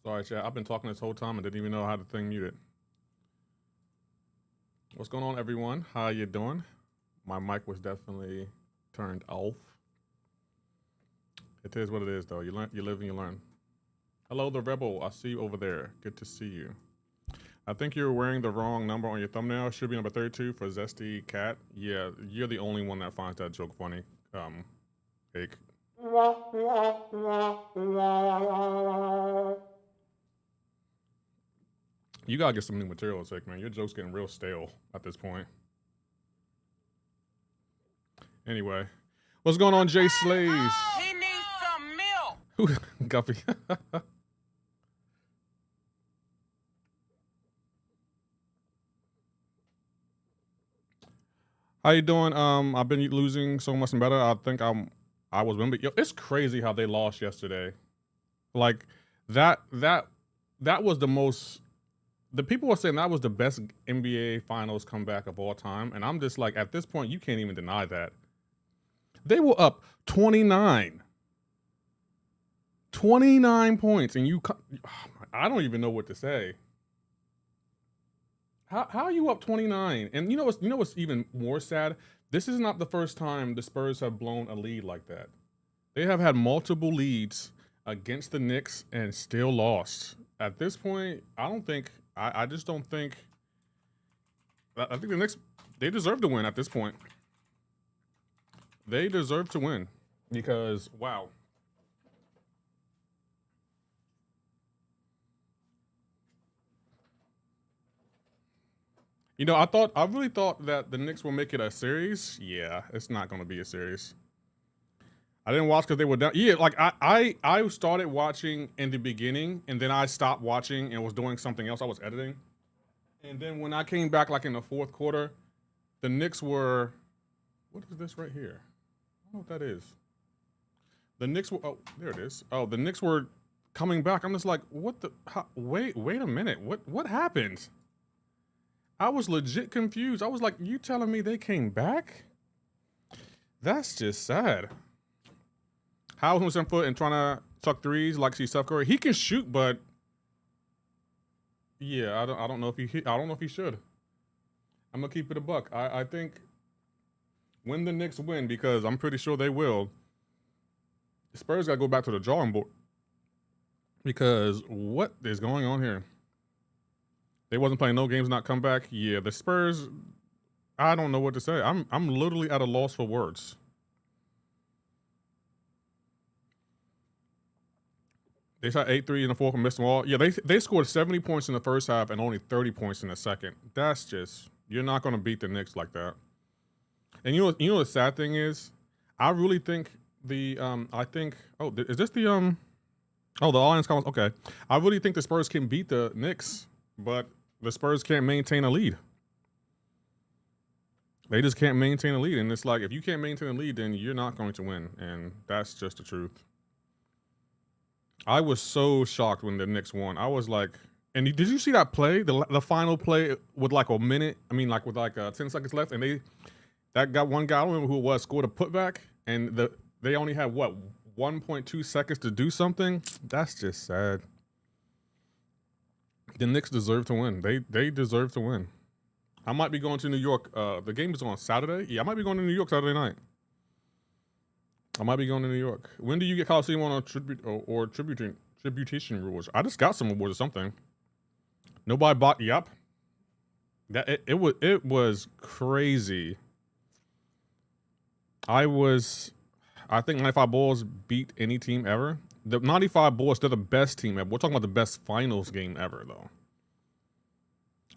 Sorry, chat. I've been talking this whole time and didn't even know how the thing muted. What's going on, everyone? How you doing? My mic was definitely turned off. It is what it is, though. You learn, you live and you learn. Hello, the Rebel. I see you over there. Good to see you. I think you're wearing the wrong number on your thumbnail. Should be number 32 for Zesty Cat. Yeah, you're the only one that finds that joke funny. Cake. You gotta get some new material, Sick, man. Your joke's getting real stale at this point. Anyway, what's going on, Jay Slays? He needs some milk. Who? Guppy. How you doing? I've been losing so much and better. I think I was winning. Yo, it's crazy how they lost yesterday. Like that was the most. The people were saying that was the best NBA Finals comeback of all time, and I'm just like, at this point, you can't even deny that. They were up 29. 29 points, and I don't even know what to say. How are you up 29? And you know what's even more sad? This is not the first time the Spurs have blown a lead like that. They have had multiple leads against the Knicks and still lost. At this point, I just don't think. I think the Knicks, they deserve to win at this point. They deserve to win because, wow. You know, I really thought that the Knicks will make it a series. Yeah, it's not going to be a series. I didn't watch because they were down. Yeah, like I started watching in the beginning, and then I stopped watching and was doing something else. I was editing. And then when I came back, like in the fourth quarter, the Knicks were, what is this right here? I don't know what that is. The Knicks were, oh, there it is. Oh, the Knicks were coming back. I'm just like, what the, wait a minute. What happened? I was legit confused. I was like, you telling me they came back? That's just sad. How's him 7 foot and trying to tuck threes like see Steph Curry? He can shoot, but yeah, I don't know if he should. I'm gonna keep it a buck. I think when the Knicks win, because I'm pretty sure they will, the Spurs gotta go back to the drawing board. Because what is going on here? They wasn't playing no games, not come back. Yeah, the Spurs, I don't know what to say. I'm literally at a loss for words. They shot 8-3 in the fourth and missed them all. Yeah, they scored 70 points in the first half and only 30 points in the second. That's just, you're not going to beat the Knicks like that. And you know the sad thing is, I really think is this the Alliance Conference? Okay. I really think the Spurs can beat the Knicks, but the Spurs can't maintain a lead. They just can't maintain a lead. And it's like, if you can't maintain a lead, then you're not going to win. And that's just the truth. I was so shocked when the Knicks won. I was like, and did you see that play? The final play with like a minute, with 10 seconds left, and that got one guy, I don't remember who it was, scored a putback, and they only had, 1.2 seconds to do something? That's just sad. The Knicks deserve to win. They deserve to win. I might be going to New York. The game is on Saturday. Yeah, I might be going to New York Saturday night. I might be going to New York. When do you get Coliseum on a tributation rules? I just got some awards or something. Nobody bought. Yep. That it was crazy. I think 95 Bulls beat any team ever. The 95 Bulls, they're the best team ever. We're talking about the best finals game ever, though.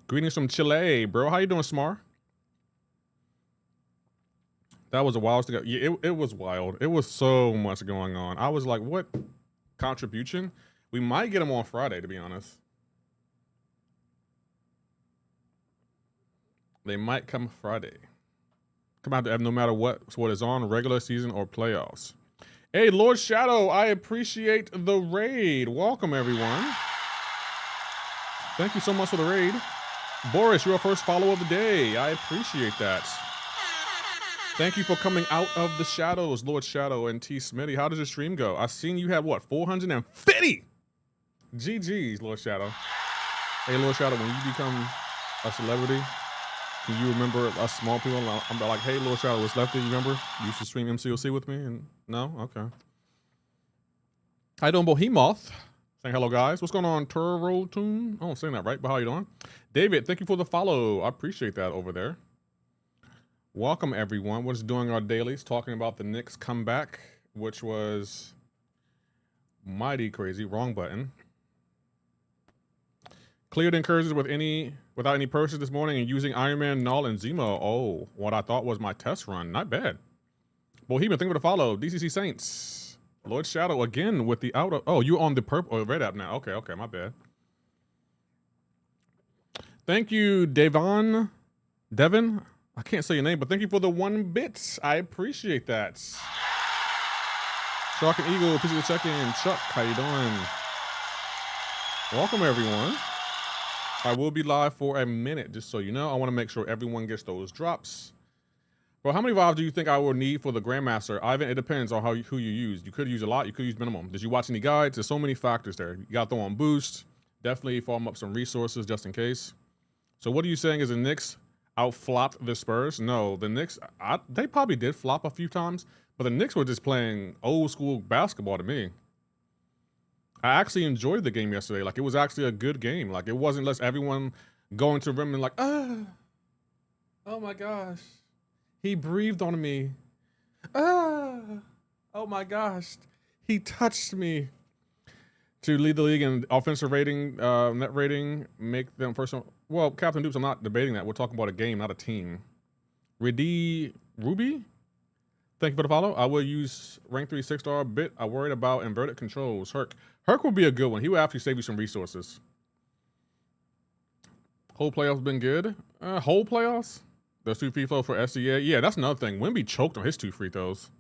Greetings from Chile, bro. How you doing, Smar? That was a wild thing. Yeah, it was wild. It was so much going on. I was like, what contribution? We might get them on Friday, to be honest. They might come Friday. Come out to no matter what is on, regular season or playoffs. Hey, Lord Shadow, I appreciate the raid. Welcome, everyone. Thank you so much for the raid. Boris, you're our first follower of the day. I appreciate that. Thank you for coming out of the shadows, Lord Shadow and T. Smitty. How does your stream go? I seen you have, 450 GG's, Lord Shadow. Hey, Lord Shadow, when you become a celebrity, can you remember us small people? I'm like, hey, Lord Shadow, what's left? You remember? You used to stream MCoC with me, and no, okay. How you doing, Bohemoth? Saying hello, guys. What's going on, Turo Tune? Oh, I'm saying that right, but how you doing? David, thank you for the follow. I appreciate that over there. Welcome, everyone. We're just doing our dailies, talking about the Knicks comeback, which was mighty crazy. Wrong button. Cleared incursions without any purchase this morning and using Iron Man, Null, and Zemo. Oh, what I thought was my test run. Not bad. Bohemian, thank you for the follow. DCC Saints. Lord Shadow again with the outer. Oh, you on the purple red app now. Okay, my bad. Thank you, Devon. I can't say your name, but thank you for the 1 bit. I appreciate that. Shark and Eagle, appreciate the check-in. Chuck, how you doing? Welcome, everyone. I will be live for a minute, just so you know. I want to make sure everyone gets those drops. Well, how many vibes do you think I will need for the Grandmaster? Ivan, it depends on who you use. You could use a lot, you could use minimum. Did you watch any guides? There's so many factors there. You got to throw on boost. Definitely farm up some resources just in case. So what are you saying is the Knicks out-flopped the Spurs? No, the Knicks, they probably did flop a few times, but the Knicks were just playing old school basketball to me. I actually enjoyed the game yesterday. Like, it was actually a good game. Like, it wasn't just everyone going to the rim and like, oh my gosh, he breathed on me. Oh my gosh, he touched me. To lead the league in offensive rating, net rating, make them first. Well, Captain Dupes, I'm not debating that. We're talking about a game, not a team. Ruby, thank you for the follow. I will use rank 3 6-star bit. I worried about inverted controls. Herc will be a good one. He will actually save you some resources. Whole playoffs been good. Whole playoffs? Those 2 free throws for SCA. Yeah, that's another thing. Wemby choked on his 2 free throws.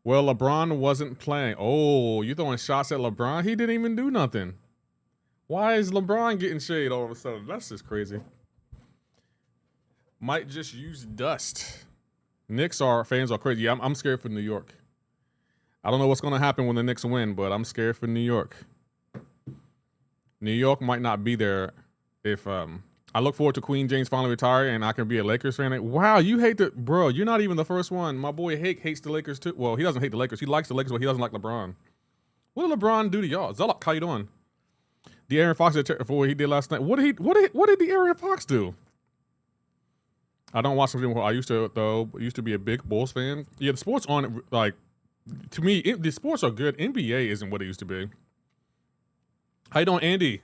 Well, LeBron wasn't playing. Oh, you throwing shots at LeBron? He didn't even do nothing. Why is LeBron getting shade all of a sudden? That's just crazy. Might just use dust. Knicks fans are crazy. Yeah, I'm scared for New York. I don't know what's going to happen when the Knicks win, but I'm scared for New York. New York might not be there if I look forward to Queen James finally retiring and I can be a Lakers fan. Wow, you hate the bro. You're not even the first one. My boy Hake hates the Lakers too. Well, he doesn't hate the Lakers. He likes the Lakers, but he doesn't like LeBron. What did LeBron do to y'all? Zelok, how you doing? The Aaron Fox for what he did last night. What did the Aaron Fox do? I don't watch them. I used to though. Used to be a big Bulls fan. Yeah, the sports on like to me. The sports are good. NBA isn't what it used to be. How you doing, Andy?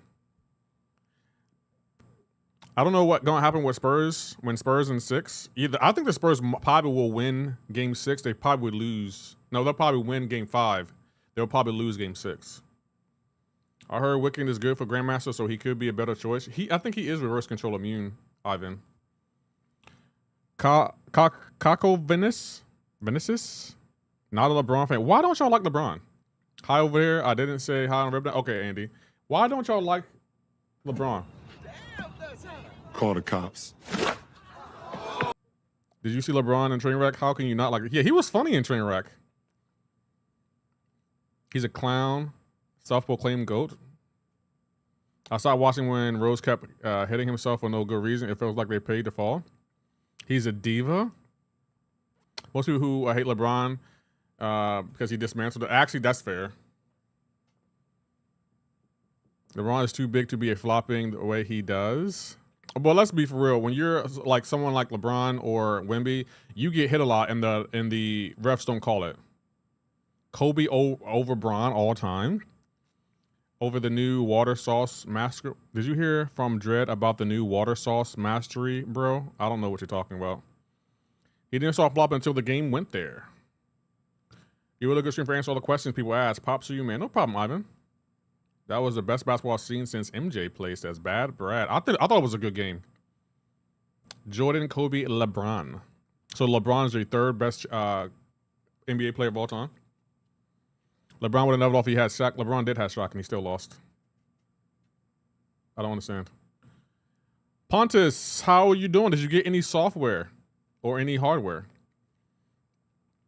I don't know what's going to happen with Spurs when Spurs in 6. I think the Spurs probably will win game 6. They probably would lose. No, they'll probably win game 5. They'll probably lose game 6. I heard Wiccan is good for Grandmaster, so he could be a better choice. I think he is reverse control immune, Ivan. Kako Vinicius? Not a LeBron fan. Why don't y'all like LeBron? Hi over here. I didn't say hi on Ripton. Okay, Andy. Why don't y'all like LeBron? Call the cops. Did you see LeBron in Trainwreck? How can you not like it? Yeah, he was funny in Trainwreck. He's a clown. Self-proclaimed GOAT. I started watching when Rose kept hitting himself for no good reason. It feels like they paid to fall. He's a diva. Most people who hate LeBron because he dismantled it. Actually, that's fair. LeBron is too big to be a flopping the way he does. But let's be for real. When you're like someone like LeBron or Wemby, you get hit a lot, and the refs don't call it. Kobe over Bron all time. Over the new water sauce master. Did you hear from Dredd about the new water sauce mastery, bro? I don't know what you're talking about. He didn't start flopping until the game went there. You really good stream for answering all the questions people ask. Pops to you, man. No problem, Ivan. That was the best basketball scene since MJ placed as Bad Brad. I thought it was a good game. Jordan, Kobe, LeBron. So LeBron is the 3rd best NBA player of all time. LeBron would have never lost if he had Shaq. LeBron did have Shaq and he still lost. I don't understand. Pontus, how are you doing? Did you get any software or any hardware?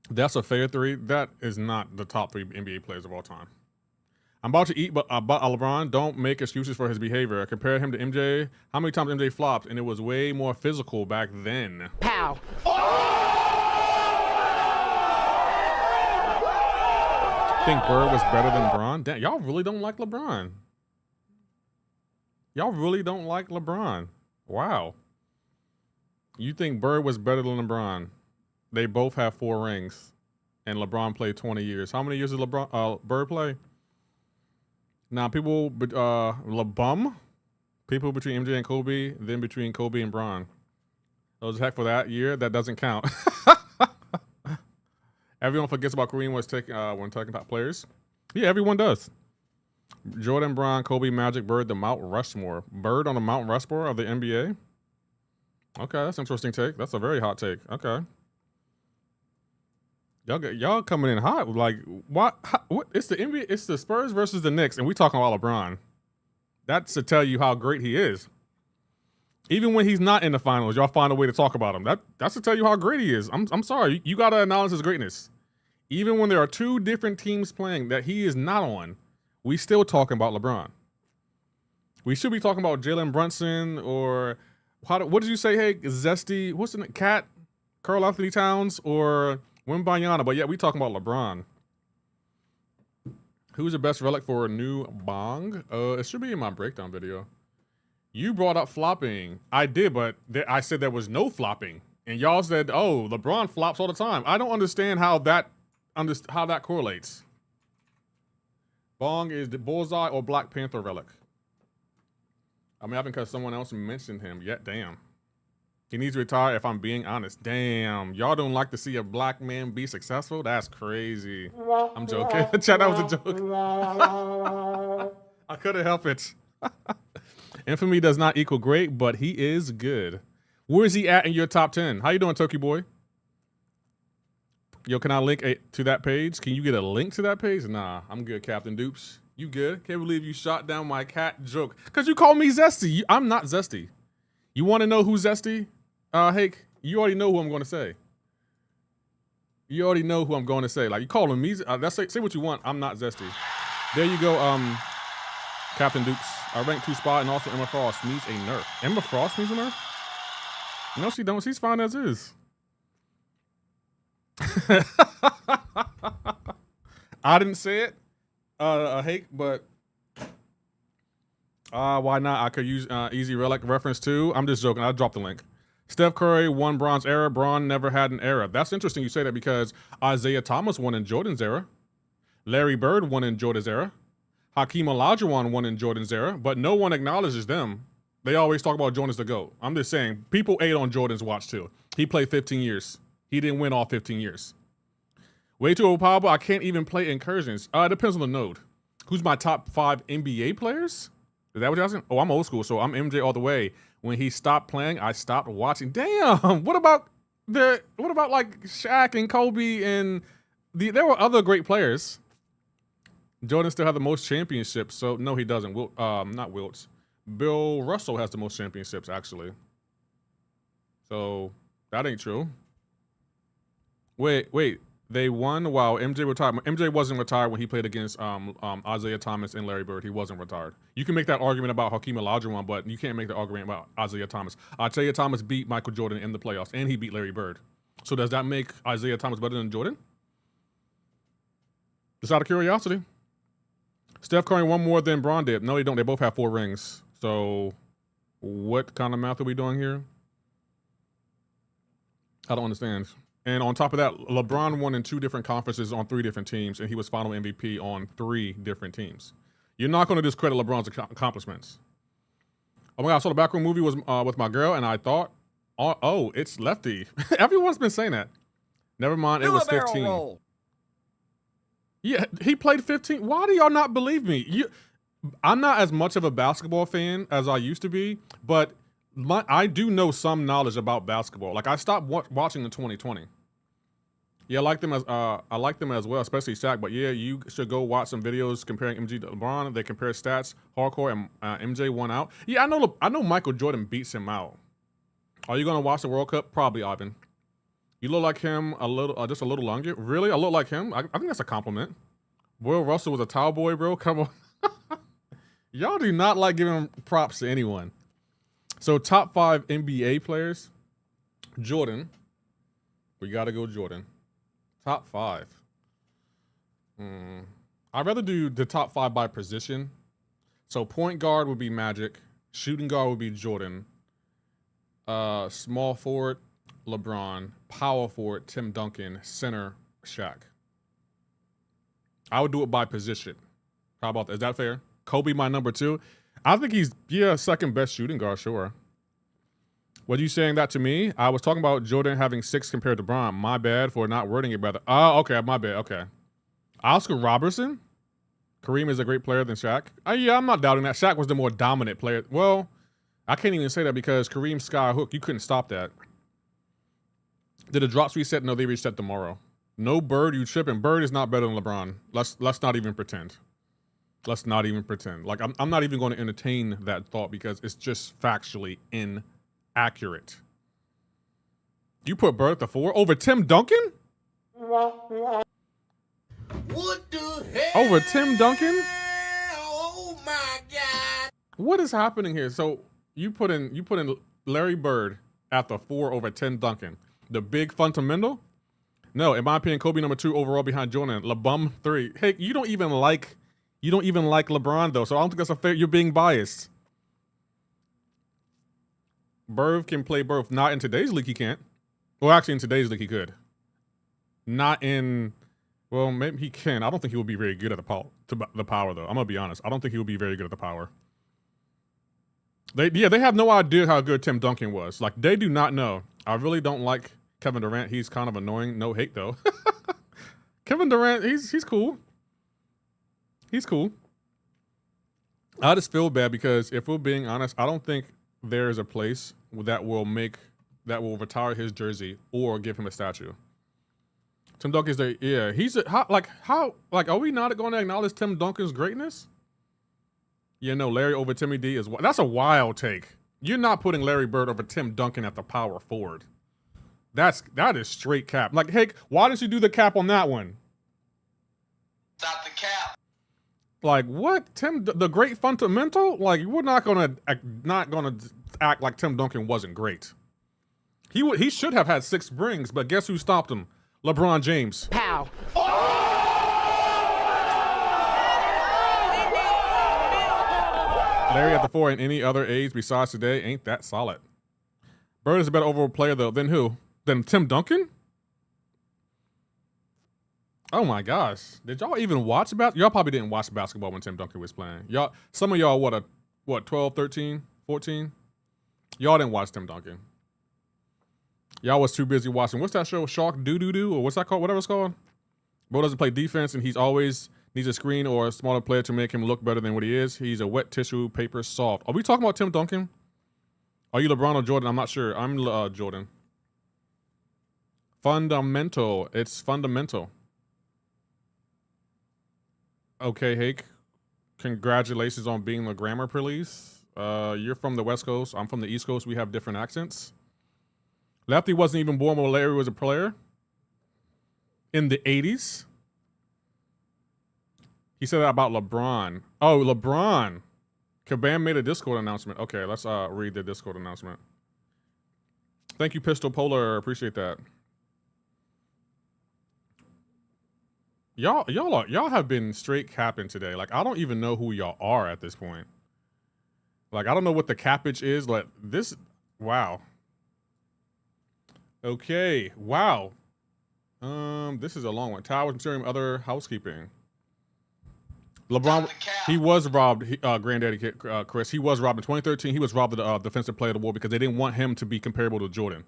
That's a fair 3. That is not the top 3 NBA players of all time. I'm about to eat, but LeBron, don't make excuses for his behavior. Compare him to MJ. How many times MJ flopped, and it was way more physical back then. Pow. Think Bird was better than LeBron? Damn, y'all really don't like LeBron. Y'all really don't like LeBron. Wow. You think Bird was better than LeBron? They both have 4 rings, and LeBron played 20 years. How many years did Bird play? Now, people, LeBum, people between MJ and Kobe, then between Kobe and Bron. Those heck for that year, that doesn't count. Everyone forgets about Kareem when talking top players. Yeah, everyone does. Jordan, Bron, Kobe, Magic, Bird, the Mount Rushmore. Bird on the Mount Rushmore of the NBA? Okay, that's an interesting take. That's a very hot take. Okay. Y'all coming in hot. Like, what? It's the NBA. It's the Spurs versus the Knicks, and we talking about LeBron. That's to tell you how great he is. Even when he's not in the finals, y'all find a way to talk about him. That's to tell you how great he is. I'm sorry. You gotta acknowledge his greatness. Even when there are 2 different teams playing that he is not on, we still talking about LeBron. We should be talking about Jalen Brunson or what did you say? Hey, Zesty. What's the name? Cat, Karl Anthony Towns, or Wembanyama, but yeah, we talking about LeBron. Who's the best relic for a new bong? It should be in my breakdown video. You brought up flopping. I did, but I said there was no flopping, and y'all said, "Oh, LeBron flops all the time." I don't understand how that correlates. Bong is the Bullseye or Black Panther relic. I mean, because someone else mentioned him. Yet, damn. He needs to retire if I'm being honest. Damn. Y'all don't like to see a black man be successful? That's crazy. I'm joking. Chat, that was a joke. I couldn't help it. Infamy does not equal great, but he is good. Where is he at in your top 10? How you doing, Toki boy? Yo, can I link to that page? Can you get a link to that page? Nah, I'm good, Captain Dupes. You good? Can't believe you shot down my cat joke. Because you called me Zesty. I'm not Zesty. You want to know who's Zesty? Hake, you already know who I'm going to say. You already know who I'm going to say. Like, you calling me, say what you want. I'm not Zesty. There you go, Captain Dupes. I ranked 2 spot, and also Emma Frost needs a nerf. Emma Frost needs a nerf? No, she don't. She's fine as is. I didn't say it, Hake, but why not? I could use easy relic reference too. I'm just joking. I dropped the link. Steph Curry won Bron's era. Bron never had an era. That's interesting you say that because Isaiah Thomas won in Jordan's era. Larry Bird won in Jordan's era. Hakeem Olajuwon won in Jordan's era, but no one acknowledges them. They always talk about Jordan's the GOAT. I'm just saying, people ate on Jordan's watch too. He played 15 years. He didn't win all 15 years. Way too overpowerful. I can't even play incursions. It depends on the node. Who's my top 5 NBA players? Is that what you're asking? Oh, I'm old school, so I'm MJ all the way. When he stopped playing, I stopped watching. Damn. What about like Shaq and Kobe and there were other great players. Jordan still had the most championships, so no, he doesn't. Not Wilts. Bill Russell has the most championships, actually. So that ain't true. Wait. They won while MJ retired. MJ wasn't retired when he played against Isaiah Thomas and Larry Bird. He wasn't retired. You can make that argument about Hakeem Olajuwon, but you can't make the argument about Isaiah Thomas. Isaiah Thomas beat Michael Jordan in the playoffs, and he beat Larry Bird. So does that make Isaiah Thomas better than Jordan? Just out of curiosity. Steph Curry won more than Bron did. No, they don't. They both have 4 rings. So what kind of math are we doing here? I don't understand. And on top of that, LeBron won in 2 different conferences on 3 different teams, and he was final MVP on 3 different teams. You're not going to discredit LeBron's accomplishments. Oh my God, I saw the Backroom movie was with my girl, and I thought, oh, it's Lefty. Everyone's been saying that. Never mind, it was 15. Roll. Yeah, he played 15. Why do y'all not believe me? I'm not as much of a basketball fan as I used to be, but I do know some knowledge about basketball. Like I stopped watching in 2020. Yeah, I like them as well, especially Shaq. But yeah, you should go watch some videos comparing MJ to LeBron. They compare stats, hardcore, and MJ won out. Yeah, I know Michael Jordan beats him out. Are you gonna watch the World Cup? Probably, Ivan. You look like him a little, just a little longer. Really, I look like him. I think that's a compliment. Will Russell was a towel boy, bro. Come on. Y'all do not like giving props to anyone. So top 5 NBA players. Jordan. We got to go Jordan. Top 5. I'd rather do the top 5 by position. So point guard would be Magic. Shooting guard would be Jordan. Small forward, LeBron. Power forward, Tim Duncan. Center, Shaq. I would do it by position. How about that? Is that fair? Kobe, my number 2. I think he's, second best shooting guard, sure. Were you saying that to me? I was talking about Jordan having 6 compared to Bron. My bad for not wording it better. Oh, okay, my bad, okay. Oscar Robertson? Kareem is a great player than Shaq. Yeah, I'm not doubting that. Shaq was the more dominant player. Well, I can't even say that because Kareem's sky hook, you couldn't stop that. Did the drops reset? No, they reset tomorrow. No Bird, you tripping. Bird is not better than LeBron. Let's not even pretend. Let's not even pretend. Like, I'm not even going to entertain that thought because it's just factually inaccurate. You put Bird at the 4 over Tim Duncan? What the hell? Over Tim Duncan? Oh my God. What is happening here? So you put in Larry Bird at the 4 over Tim Duncan. The big fundamental? No, in my opinion, Kobe number 2 overall behind Jordan. LeBum 3. Hey, you don't even like LeBron though, so I don't think that's a fair. You're being biased. Bird can play both. Not in today's league, he can't. Well, actually, in today's league, he could. Not in. Well, maybe he can. I don't think he will be very good at the power, though. I'm gonna be honest. I don't think he will be very good at the power. They have no idea how good Tim Duncan was. Like, they do not know. I really don't like Kevin Durant. He's kind of annoying. No hate though. Kevin Durant, he's cool. He's cool. I just feel bad because if we're being honest, I don't think there is a place that will retire his jersey or give him a statue. Tim Duncan's are we not going to acknowledge Tim Duncan's greatness? Yeah, no, Larry over Timmy D is that's a wild take. You're not putting Larry Bird over Tim Duncan at the power forward. That is straight cap. Like, hey, why didn't you do the cap on that one? Stop the cap. Like, what? The great fundamental? Like, we're not gonna act like Tim Duncan wasn't great. He should have had 6 rings, but guess who stopped him? LeBron James. Pow. Larry at the 4 in any other age besides today ain't that solid. Bird is a better overall player though. Than who? Than Tim Duncan? Oh my gosh. Did y'all even watch y'all probably didn't watch basketball when Tim Duncan was playing. Some of y'all, what, 12, 13, 14? Y'all didn't watch Tim Duncan. Y'all was too busy watching, what's that show? Shark Doo-Doo-Doo? Or what's that called? Whatever it's called. Bo doesn't play defense and he's always needs a screen or a smaller player to make him look better than what he is. He's a wet tissue paper soft. Are we talking about Tim Duncan? Are you LeBron or Jordan? I'm not sure. I'm Jordan. Fundamental. It's fundamental. Okay, Hake. Congratulations on being the grammar police. You're from the West Coast. I'm from the East Coast. We have different accents. Lefty wasn't even born when Larry was a player. In the 80s. He said that about LeBron. Oh, LeBron. Kabam made a Discord announcement. Okay, let's read the Discord announcement. Thank you, Pistol Polar. Appreciate that. Y'all have been straight capping today. Like, I don't even know who y'all are at this point. Like, I don't know what the cappage is. Like, this, wow. Okay, wow. This is a long one. Towers, material, other housekeeping. LeBron, he was robbed, Granddaddy Chris. He was robbed in 2013. He was robbed of the Defensive Player of the War because they didn't want him to be comparable to Jordan.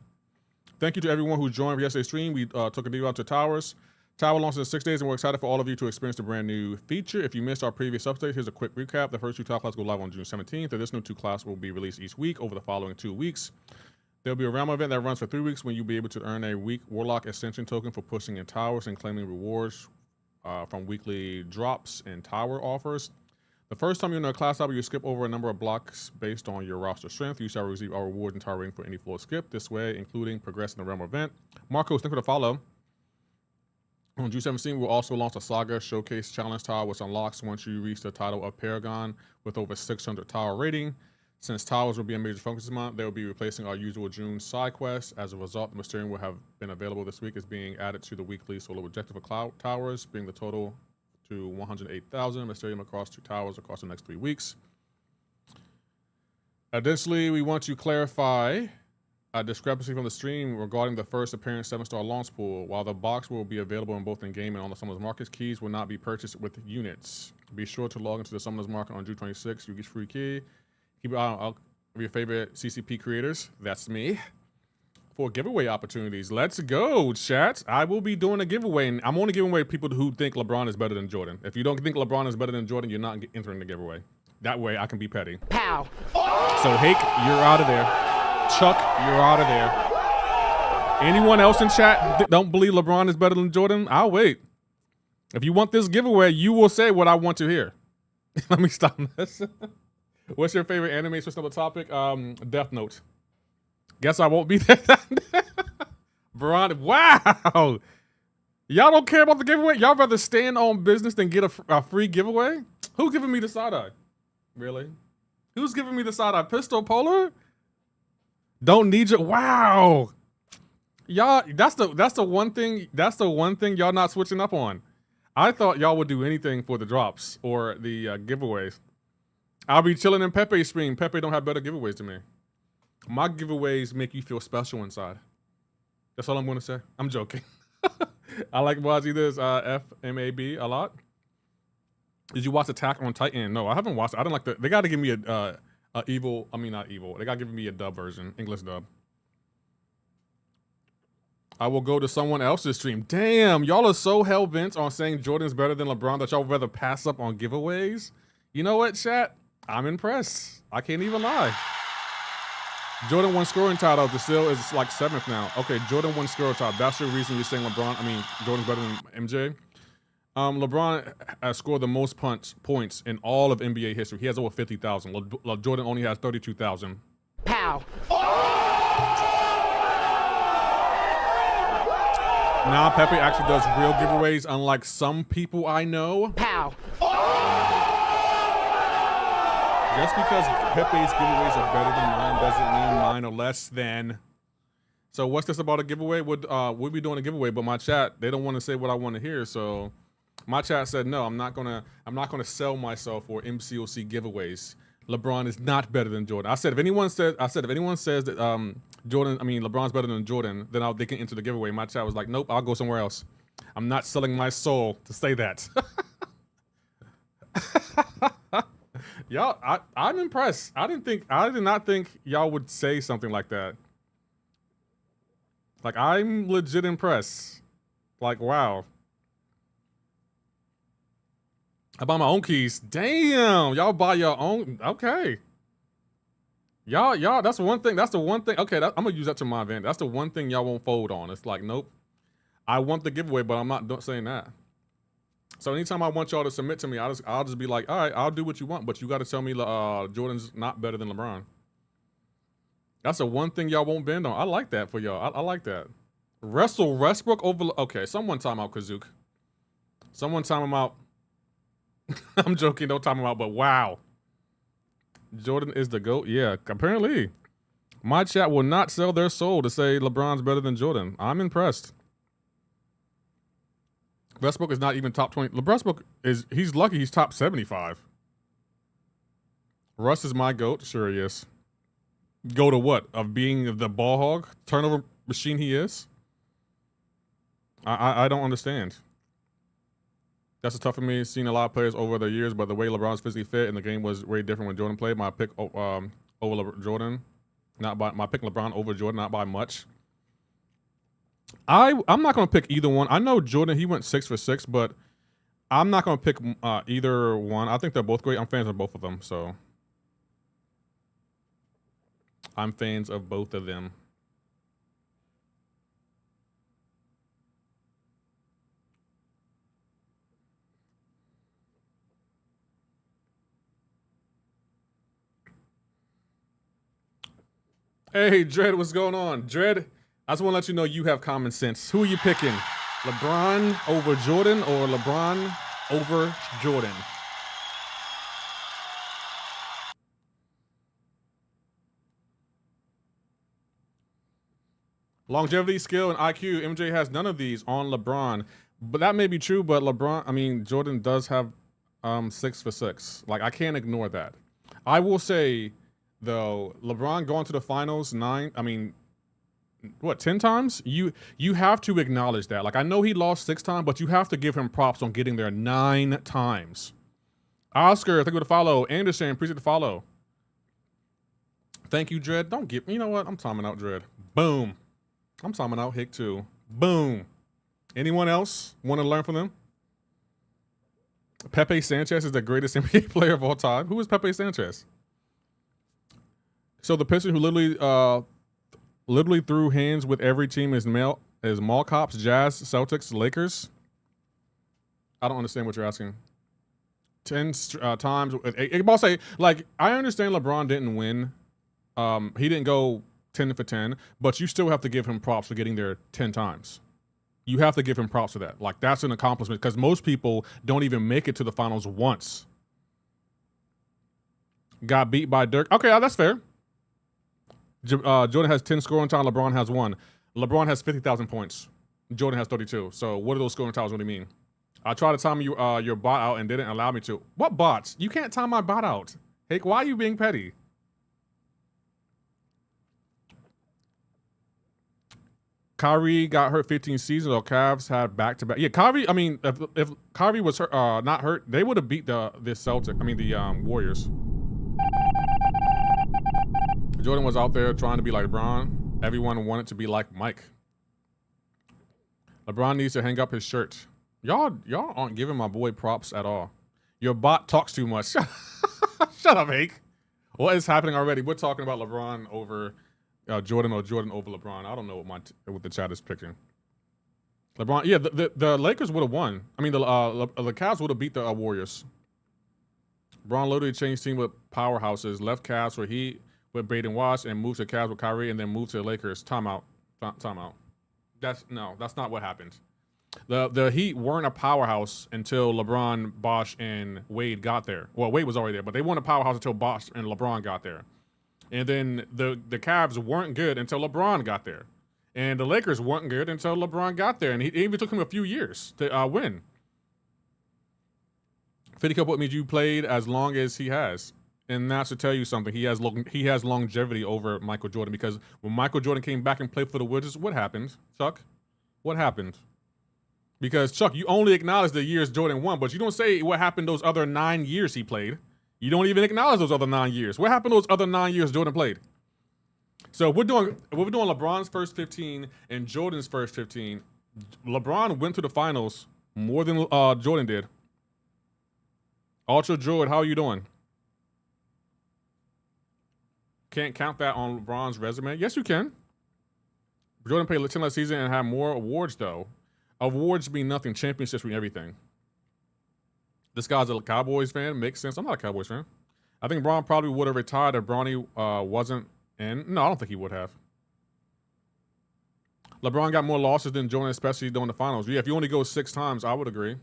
Thank you to everyone who joined yesterday's stream. We took a deal out to Towers. Tower launched in 6 days, and we're excited for all of you to experience the brand new feature. If you missed our previous update, here's a quick recap. The first 2 Tower classes go live on June 17th. The additional 2 classes will be released each week over the following 2 weeks. There'll be a realm event that runs for 3 weeks when you'll be able to earn a week Warlock Ascension token for pushing in towers and claiming rewards from weekly drops and tower offers. The first time you're in a class tower, you skip over a number of blocks based on your roster strength. You shall receive our rewards and tower rating for any floor skip this way, including progressing the realm event. Marcos, thank you for the follow. On June 17, we'll also launch a Saga Showcase Challenge Tower, which unlocks once you reach the title of Paragon with over 600 tower rating. Since towers will be a major focus this month, they will be replacing our usual June side quests. As a result, the Mysterium will have been available this week is being added to the weekly solo objective of Cloud Towers, bringing the total to 108,000 Mysterium across 2 towers across the next 3 weeks. Additionally, we want to clarify a discrepancy from the stream regarding the first appearance 7-star launch pool. While the box will be available in both in-game and on the Summoners Market, keys will not be purchased with units. Be sure to log into the Summoners Market on June 26th. You get free key. Keep an eye on your favorite CCP creators. That's me. For giveaway opportunities. Let's go, chat. I will be doing a giveaway, and I'm only giving away people who think LeBron is better than Jordan. If you don't think LeBron is better than Jordan, you're not entering the giveaway. That way, I can be petty. Pow. So, Hake, you're out of there. Chuck, you're out of there. Anyone else in chat don't believe LeBron is better than Jordan? I'll wait. If you want this giveaway, you will say what I want to hear. Let me stop this. What's your favorite anime? Switch up the topic. Death Note. Guess I won't be there. Bron, wow. Y'all don't care about the giveaway? Y'all rather stand on business than get a free giveaway? Who's giving me the side eye? Really? Who's giving me the side eye? Pistol Polar? Don't need you. Wow. Y'all, that's the one thing y'all not switching up on. I thought y'all would do anything for the drops or the giveaways. I'll be chilling in Pepe's stream. Pepe don't have better giveaways than me. My giveaways make you feel special inside. That's all I'm going to say. I'm joking. I like watching this FMAB a lot. Did you watch Attack on Titan? No, I haven't watched it. I don't like the. They got to give me a evil. I mean, not evil. They got to give me a dub version, English dub. I will go to someone else's stream. Damn, y'all are so hell bent on saying Jordan's better than LeBron that y'all would rather pass up on giveaways. You know what, chat? I'm impressed. I can't even lie. Jordan won scoring title. The still is like 7th now. Okay, Jordan won scoring title. That's the reason you're saying LeBron. I mean, Jordan's better than MJ. LeBron has scored the most points in all of NBA history. He has over 50,000. Jordan only has 32,000. Pow. Nah, Pepe actually does real giveaways, unlike some people I know. Pow. Just because Pepe's giveaways are better than mine doesn't mean mine are less than. So what's this about a giveaway? We'll be doing a giveaway, but my chat, they don't want to say what I want to hear. So my chat said no, I'm not gonna sell myself for MCoC giveaways. LeBron is not better than Jordan. I said if anyone says that LeBron's better than Jordan, then they can enter the giveaway. My chat was like, nope, I'll go somewhere else. I'm not selling my soul to say that. Y'all, I'm impressed. I did not think y'all would say something like that. Like, I'm legit impressed. Like, wow. I buy my own keys. Damn, y'all buy your own. Okay. Y'all, that's the one thing. Okay, I'm gonna use that to my advantage. That's the one thing y'all won't fold on. It's like, nope. I want the giveaway, but I'm not saying that. So anytime I want y'all to submit to me, I'll just be like, all right, I'll do what you want, but you got to tell me Jordan's not better than LeBron. That's the one thing y'all won't bend on. I like that for y'all. I like that. Russell Westbrook over. Okay, someone time out Kazook. Someone time him out. I'm joking. Don't time him out. But wow, Jordan is the GOAT. Yeah, apparently, my chat will not sell their soul to say LeBron's better than Jordan. I'm impressed. Westbrook is not even top 20. Westbrook he's lucky he's top 75. Russ is my GOAT. Sure he is. Go to what? Of being the ball hog? Turnover machine he is? I don't understand. That's tough for me. Seen a lot of players over the years, but the way LeBron's physically fit and the game was way different when Jordan played. My pick over Jordan. My pick LeBron over Jordan, not by much. I'm not going to pick either one. I know Jordan, he went 6 for 6, but I'm not going to pick either one. I think they're both great. I'm fans of both of them, so. I'm fans of both of them. Hey, Dread, what's going on? Dread, I just want to let you know you have common sense. Who are you picking? LeBron over Jordan or LeBron over Jordan? Longevity, skill, and IQ. MJ has none of these on LeBron. But that may be true, but Jordan does have 6 for 6. Like, I can't ignore that. I will say, though, LeBron going to the finals 10 times? You have to acknowledge that. Like, I know he lost 6 times, but you have to give him props on getting there 9 times. Oscar, thank you for the follow. Anderson, appreciate the follow. Thank you, Dread. Don't give, you know what? I'm timing out Dread. Boom. I'm timing out Hick too. Boom. Anyone else want to learn from them? Pepe Sanchez is the greatest NBA player of all time. Who is Pepe Sanchez? So the Pistons who literally threw hands with every team is Mall Cops, Jazz, Celtics, Lakers. I don't understand what you're asking. 10 times. I'll say, like, I understand LeBron didn't win. He didn't go 10 for 10, but you still have to give him props for getting there 10 times. You have to give him props for that. Like, that's an accomplishment because most people don't even make it to the finals once. Got beat by Dirk. Okay, that's fair. Jordan has 10 scoring time. LeBron has 1. LeBron has 50,000 points. Jordan has 32. So what do those scoring times really mean? I tried to time your bot out and didn't allow me to. What bots? You can't time my bot out. Hey, why are you being petty? Kyrie got hurt 15 seasons, or Cavs had back-to-back. Yeah, Kyrie, I mean, if Kyrie was hurt, not hurt, they would have beat the Warriors. Jordan was out there trying to be like LeBron. Everyone wanted to be like Mike. LeBron needs to hang up his shirt. Y'all aren't giving my boy props at all. Your bot talks too much. Shut up, Hake. What is happening already? We're talking about LeBron over Jordan or Jordan over LeBron. I don't know what the chat is picking. LeBron, yeah, the Lakers would have won. I mean, the Cavs would have beat the Warriors. LeBron literally changed team with powerhouses. Left Cavs where he with Braden Wash and moved to Cavs with Kyrie and then moved to the Lakers. Timeout. That's not what happened. The Heat weren't a powerhouse until LeBron, Bosh, and Wade got there. Well, Wade was already there, but they weren't a powerhouse until Bosh and LeBron got there. And then the Cavs weren't good until LeBron got there. And the Lakers weren't good until LeBron got there. And it even took him a few years to win. 50 Cup, what means you played as long as he has. And that's to tell you something. He has longevity over Michael Jordan, because when Michael Jordan came back and played for the Wizards, what happened, Chuck? What happened? Because, Chuck, you only acknowledge the years Jordan won, but you don't say what happened those other 9 years he played. You don't even acknowledge those other 9 years. What happened those other 9 years Jordan played? So we're doing LeBron's first 15 and Jordan's first 15. LeBron went to the finals more than Jordan did. Ultra Druid, how are you doing? Can't count that on LeBron's resume. Yes, you can. Jordan played 10 last season and had more awards, though. Awards mean nothing. Championships mean everything. This guy's a Cowboys fan. Makes sense. I'm not a Cowboys fan. I think Bron probably would have retired if Bronny wasn't in. No, I don't think he would have. LeBron got more losses than Jordan, especially during the finals. Yeah, if you only go 6 times, I would agree.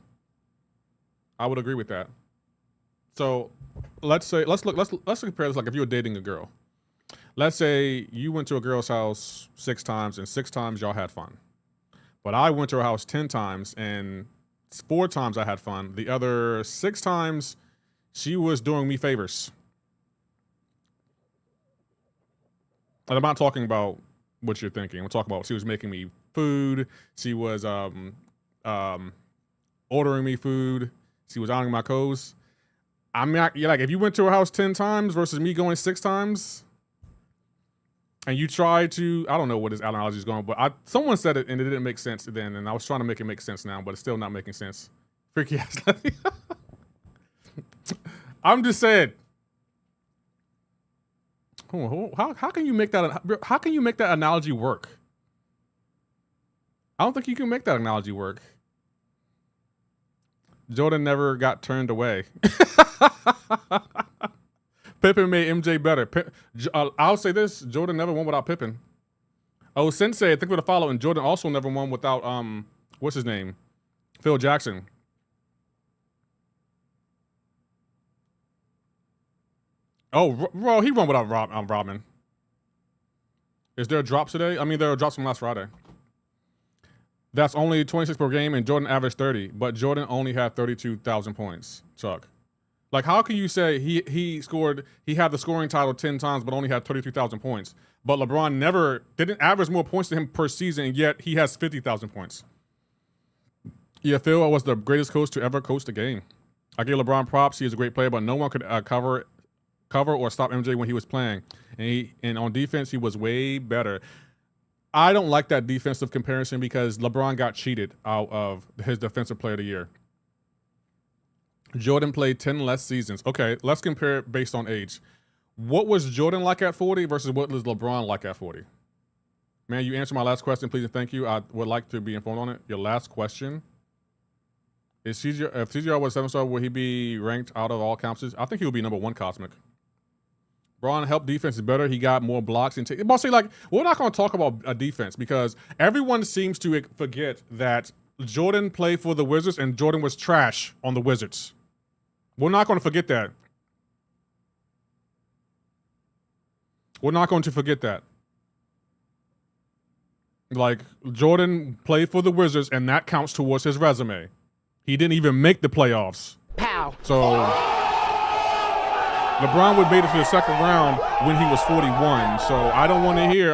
I would agree with that. So let's compare this like if you were dating a girl. Let's say you went to a girl's house 6 times and 6 times y'all had fun. But I went to her house 10 times and 4 times I had fun. The other 6 times, she was doing me favors. And I'm not talking about what you're thinking. I'm talking about she was making me food. She was ordering me food. She was honoring my codes. I'm not, you're like, if you went to her house 10 times versus me going 6 times, and you try to, I don't know what his analogy is going, but someone said it and it didn't make sense then, and I was trying to make it make sense now, but it's still not making sense. Freaky ass. I'm just saying. How can you make that? How can you make that analogy work? I don't think you can make that analogy work. Jordan never got turned away. Pippen made MJ better. I'll say this: Jordan never won without Pippen. Oh, Sensei, I think with a follow, and Jordan also never won without what's his name? Phil Jackson. Oh, bro, he won without Rodman. Is there drops today? I mean, there are drops from last Friday. That's only 26 per game, and Jordan averaged 30, but Jordan only had 32,000 points. Chuck. Like, how can you say he had the scoring title 10 times, but only had 33,000 points? But LeBron didn't average more points to him per season, and yet he has 50,000 points. Yeah, Phil was the greatest coach to ever coach the game. I give LeBron props. He is a great player, but no one could cover or stop MJ when he was playing. And on defense, he was way better. I don't like that defensive comparison because LeBron got cheated out of his defensive player of the year. Jordan played 10 less seasons. Okay, let's compare it based on age. What was Jordan like at 40 versus what was LeBron like at 40? Man, you answered my last question, please and thank you. I would like to be informed on it. Your last question. If CGR was 7-star, would he be ranked out of all campuses? I think he would be number 1 Cosmic. Braun helped defense better. He got more blocks. But see, like, we're not going to talk about a defense because everyone seems to forget that Jordan played for the Wizards and Jordan was trash on the Wizards. We're not going to forget that. We're not going to forget that. Like, Jordan played for the Wizards and that counts towards his resume. He didn't even make the playoffs. Pow. So LeBron would made it to the second round when he was 41. So I don't want to hear,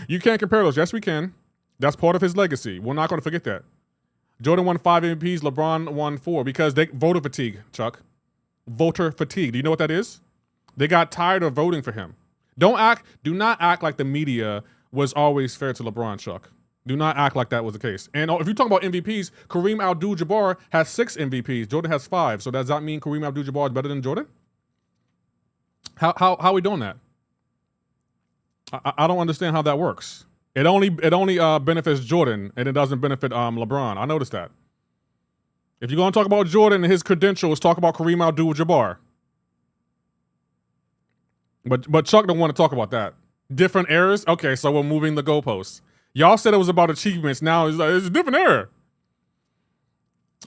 you can't compare those. Yes, we can. That's part of his legacy. We're not going to forget that. Jordan won 5 MVPs. LeBron won 4 because they voter fatigue, Chuck. Voter fatigue. Do you know what that is? They got tired of voting for him. Do not act like the media was always fair to LeBron, Chuck. Do not act like that was the case. And if you talk about MVPs, Kareem Abdul-Jabbar has 6 MVPs. Jordan has 5. So does that mean Kareem Abdul-Jabbar is better than Jordan? How are we doing that? I don't understand how that works. It only benefits Jordan and it doesn't benefit LeBron. I noticed that. If you're going to talk about Jordan and his credentials, talk about Kareem Abdul-Jabbar. But Chuck don't want to talk about that. Different eras? Okay, so we're moving the goalposts. Y'all said it was about achievements. Now it's a different era.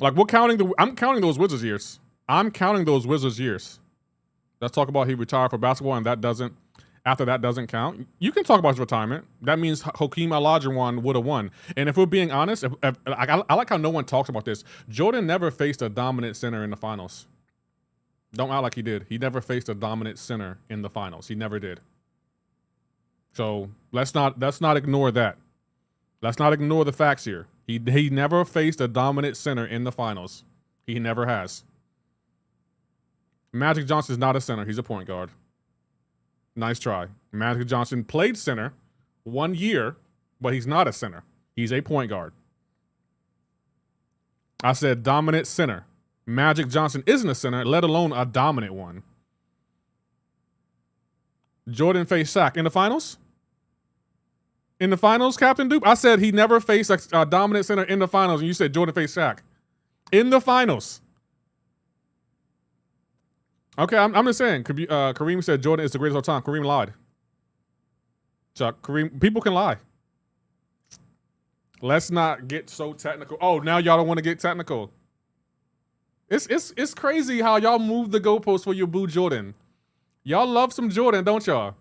Like I'm counting those Wizards years. I'm counting those Wizards years. Let's talk about he retired for basketball and after that doesn't count. You can talk about his retirement. That means Hakeem Olajuwon would have won. And if we're being honest, I like how no one talks about this. Jordan never faced a dominant center in the finals. Don't act like he did. He never faced a dominant center in the finals. He never did. So let's not ignore that. Let's not ignore the facts here. He never faced a dominant center in the finals. He never has. Magic Johnson is not a center. He's a point guard. Nice try. Magic Johnson played center 1 year, but he's not a center. He's a point guard. I said dominant center. Magic Johnson isn't a center, let alone a dominant one. Jordan faced Shaq in the finals? In the finals, Captain Dupe? I said he never faced a dominant center in the finals, and you said Jordan faced Shaq. In the finals. Okay, I'm just saying. Kareem said Jordan is the greatest of all time. Kareem lied. Chuck, people can lie. Let's not get so technical. Oh, now y'all don't want to get technical. It's crazy how y'all move the goalposts for your boo Jordan. Y'all love some Jordan, don't y'all?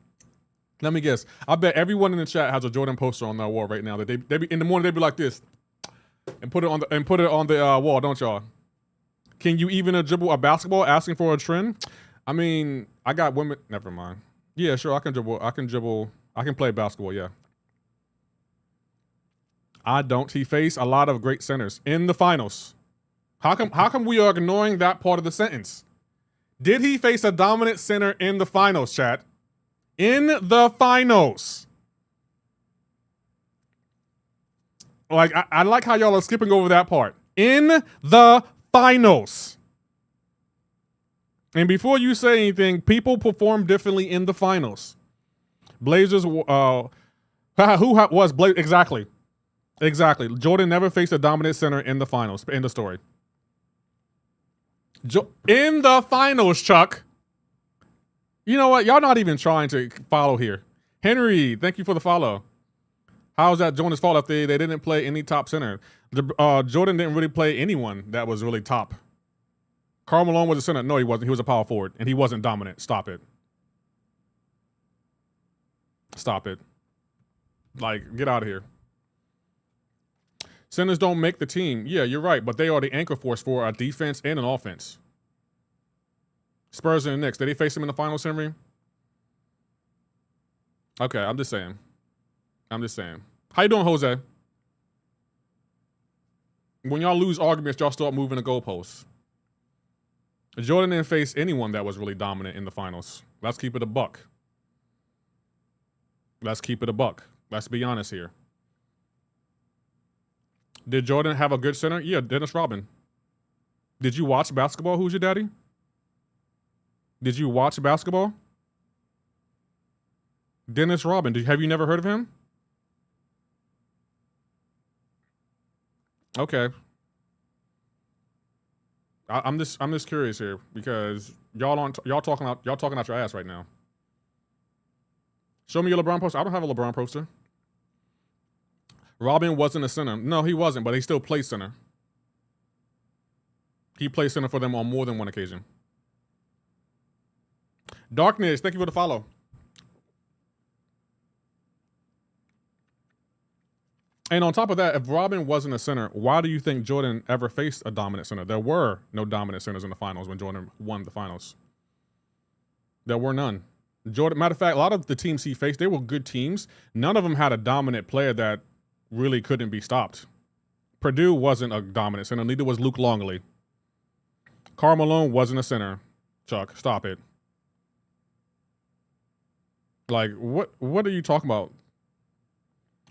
Let me guess. I bet everyone in the chat has a Jordan poster on their wall right now. That they be, in the morning they'd be like this, and put it on the wall, don't y'all? Can you even dribble a basketball? Asking for a trend. I mean, I got women. Never mind. Yeah, sure. I can dribble. I can play basketball. Yeah. I don't. He faced a lot of great centers in the finals. How come we are ignoring that part of the sentence? Did he face a dominant center in the finals, chat? In the finals. Like, I like how y'all are skipping over that part. In the finals. And before you say anything, people perform differently in the finals. Blazers, who was Blazers? Exactly. Jordan never faced a dominant center in the finals. End of story. In the finals, Chuck. You know what? Y'all not even trying to follow here. Henry, thank you for the follow. How is that Jordan's fault if they didn't play any top center? Jordan didn't really play anyone that was really top. Karl Malone was a center. No, he wasn't. He was a power forward, and he wasn't dominant. Stop it. Stop it. Like, get out of here. Centers don't make the team. Yeah, you're right, but they are the anchor force for a defense and an offense. Spurs and the Knicks, did they face them in the finals, Henry? Okay, I'm just saying. How you doing, Jose? When y'all lose arguments, y'all start moving the goalposts. Jordan didn't face anyone that was really dominant in the finals. Let's keep it a buck. Let's be honest here. Did Jordan have a good center? Yeah, Dennis Rodman. Did you watch basketball? Who's your daddy? Did you watch basketball? Dennis Rodman. Have you never heard of him? Okay. I'm just curious here because y'all talking out your ass right now. Show me your LeBron poster. I don't have a LeBron poster. Robin wasn't a center. No, he wasn't, but he still played center. He played center for them on more than one occasion. Darkness, thank you for the follow. And on top of that, if Robin wasn't a center, why do you think Jordan ever faced a dominant center? There were no dominant centers in the finals when Jordan won the finals. There were none. Jordan, matter of fact, a lot of the teams he faced, they were good teams. None of them had a dominant player that really couldn't be stopped. Purdue wasn't a dominant center, neither was Luke Longley. Karl Malone wasn't a center. Chuck, stop it. Like, what are you talking about?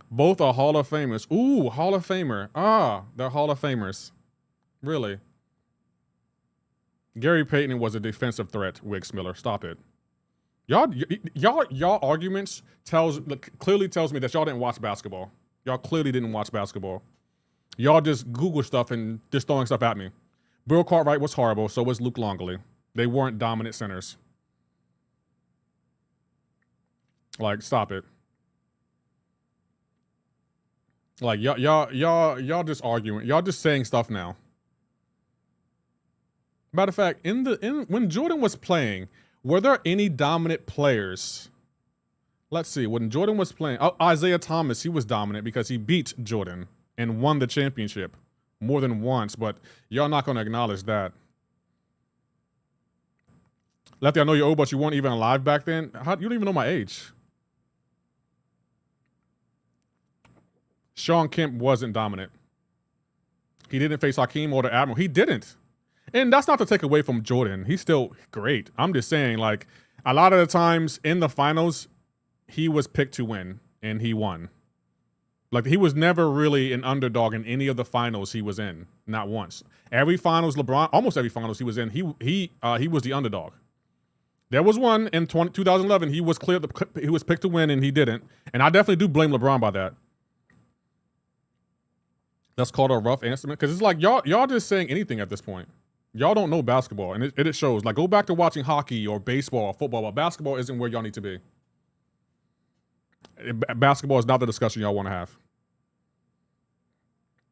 Both are Hall of Famers. Ooh, Hall of Famer. Ah, they're Hall of Famers. Really? Gary Payton was a defensive threat, Wiggs Miller. Stop it. Y'all arguments clearly tells me that y'all didn't watch basketball. Y'all clearly didn't watch basketball. Y'all just Google stuff and just throwing stuff at me. Bill Cartwright was horrible, so was Luke Longley. They weren't dominant centers. Like, stop it. Like, y'all just arguing. Y'all just saying stuff now. Matter of fact, when Jordan was playing, were there any dominant players? Let's see. When Jordan was playing, Isaiah Thomas, he was dominant because he beat Jordan and won the championship more than once, but y'all not going to acknowledge that. Lefty, I know you're old, but you weren't even alive back then. You don't even know my age. Sean Kemp wasn't dominant. He didn't face Hakeem or the Admiral. He didn't. And that's not to take away from Jordan. He's still great. I'm just saying, like, a lot of the times in the finals, he was picked to win, and he won. Like, he was never really an underdog in any of the finals he was in. Not once. Every finals LeBron, almost every finals he was in, he was the underdog. There was one in 2011. He was picked to win, and he didn't. And I definitely do blame LeBron by that. That's called a rough answer, because it's like y'all just saying anything at this point. Y'all don't know basketball, and it shows. Like, go back to watching hockey or baseball or football, but basketball isn't where y'all need to be. Basketball is not the discussion y'all want to have.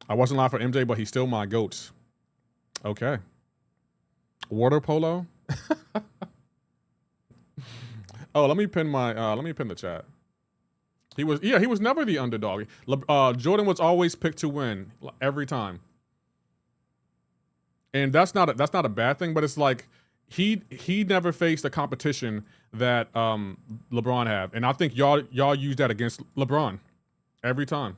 I wasn't live for MJ, but he's still my GOAT. Okay. Water polo? Oh, let me pin the chat. He was never the underdog. Jordan was always picked to win every time. And that's not a bad thing, but it's like he never faced a competition that LeBron have. And I think y'all use that against LeBron every time.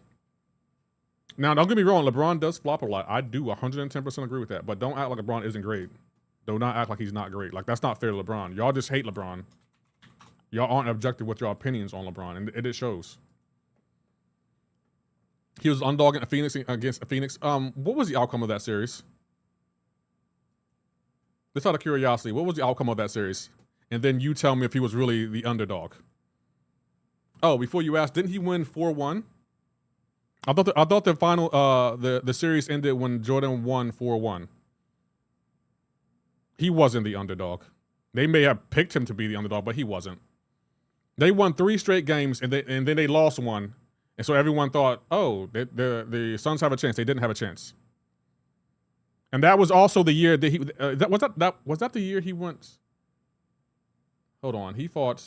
Now, don't get me wrong, LeBron does flop a lot. I do 110% agree with that, but don't act like LeBron isn't great. Do not act like he's not great. Like, that's not fair to LeBron. Y'all just hate LeBron. Y'all aren't objective with your opinions on LeBron, and it shows. He was underdog against Phoenix. What was the outcome of that series? Just out of curiosity, what was the outcome of that series? And then you tell me if he was really the underdog. Oh, before you ask, didn't he win 4-1? I thought the final the series ended when Jordan won 4-1. He wasn't the underdog. They may have picked him to be the underdog, but he wasn't. They won 3 straight games, and then they lost one, And so everyone thought, oh, the Suns have a chance. They didn't have a chance. And that was also the year that he was that the year he went. Hold on, he fought.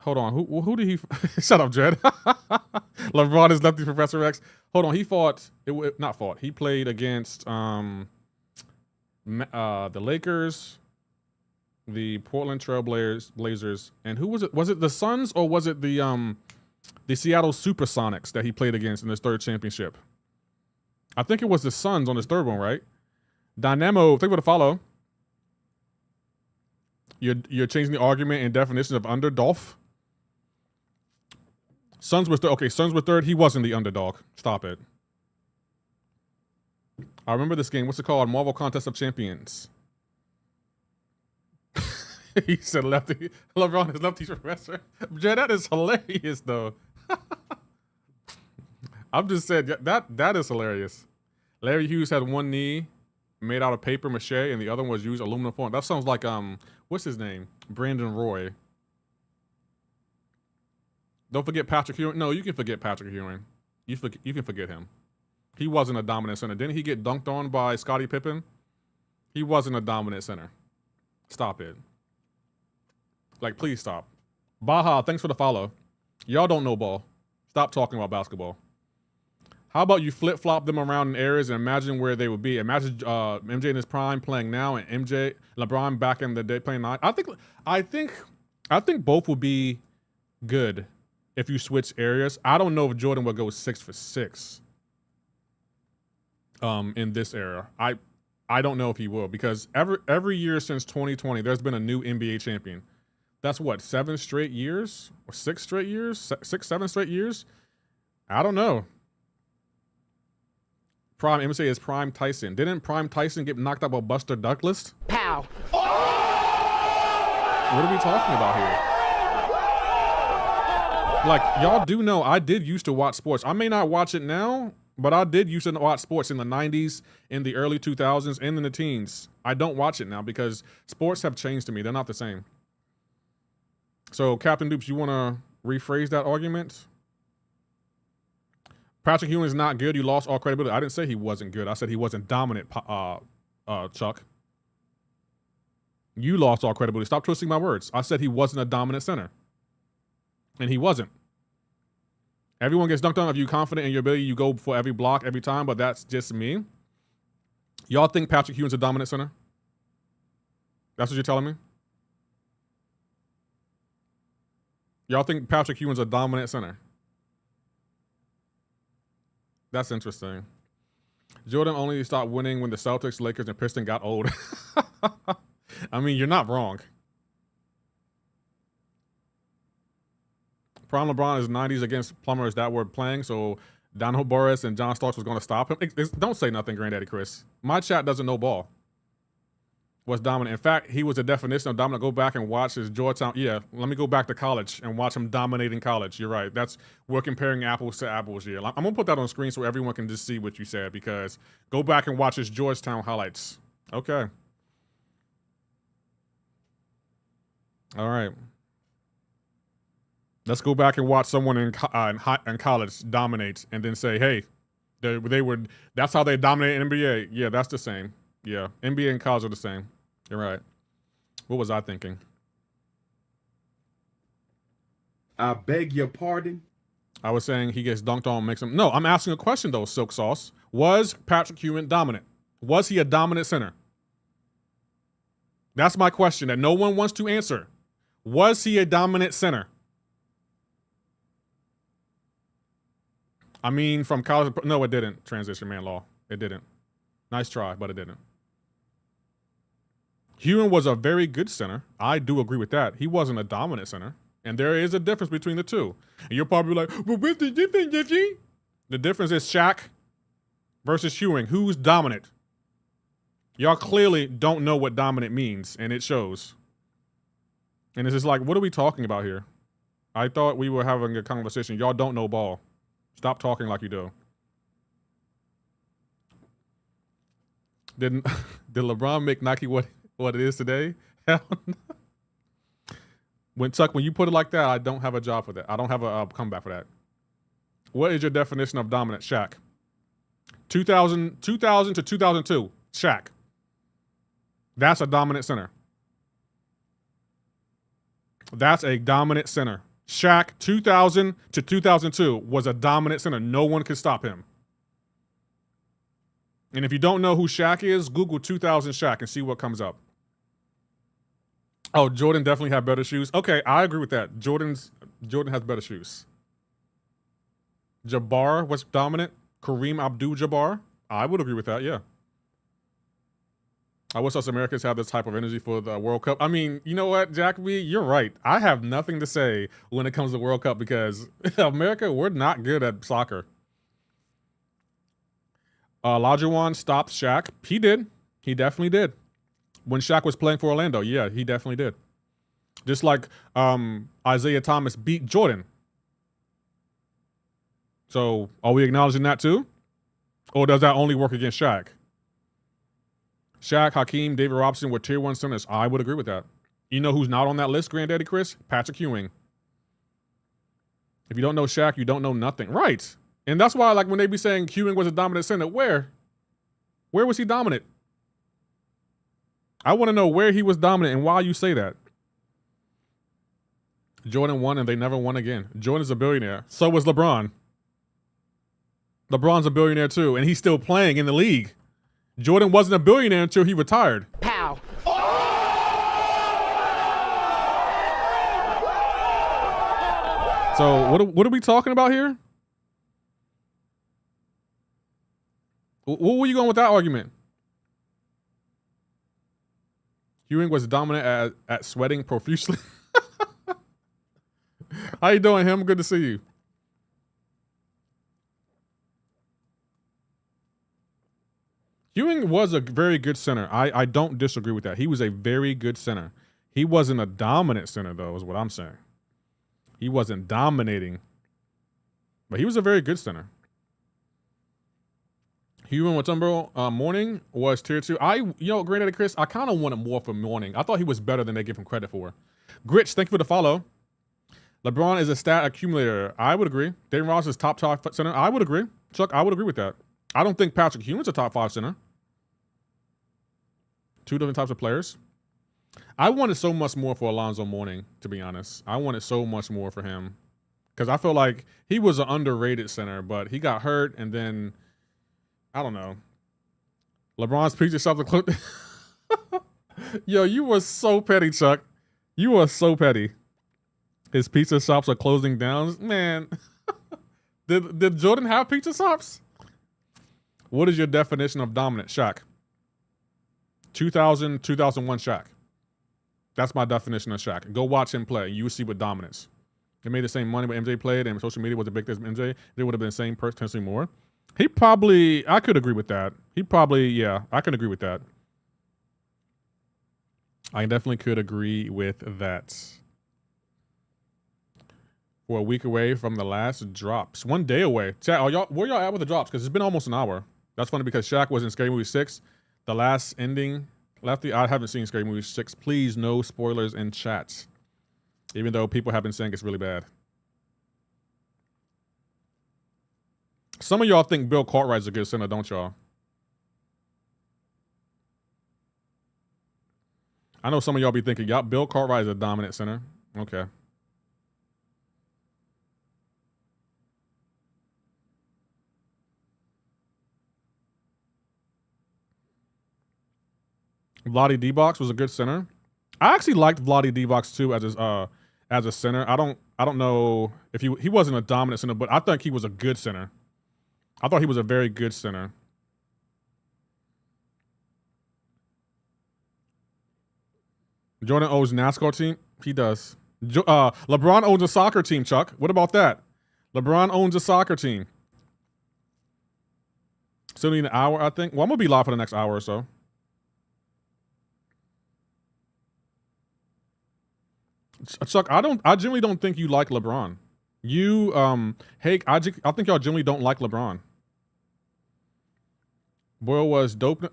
Hold on, who did he? Shut up, Jed. LeBron is lefty Professor X. Hold on, he fought. Not fought. He played against the Lakers, the Portland Trail Blazers, and who was it? Was it the Suns or was it the Seattle Supersonics that he played against in his third championship? I think it was the Suns on his third one, right? Dynamo, thank you for the follow. You're changing the argument and definition of underdog. Suns was third. Okay, Suns were third. He wasn't the underdog. Stop it. I remember this game. What's it called? Marvel Contest of Champions. He said lefty. LeBron is lefty professor. Jay, that is hilarious, though. I'm just saying that is hilarious. Larry Hughes had one knee made out of paper mache, and the other one was used aluminum foil. That sounds like what's his name? Brandon Roy. Don't forget Patrick Ewing. No, you can forget Patrick Ewing. You can forget him. He wasn't a dominant center. Didn't he get dunked on by Scottie Pippen? He wasn't a dominant center. Stop it. Like, please stop. Baja, thanks for the follow. Y'all don't know ball. Stop talking about basketball. How about you flip-flop them around in areas and imagine where they would be? Imagine MJ in his prime playing now and LeBron back in the day playing now. I think both would be good if you switch areas. I don't know if Jordan will go 6 for 6 in this era. I don't know if he will, because every year since 2020, there's been a new NBA champion. That's what, 7 straight years? Or 6 straight years? 7 straight years? I don't know. Prime MC is Prime Tyson. Didn't Prime Tyson get knocked out by Buster Douglas? Pow. What are we talking about here? Like, y'all do know I did used to watch sports. I may not watch it now, but I did used to watch sports in the 90s, in the early 2000s, and in the teens. I don't watch it now because sports have changed to me. They're not the same. So, Captain Dupes, you want to rephrase that argument? Patrick Ewing is not good. You lost all credibility. I didn't say he wasn't good. I said he wasn't dominant, Chuck. You lost all credibility. Stop twisting my words. I said he wasn't a dominant center. And he wasn't. Everyone gets dunked on. If you're confident in your ability, you go for every block every time, but that's just me. Y'all think Patrick Ewing's a dominant center? That's what you're telling me? Y'all think Patrick Ewing's a dominant center? That's interesting. Jordan only stopped winning when the Celtics, Lakers, and Pistons got old. I mean, you're not wrong. Prime LeBron is 90s against plumbers that were playing, so Donald Boris and John Starks was going to stop him. Don't say nothing, Granddaddy Chris. My chat doesn't know ball. Was dominant. In fact, he was the definition of dominant. Go back and watch his Georgetown. Yeah, let me go back to college and watch him dominating college. You're right. We're comparing apples to apples here. I'm gonna put that on the screen so everyone can just see what you said, because go back and watch his Georgetown highlights. Okay. All right. Let's go back and watch someone in college dominate and then say, hey, they were. That's how they dominate NBA. Yeah, that's the same. Yeah, NBA and college are the same. You're right. What was I thinking? I beg your pardon? I was saying he gets dunked on, makes him. No, I'm asking a question though, Silk Sauce. Was Patrick Ewing dominant? Was he a dominant center? That's my question that no one wants to answer. Was he a dominant center? I mean, from college. No, it didn't. Transition man law. It didn't. Nice try, but it didn't. Ewing was a very good center. I do agree with that. He wasn't a dominant center. And there is a difference between the two. And you're probably like, well, what's the difference, Jeffy? The difference is Shaq versus Ewing. Who's dominant? Y'all clearly don't know what dominant means, and it shows. And it's just like, what are we talking about here? I thought we were having a conversation. Y'all don't know ball. Stop talking like you do. Did LeBron make Nike what it is today? Hell no. When Tuck, when you put it like that, I don't have a job for that. I don't have a comeback for that. What is your definition of dominant? Shaq. 2000 to 2002. Shaq. That's a dominant center. That's a dominant center. Shaq, 2000 to 2002, was a dominant center. No one could stop him. And if you don't know who Shaq is, Google 2000 Shaq and see what comes up. Oh, Jordan definitely had better shoes. Okay, I agree with that. Jordan has better shoes. Jabbar was dominant. Kareem Abdul-Jabbar. I would agree with that, yeah. I wish us Americans have this type of energy for the World Cup. I mean, you know what, Jacoby? You're right. I have nothing to say when it comes to World Cup because America, we're not good at soccer. Olajuwon stopped Shaq. He did. He definitely did. When Shaq was playing for Orlando, yeah, he definitely did. Just like Isaiah Thomas beat Jordan. So are we acknowledging that too? Or does that only work against Shaq? Shaq, Hakeem, David Robinson were tier 1 centers. I would agree with that. You know who's not on that list, Granddaddy Chris? Patrick Ewing. If you don't know Shaq, you don't know nothing. Right. And that's why, like, when they be saying Ewing was a dominant center, where was he dominant? I want to know where he was dominant and why you say that. Jordan won and they never won again. Jordan's a billionaire. So was LeBron. LeBron's a billionaire too, and he's still playing in the league. Jordan wasn't a billionaire until he retired. Pow. So what are we talking about here? What were you going with that argument? Ewing was dominant at sweating profusely. How you doing, him? Good to see you. Ewing was a very good center. I don't disagree with that. He was a very good center. He wasn't a dominant center, though, is what I'm saying. He wasn't dominating, but he was a very good center. Ewing Watumbo Morning was tier 2. Granddaddy Chris, I kind of wanted more from Morning. I thought he was better than they give him credit for. Gritch, thank you for the follow. LeBron is a stat accumulator. I would agree. Dayton Ross is top center. I would agree. Chuck, I would agree with that. I don't think Patrick Ewing's a top 5 center. 2 different types of players. I wanted so much more for Alonzo Mourning, to be honest. I wanted so much more for him. Because I feel like he was an underrated center, but he got hurt and then, I don't know. LeBron's pizza shop. Yo, you were so petty, Chuck. You were so petty. His pizza shops are closing down. Man, did Jordan have pizza shops? What is your definition of dominant? Shaq. 2000, 2001 Shaq. That's my definition of Shaq. Go watch him play. You will see what dominance. They made the same money when MJ played and social media was a big thing as MJ. They would have been the same, potentially more. I could agree with that. I can agree with that. I definitely could agree with that. We're a week away from the last drops. 1 day away. Chat, where y'all at with the drops? Because it's been almost an hour. That's funny because Shaq was in Scary Movie 6. The last ending, Lefty, I haven't seen Scary Movie 6. Please, no spoilers in chat. Even though people have been saying it's really bad. Some of y'all think Bill Cartwright's a good center, don't y'all? I know some of y'all be thinking, yeah, Bill Cartwright is a dominant center. Okay. Vlade D-Box was a good center. I actually liked Vlade D-Box too as a center. I don't know if he wasn't a dominant center, but I think he was a good center. I thought he was a very good center. Jordan owns a NASCAR team. He does. LeBron owns a soccer team, Chuck. What about that? LeBron owns a soccer team. Still need an hour, I think. Well, I'm gonna be live for the next hour or so. Chuck, I generally don't think you like LeBron. I think y'all generally don't like LeBron. Boyle was dope.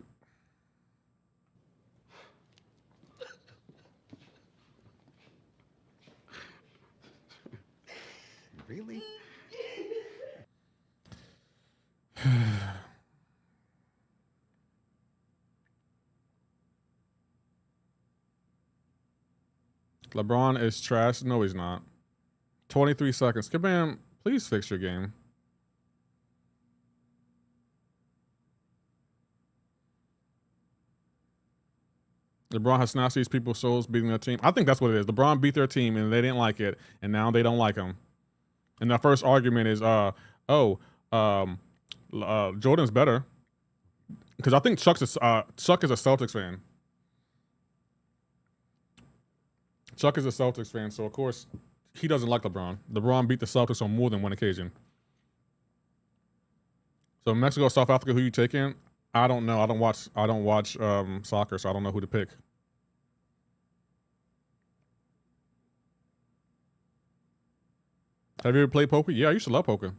LeBron is trash. No, he's not. 23 seconds. Kabam, please fix your game. LeBron has snatched these people's souls beating their team. I think that's what it is. LeBron beat their team and they didn't like it, and now they don't like him. And the first argument is, Jordan's better. Because I think Chuck is a Celtics fan. Chuck is a Celtics fan, so of course he doesn't like LeBron. LeBron beat the Celtics on more than one occasion. So Mexico, South Africa, who you taking? I don't know. I don't watch soccer, so I don't know who to pick. Have you ever played poker? Yeah, I used to love poker.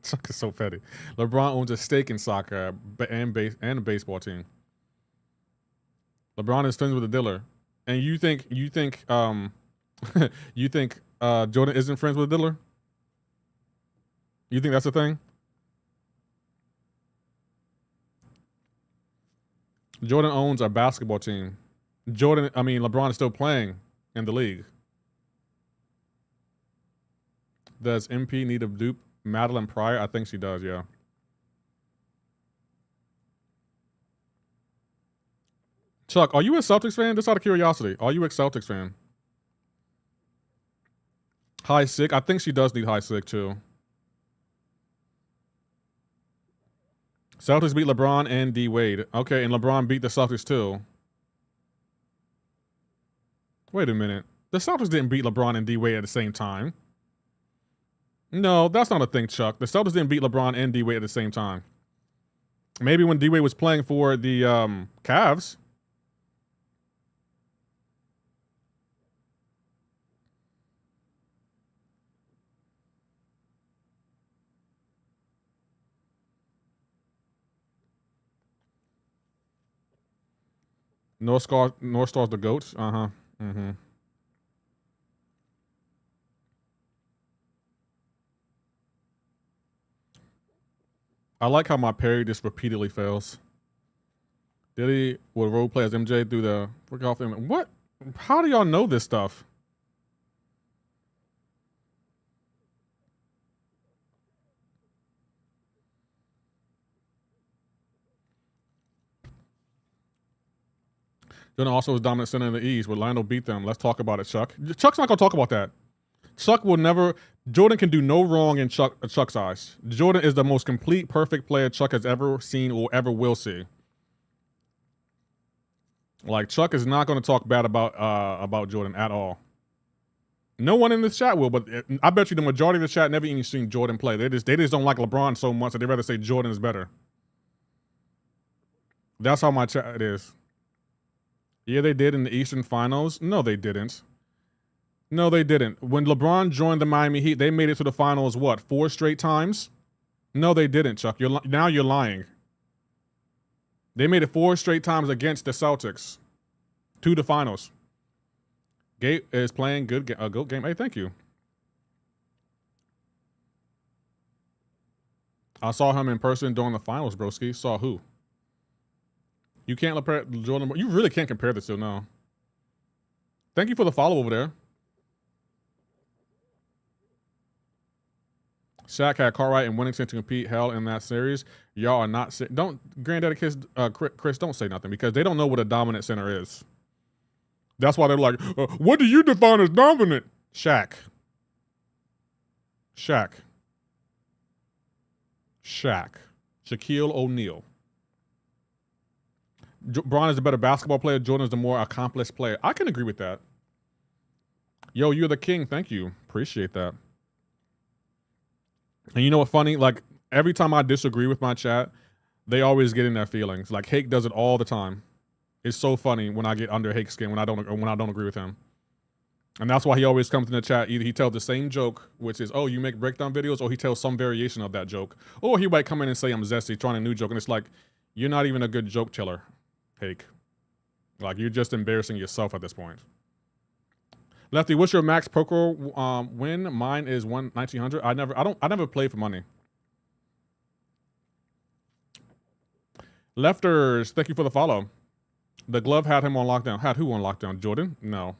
Chuck is so petty. LeBron owns a stake in soccer and a baseball team. LeBron is friends with the dealer, and you think Jordan isn't friends with the dealer? You think that's a thing? Jordan owns a basketball team. LeBron is still playing in the league. Does MP need a dupe? Madeline Pryor? I think she does, yeah. Chuck, are you a Celtics fan? Just out of curiosity, are you a Celtics fan? High sick? I think she does need high sick too. Celtics beat LeBron and D Wade. Okay, and LeBron beat the Celtics too. Wait a minute. The Celtics didn't beat LeBron and D Wade at the same time. No, that's not a thing, Chuck. The Celtics didn't beat LeBron and D Wade at the same time. Maybe when D Wade was playing for the Cavs. North Star's the GOAT? Uh-huh. Mm-hmm. I like how my parry just repeatedly fails. Diddy will role play as MJ through the freak off him. What? How do y'all know this stuff? Jordan also was dominant center in the East. Would Lionel beat them? Let's talk about it, Chuck. Chuck's not gonna talk about that. Chuck will never. Jordan can do no wrong in Chuck's eyes. Jordan is the most complete, perfect player Chuck has ever seen or ever will see. Like, Chuck is not going to talk bad about Jordan at all. No one in this chat will, but I bet you the majority of the chat never even seen Jordan play. They just don't like LeBron so much that they'd rather say Jordan is better. That's how my chat is. Yeah, they did in the Eastern Finals. No, they didn't. No, they didn't. When LeBron joined the Miami Heat, they made it to the finals, what, 4 straight times? No, they didn't, Chuck. Now you're lying. They made it 4 straight times against the Celtics to the finals. Gabe is playing a GOAT game. Hey, thank you. I saw him in person during the finals, broski. Saw who? You can't compare Jordan. You really can't compare the two, no. Thank you for the follow over there. Shaq had Cartwright and Winnington to compete hell in that series. Y'all are not. Don't, Granddaddy Chris, don't say nothing because they don't know what a dominant center is. That's why they're like, what do you define as dominant? Shaq. Shaquille O'Neal. Bron is the better basketball player. Jordan is the more accomplished player. I can agree with that. Yo, you're the king. Thank you. Appreciate that. And you know what funny? Like, every time I disagree with my chat, they always get in their feelings. Like, Hake does it all the time. It's so funny when I get under Hake's skin when I don't agree with him. And that's why he always comes in the chat. Either he tells the same joke, which is, oh, you make breakdown videos, or he tells some variation of that joke. Or he might come in and say, I'm zesty, trying a new joke. And it's like, you're not even a good joke teller, Hake. Like, you're just embarrassing yourself at this point. Lefty, what's your max poker win? Mine is 1900. I never play for money. Lefters, thank you for the follow. The glove had him on lockdown. Had who on lockdown? Jordan? No.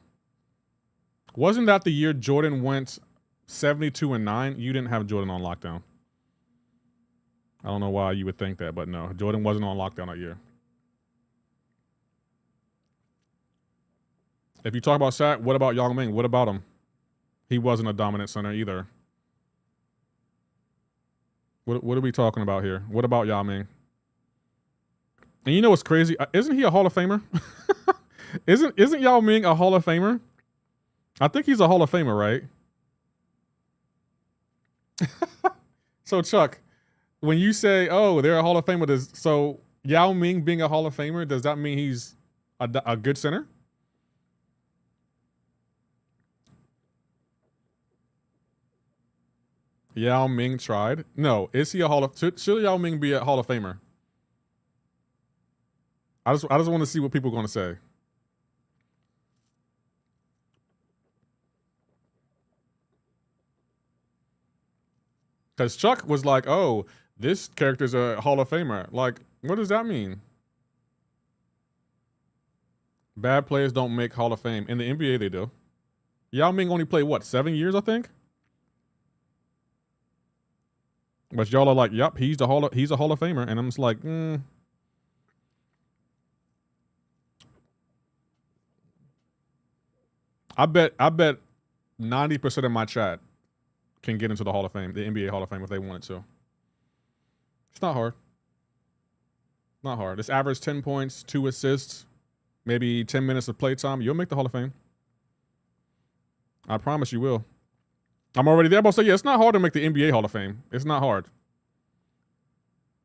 Wasn't that the year Jordan went 72-9? You didn't have Jordan on lockdown. I don't know why you would think that, but no, Jordan wasn't on lockdown that year. If you talk about Shaq, what about Yao Ming? What about him? He wasn't a dominant center either. What are we talking about here? What about Yao Ming? And you know what's crazy? Isn't he a Hall of Famer? Isn't Yao Ming a Hall of Famer? I think he's a Hall of Famer, right? So Chuck, when you say, "Oh, they're a Hall of Famer," so Yao Ming being a Hall of Famer, does that mean he's a good center? Yao Ming tried. No, is he a Hall of? Should Yao Ming be a Hall of Famer? I just want to see what people are going to say. Because Chuck was like, "Oh, this character's a Hall of Famer." Like, what does that mean? Bad players don't make Hall of Fame. In the NBA, they do. Yao Ming only played what, 7 years, I think. But y'all are like, "Yep, he's a Hall of Famer," and I'm just like, I bet 90% of my chat can get into the Hall of Fame, the NBA Hall of Fame, if they wanted to. It's not hard. Not hard. It's average 10 points, 2 assists, maybe 10 minutes of play time. You'll make the Hall of Fame. I promise you will. I'm already there. I'm about to say, yeah, it's not hard to make the NBA Hall of Fame. It's not hard.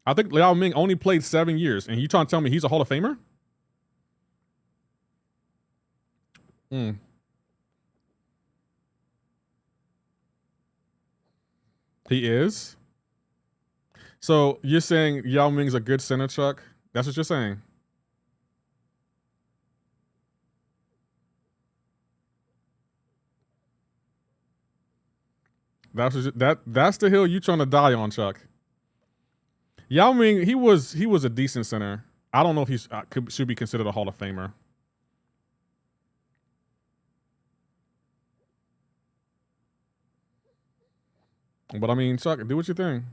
I think Yao Ming only played 7 years, and you trying to tell me he's a Hall of Famer? He is? So you're saying Yao Ming's a good center, Chuck? That's what you're saying? That's the hill you trying to die on, Chuck. Yao Ming, he was a decent center. I don't know if he's should be considered a Hall of Famer. But I mean, Chuck, do what you think.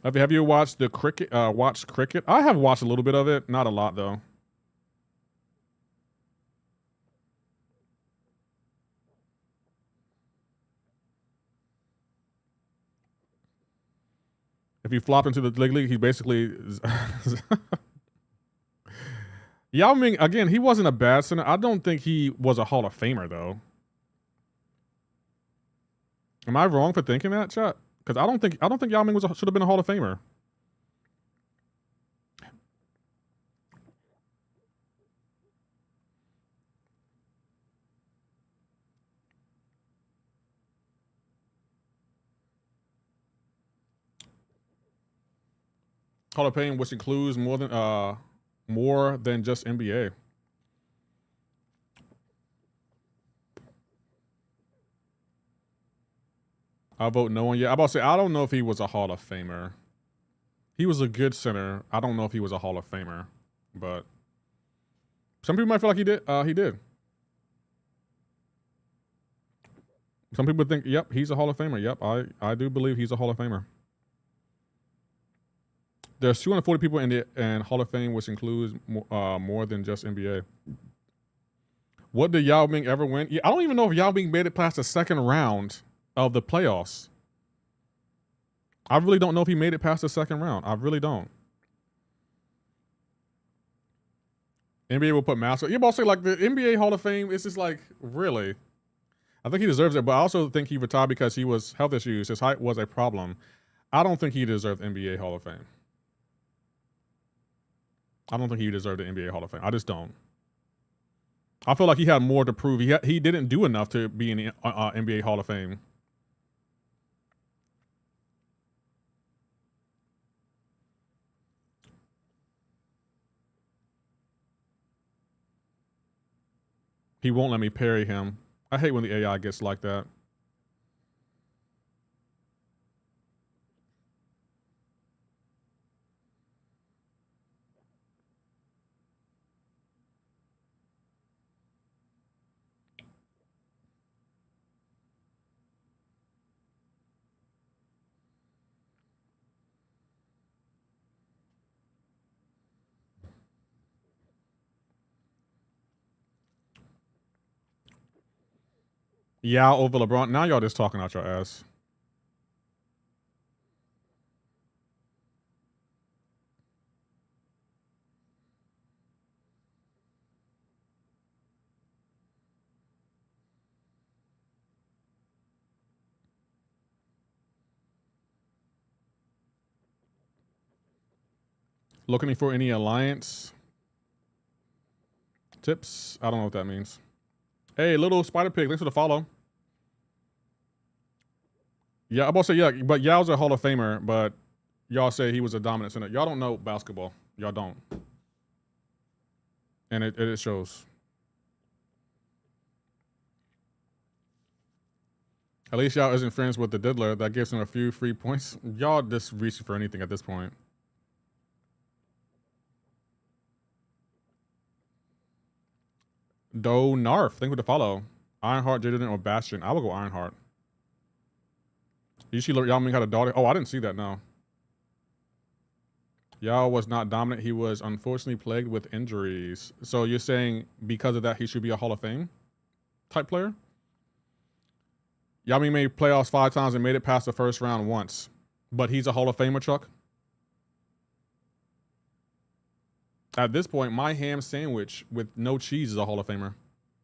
Have you watched the cricket? Watched cricket? I have watched a little bit of it, not a lot though. If he flopped into the league, he basically. Yao Ming, again, he wasn't a bad center. I don't think he was a Hall of Famer though. Am I wrong for thinking that, chat? Because I don't think Yao Ming should have been a Hall of Famer. Hall of Fame, which includes more than just NBA. I vote no one yet. I'm about to say, I don't know if he was a Hall of Famer. He was a good center. I don't know if he was a Hall of Famer, but some people might feel like he did. He did. Some people think, yep, he's a Hall of Famer. Yep, I do believe he's a Hall of Famer. There's 240 people in the Hall of Fame, which includes more than just NBA. What did Yao Ming ever win? Yeah, I don't even know if Yao Ming made it past the second round of the playoffs. I really don't know if he made it past the second round. I really don't. NBA will put master. You're about to say, like, the NBA Hall of Fame, it's just like, really? I think he deserves it, but I also think he retired because he was health issues. His height was a problem. I don't think he deserved NBA Hall of Fame. I don't think he deserved the NBA Hall of Fame. I just don't. I feel like he had more to prove. He didn't do enough to be in the NBA Hall of Fame. He won't let me parry him. I hate when the AI gets like that. Yeah, over LeBron. Now y'all just talking out your ass. Looking for any alliance tips? I don't know what that means. Hey, little spider pig, thanks for the follow. Yeah, I'm about to say, yeah, but Yao's a Hall of Famer, but y'all say he was a dominant center. Y'all don't know basketball. Y'all don't. And it shows. At least Yao isn't friends with the diddler. That gives him a few free points. Y'all just reaching for anything at this point. Do Narf, thank you for the follow. Ironheart, Jaden, or Bastion. I will go Ironheart. You see Yao Ming had a daughter. Oh, I didn't see that, no. Yao was not dominant. He was unfortunately plagued with injuries. So you're saying because of that, he should be a Hall of Fame type player? Yao Ming made playoffs 5 times and made it past the first round once. But he's a Hall of Famer, Chuck? At this point, my ham sandwich with no cheese is a Hall of Famer.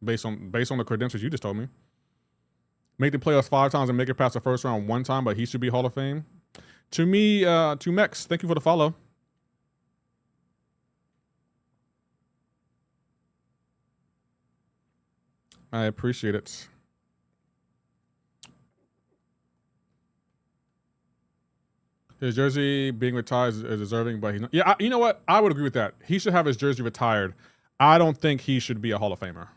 Based on the credentials you just told me. Make the playoffs 5 times and make it past the first round 1 time, but he should be Hall of Fame. To me, to Mex, thank you for the follow. I appreciate it. His jersey being retired is deserving, but he's not. Yeah, you know what? I would agree with that. He should have his jersey retired. I don't think he should be a Hall of Famer.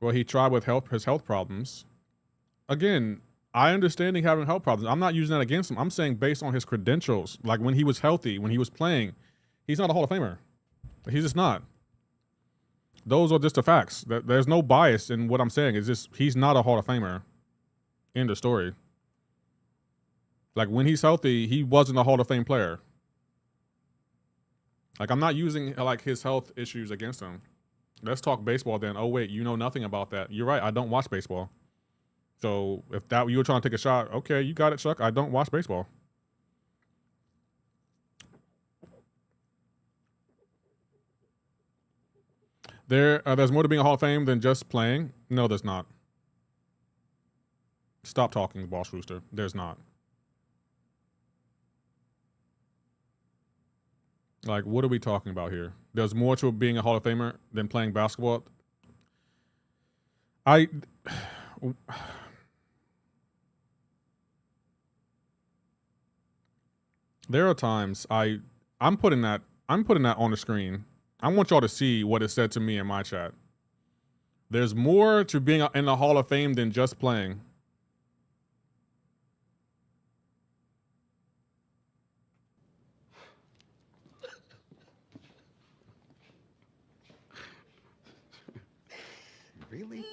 Well, he tried with his health problems. Again, I understand he having health problems. I'm not using that against him. I'm saying based on his credentials, like when he was healthy, when he was playing, he's not a Hall of Famer. He's just not. Those are just the facts. There's no bias in what I'm saying. It's just he's not a Hall of Famer. End of story. Like when he's healthy, he wasn't a Hall of Fame player. Like I'm not using like his health issues against him. Let's talk baseball then. Oh wait, you know nothing about that. You're right, I don't watch baseball. So if that you were trying to take a shot, okay, you got it, Chuck. I don't watch baseball. There's more to being a Hall of Fame than just playing. No, there's not. Stop talking, Boss Rooster. There's not. Like, what are we talking about here? There's more to being a Hall of Famer than playing basketball. There are times I'm putting that on the screen. I want y'all to see what it said to me in my chat. There's more to being in the Hall of Fame than just playing. Really?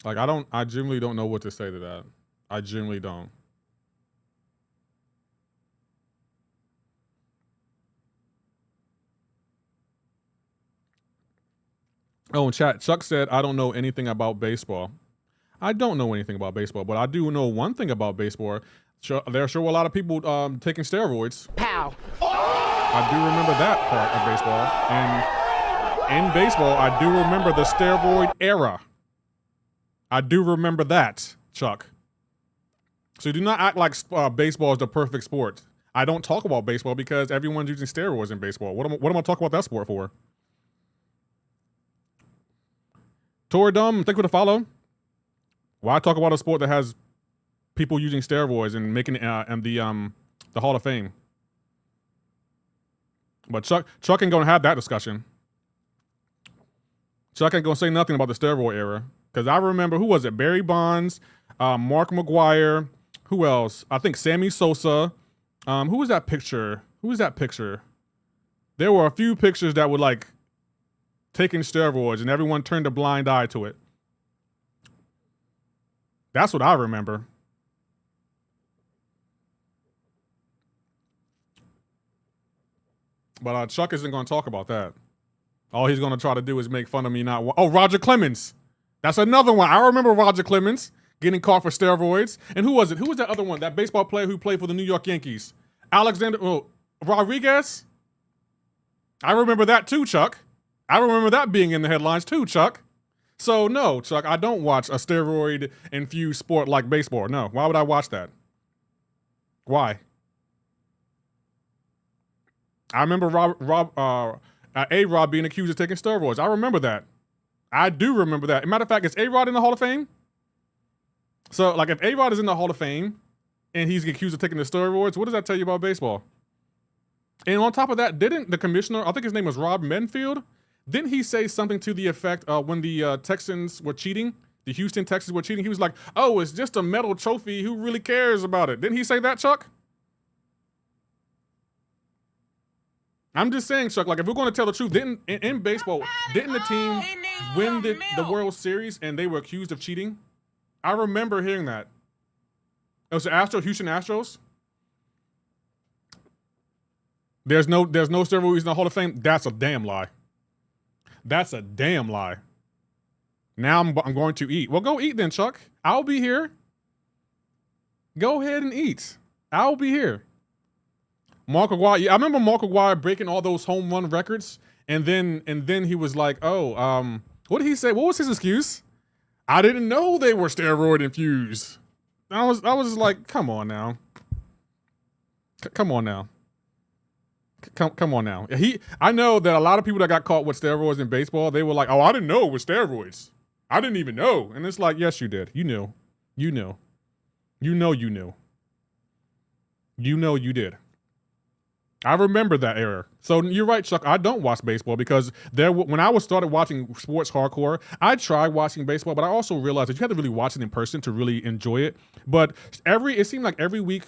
Like I genuinely don't know what to say to that. I genuinely don't. Oh, in chat, Chuck said, I don't know anything about baseball. I don't know anything about baseball, but I do know one thing about baseball. There sure were a lot of people taking steroids. Pow. I do remember that part of baseball. And in baseball, I do remember the steroid era. I do remember that, Chuck. So do not act like baseball is the perfect sport. I don't talk about baseball because everyone's using steroids in baseball. What am I talking about that sport for? Toradum, thank you for the follow. Why talk about a sport that has people using steroids and making it the Hall of Fame? But Chuck ain't gonna have that discussion. Chuck ain't gonna say nothing about the steroid era. Because I remember, who was it? Barry Bonds, Mark McGuire, who else? I think Sammy Sosa. Who was that picture? Who was that picture? There were a few pictures that were like taking steroids and everyone turned a blind eye to it. That's what I remember. But Chuck isn't going to talk about that. All he's going to try to do is make fun of me not. Oh, Roger Clemens. That's another one. I remember Roger Clemens getting caught for steroids. And who was it? Who was that other one? That baseball player who played for the New York Yankees? Rodriguez? I remember that too, Chuck. I remember that being in the headlines too, Chuck. So no, Chuck, I don't watch a steroid-infused sport like baseball. No, why would I watch that? Why? I remember A-Rod being accused of taking steroids. I remember that. I do remember that. As a matter of fact, is A-Rod in the Hall of Fame? So, like, if A-Rod is in the Hall of Fame and he's accused of taking the steroids, what does that tell you about baseball? And on top of that, didn't the commissioner, I think his name was Rob Menfield, didn't he say something to the effect when the Texans were cheating, the Houston Texans were cheating, he was like, oh, it's just a medal trophy, who really cares about it? Didn't he say that, Chuck? I'm just saying, Chuck, like, if we're going to tell the truth, in baseball, didn't the team win the World Series and they were accused of cheating? I remember hearing that. It was the Houston Astros. There's no steroids in the Hall of Fame. That's a damn lie. That's a damn lie. Now I'm going to eat. Well, go eat then, Chuck. I'll be here. Go ahead and eat. I'll be here. Mark McGuire. Yeah, I remember Mark McGuire breaking all those home run records, and then he was like, "Oh, what did he say? What was his excuse? I didn't know they were steroid infused." I was just like, "Come on now, come on now, come on now." I know that a lot of people that got caught with steroids in baseball, they were like, "Oh, I didn't know it was steroids. I didn't even know." And it's like, yes, you did. You knew. You knew. You know you knew. You know you did. I remember that era. So you're right, Chuck. I don't watch baseball because when I started watching sports hardcore, I tried watching baseball, but I also realized that you had to really watch it in person to really enjoy it. But it seemed like every week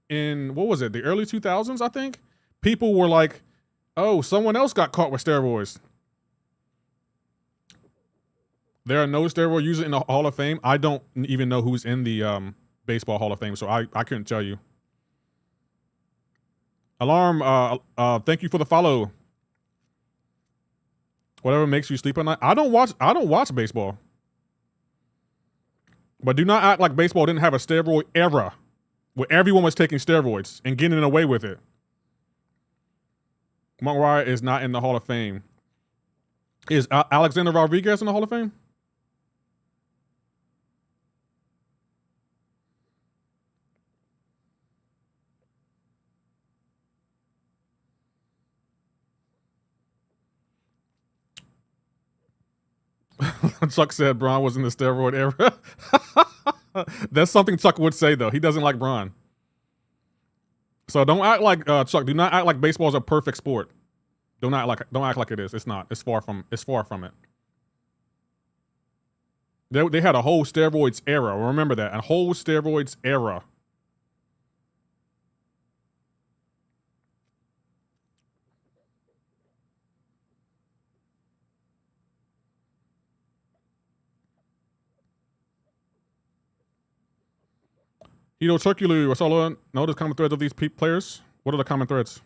in, what was it, the early 2000s, I think, people were like, oh, someone else got caught with steroids. There are no steroid users in the Hall of Fame. I don't even know who's in the Baseball Hall of Fame, so I couldn't tell you. Alarm, thank you for the follow. Whatever makes you sleep at night. I don't watch baseball. But do not act like baseball didn't have a steroid era where everyone was taking steroids and getting away with it. McGuire is not in the Hall of Fame. Is Alexander Rodriguez in the Hall of Fame? Chuck said Bron was in the steroid era. That's something Chuck would say, though. He doesn't like Bron. So don't act like Chuck. Do not act like baseball is a perfect sport. Don't act like it is. It's not. It's far from it. They had a whole steroids era. Remember that. A whole steroids era. Turkulu, Solo, notice common threads of these players. What are the common threads?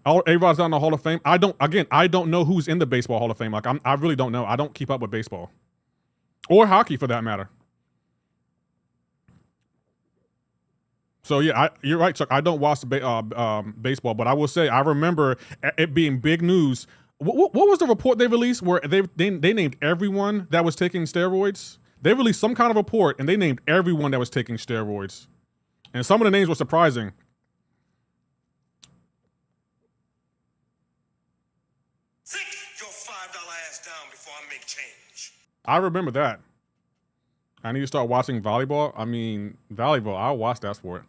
A-Rod's not in the Hall of Fame. I don't know who's in the Baseball Hall of Fame. Like, I really don't know. I don't keep up with baseball. Or hockey, for that matter. So, yeah, you're right, Chuck. I don't watch baseball, but I will say I remember it being big news. What was the report they released where they named everyone that was taking steroids? They released some kind of report, and they named everyone that was taking steroids. And some of the names were surprising. Sit your $5 ass down before I make change. I remember that. I need to start watching volleyball. I mean, volleyball, I'll watch that sport.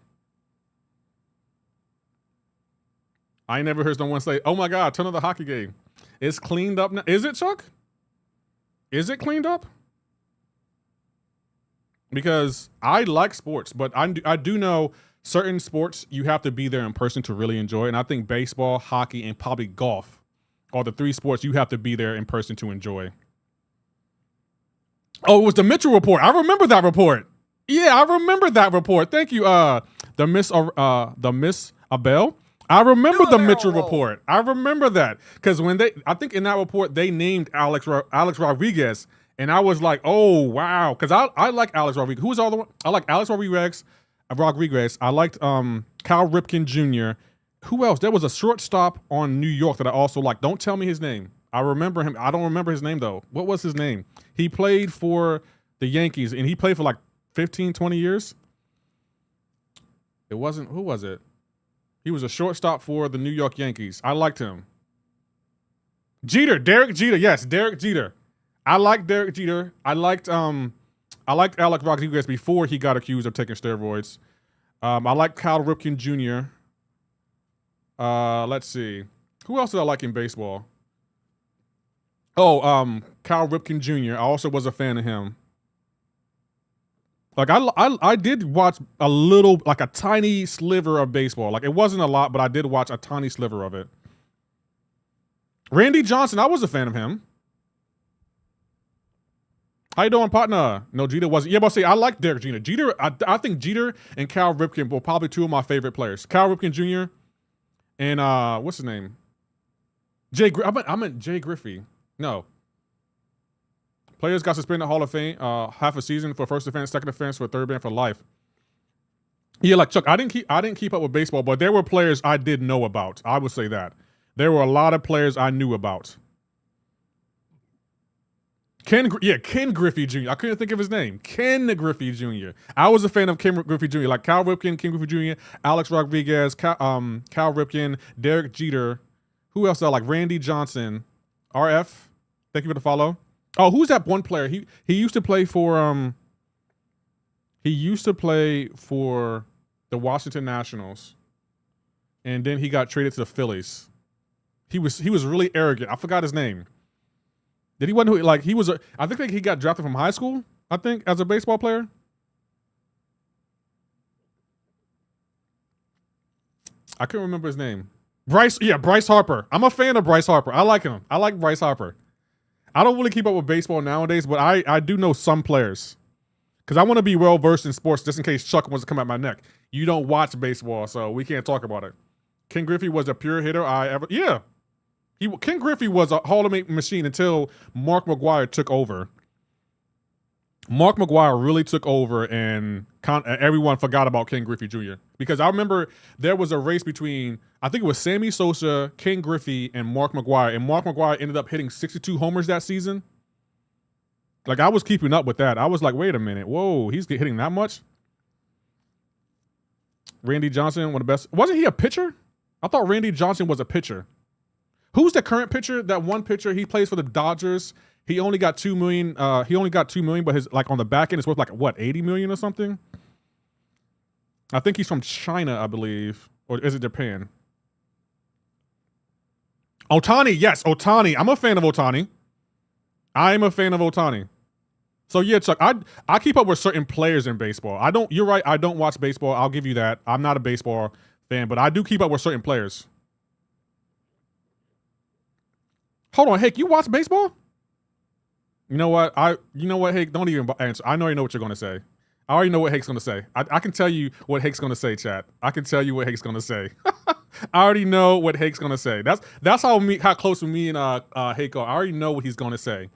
I ain't never heard someone say, "Oh my God, turn on the hockey game." It's cleaned up now. Is it, Chuck? Is it cleaned up? Because I like sports, but I do know certain sports you have to be there in person to really enjoy. And I think baseball, hockey, and probably golf are the 3 sports you have to be there in person to enjoy. Oh, it was the Mitchell report. I remember that report. Yeah, I remember that report. Thank you, the Miss Abel. I remember the Mitchell report. I remember that because I think in that report they named Alex Rodriguez, and I was like, oh wow, because I like Alex Rodriguez. Who was the other one? I like Alex Rodriguez. I liked Cal Ripken Jr. Who else? There was a shortstop on New York that I also liked. Don't tell me his name. I remember him. I don't remember his name though. What was his name? He played for the Yankees, and he played for like 15, 20 years. It wasn't, who was it? He was a shortstop for the New York Yankees. I liked him. Derek Jeter. Yes, Derek Jeter. I liked Derek Jeter. I liked Alex Rodriguez before he got accused of taking steroids. I like Cal Ripken Jr. Let's see. Who else did I like in baseball? Oh, Cal Ripken Jr. I also was a fan of him. Like I did watch a little, like a tiny sliver of baseball. Like it wasn't a lot, but I did watch a tiny sliver of it. Randy Johnson, I was a fan of him. How you doing, partner? No, Jeter wasn't. Yeah, but see, I like Derek Jeter. I think Jeter and Cal Ripken were probably 2 of my favorite players. Cal Ripken Jr. and what's his name? I meant Jay Griffey. No. Players got suspended Hall of Fame half a season for first offense, second offense for third ban for life. Yeah, like Chuck, I didn't keep up with baseball, but there were players I did know about. I would say that. There were a lot of players I knew about. Ken Griffey Jr. I couldn't think of his name. Ken Griffey Jr. I was a fan of Ken Griffey Jr. Like Cal Ripken, Ken Griffey Jr., Alex Rodriguez, Cal Ripken, Derek Jeter. Who else? Like Randy Johnson, RF. Thank you for the follow. Oh, who's that one player? He used to play for the Washington Nationals, and then he got traded to the Phillies. He was really arrogant. I forgot his name. Did he wasn't like he was I think he got drafted from high school, I think, as a baseball player. I can't remember his name. Bryce Harper. I'm a fan of Bryce Harper. I like him. I like Bryce Harper. I don't really keep up with baseball nowadays, but I do know some players. Because I want to be well versed in sports just in case Chuck wants to come at my neck. You don't watch baseball, so we can't talk about it. Ken Griffey was a pure hitter yeah. Ken Griffey was a Hall of Fame machine until Mark McGwire took over. Mark McGwire really took over, and everyone forgot about Ken Griffey Jr. Because I remember there was a race between, I think it was Sammy Sosa, Ken Griffey, and Mark McGwire. And Mark McGwire ended up hitting 62 homers that season. Like, I was keeping up with that. I was like, wait a minute. Whoa, he's hitting that much? Randy Johnson, one of the best. Wasn't he a pitcher? I thought Randy Johnson was a pitcher. Who's the current pitcher? That one pitcher, he plays for the Dodgers. He only got $2 million. But his, like, on the back end, it's worth like what, 80 million or something? I think he's from China, I believe, or is it Japan? Ohtani, yes, Ohtani. I'm a fan of Ohtani. So yeah, Chuck, I keep up with certain players in baseball. You're right, I don't watch baseball. I'll give you that. I'm not a baseball fan, but I do keep up with certain players. Hold on, Hake, you watch baseball? You know what, Hake, don't even answer. I already know what you're going to say. I already know what Hake's going to say. I can tell you what Hake's going to say, chat. I can tell you what Hake's going to say. I already know what Hake's going to say. That's how close with me and Hake are. I already know what he's going to say.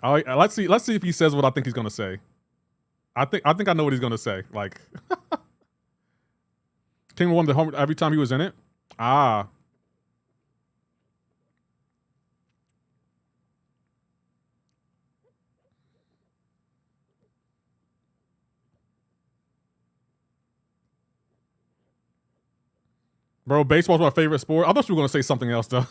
All right, let's see if he says what I think he's going to say. I think I know what he's going to say. Like, King won the home every time he was in it. Ah. Bro, baseball's my favorite sport. I thought you were going to say something else, though.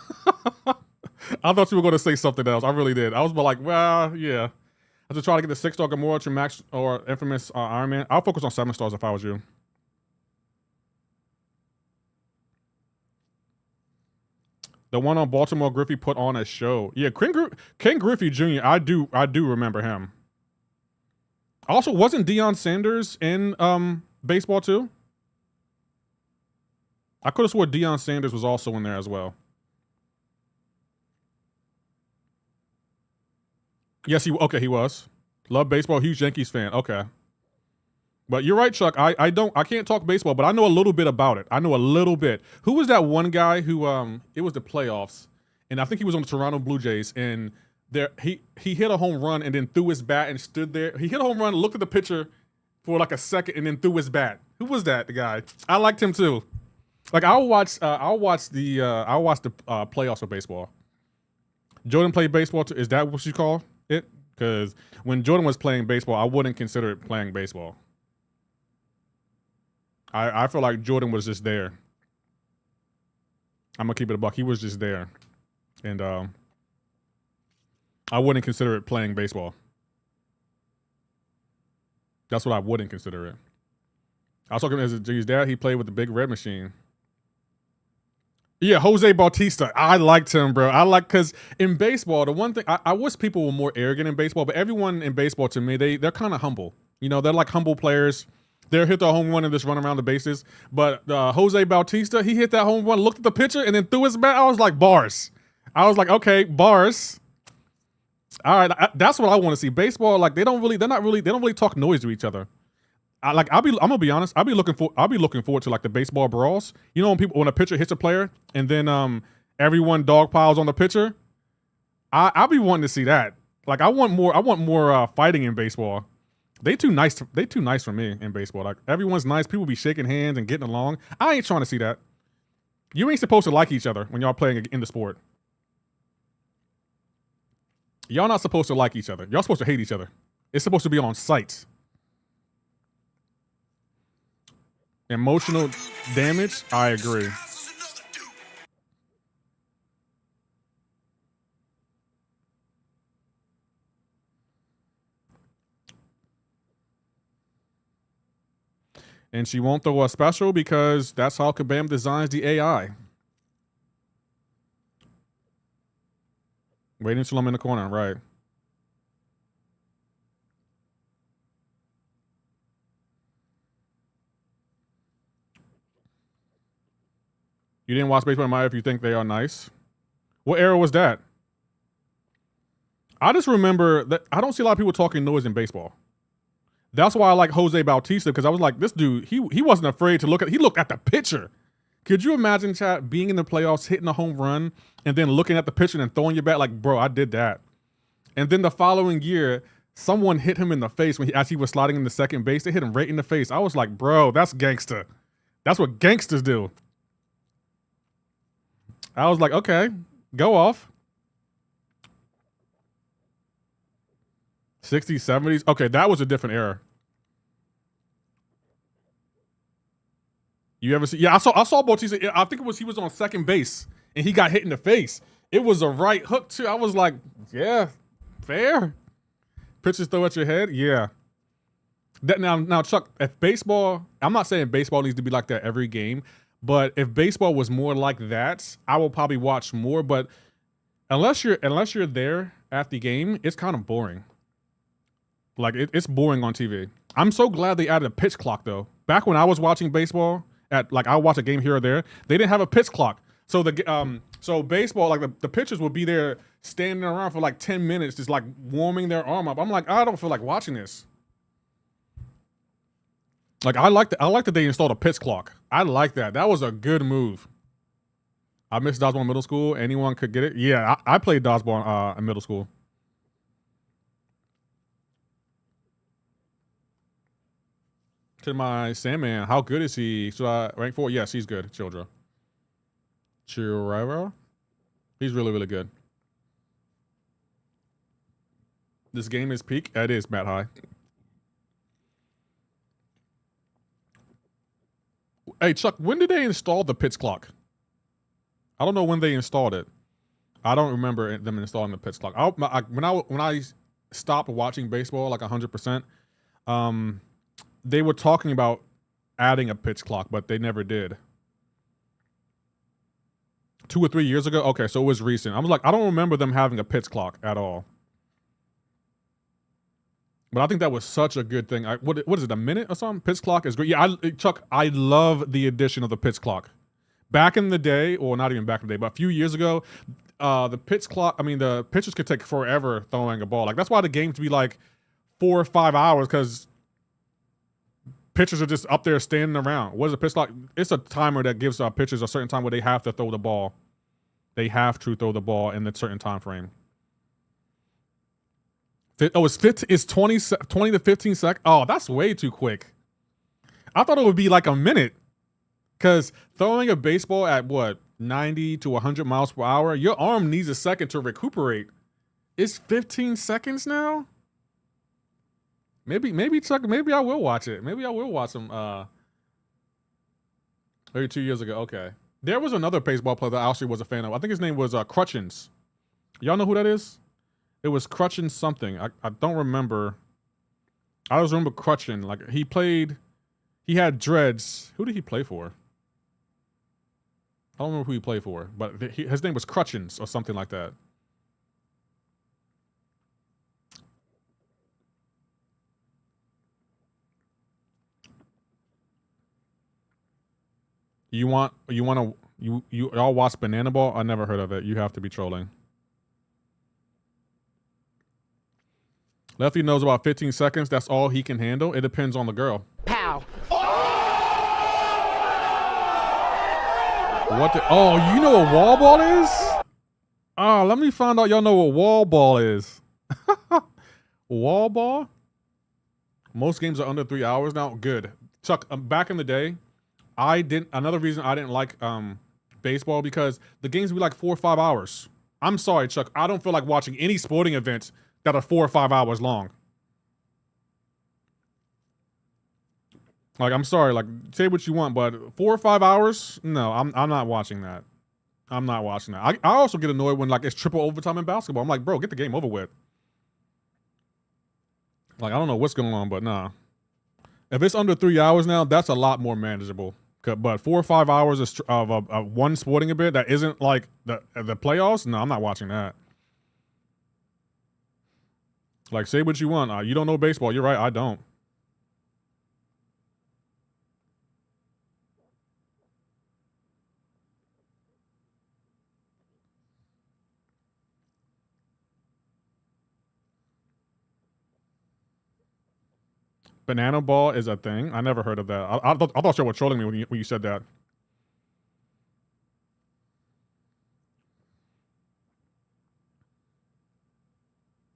I thought you were going to say something else. I really did. I was like, well, yeah. I was just trying to get the 6-star Gamora to Max or Infamous Iron Man. I'll focus on 7 stars if I was you. The one on Baltimore Griffey put on a show. Yeah, Ken Griffey Jr. I do remember him. Also, wasn't Deion Sanders in baseball too? I could have swore Deion Sanders was also in there as well. Yes, he was. Love baseball, huge Yankees fan. Okay. But you're right, Chuck. I can't talk baseball, but I know a little bit about it. I know a little bit. Who was that one guy who it was the playoffs, and I think he was on the Toronto Blue Jays, and there he hit a home run and then threw his bat and stood there. He hit a home run, looked at the pitcher for like a second, and then threw his bat. Who was that? The guy. I liked him too. Like I'll watch the playoffs of baseball. Jordan played baseball too. Is that what you call it? Because when Jordan was playing baseball, I wouldn't consider it playing baseball. I feel like Jordan was just there. I'm gonna keep it a buck. He was just there, and I wouldn't consider it playing baseball. That's what I wouldn't consider it. I was talking to his dad. He played with the Big Red Machine. Yeah, Jose Bautista. I liked him, bro. Because in baseball, the one thing I wish people were more arrogant in baseball, but everyone in baseball to me, they're kind of humble. You know, they're like humble players. They'll hit the home run and just run around the bases. But Jose Bautista, he hit that home run, looked at the pitcher, and then threw his bat. I was like, bars. I was like, okay, bars. All right, that's what I want to see. Baseball, like they don't really talk noise to each other. I'm gonna be honest. I'll be looking forward to like the baseball brawls. You know when a pitcher hits a player and then everyone dog piles on the pitcher. I'll be wanting to see that. Like I want more fighting in baseball. They too nice for me in baseball. Like everyone's nice. People be shaking hands and getting along. I ain't trying to see that. You ain't supposed to like each other when y'all playing in the sport. Y'all not supposed to like each other. Y'all supposed to hate each other. It's supposed to be on sight. Emotional damage, I agree. And she won't throw a special because that's how Kabam designs the AI. Wait until I'm in the corner, right? You didn't watch Baseball Maya if you think they are nice. What era was that? I just remember that I don't see a lot of people talking noise in baseball. That's why I like Jose Bautista, because I was like, this dude, he wasn't afraid to he looked at the pitcher. Could you imagine, chat, being in the playoffs, hitting a home run, and then looking at the pitcher and throwing your bat like, bro, I did that. And then the following year, someone hit him in the face as he was sliding into second base. They hit him right in the face. I was like, bro, that's gangster. That's what gangsters do. I was like, okay, go off. 60s, 70s. Okay, that was a different era. You ever see? Yeah, I saw Bautista. I think he was on second base and he got hit in the face. It was a right hook too. I was like, yeah, fair. Pitches throw at your head. Yeah. That now, Chuck, if baseball, I'm not saying baseball needs to be like that every game, but if baseball was more like that, I will probably watch more. But unless you're there at the game, it's kind of boring. Like it's boring on TV. I'm so glad they added a pitch clock though. Back when I was watching baseball, I watch a game here or there, they didn't have a pitch clock. So so baseball, like the pitchers would be there standing around for like 10 minutes, just like warming their arm up. I'm like, I don't feel like watching this. Like I like that they installed a pitch clock. I like that. That was a good move. I missed dodgeball in middle school. Anyone could get it. Yeah, I played dodgeball in middle school. To my Sandman, how good is he? Should I rank 4? Yes, he's good. Childra. He's really, really good. This game is peak. It is, Matt High. Hey, Chuck, when did they install the pitch clock? I don't know when they installed it. I don't remember them installing the pitch clock. When I stopped watching baseball like 100%, they were talking about adding a pitch clock, but they never did. 2 or 3 years ago. Okay, so it was recent. I was like, I don't remember them having a pitch clock at all. But I think that was such a good thing. What is it, a minute or something? Pitch clock is great. Yeah, Chuck, I love the addition of the pitch clock. Back in the day, or not even back in the day, but a few years ago, the pitchers could take forever throwing a ball. Like, that's why the games be like 4 or 5 hours, because pitchers are just up there standing around. What is a pitch clock? It's a timer that gives pitchers a certain time where they have to throw the ball. They have to throw the ball in a certain time frame. It's 20 to 15 seconds. Oh, that's way too quick. I thought it would be like a minute. Because throwing a baseball at, 90 to 100 miles per hour, your arm needs a second to recuperate. It's 15 seconds now? Maybe Chuck, maybe I will watch it. Maybe I will watch some, maybe 2 years ago. Okay. There was another baseball player that I actually was a fan of. I think his name was Crutchins. Y'all know who that is? It was Crutchin something. I don't remember. I just remember Crutchin. Like, he had dreads. Who did he play for? I don't remember who he played for, but his name was Crutchins or something like that. Y'all watch Banana Ball? I never heard of it. You have to be trolling. Lefty knows about 15 seconds. That's all he can handle. It depends on the girl. Pow. Oh, you know what wall ball is? Oh, let me find out y'all know what wall ball is. Wall ball? Most games are under 3 hours now. Good. Chuck, back in the day, another reason I didn't like baseball, because the games would be like 4 or 5 hours. I'm sorry, Chuck. I don't feel like watching any sporting events that are 4 or 5 hours long. Like, I'm sorry, like, say what you want, but 4 or 5 hours? No, I'm not watching that. I'm not watching that. I also get annoyed when, like, it's triple overtime in basketball. I'm like, bro, get the game over with. Like, I don't know what's going on, but nah. If it's under 3 hours now, that's a lot more manageable. But 4 or 5 hours of one sporting event that isn't like the playoffs, no, I'm not watching that. Like, say what you want. You don't know baseball. You're right, I don't. Banana ball is a thing. I never heard of that. I thought you were trolling me when you said that.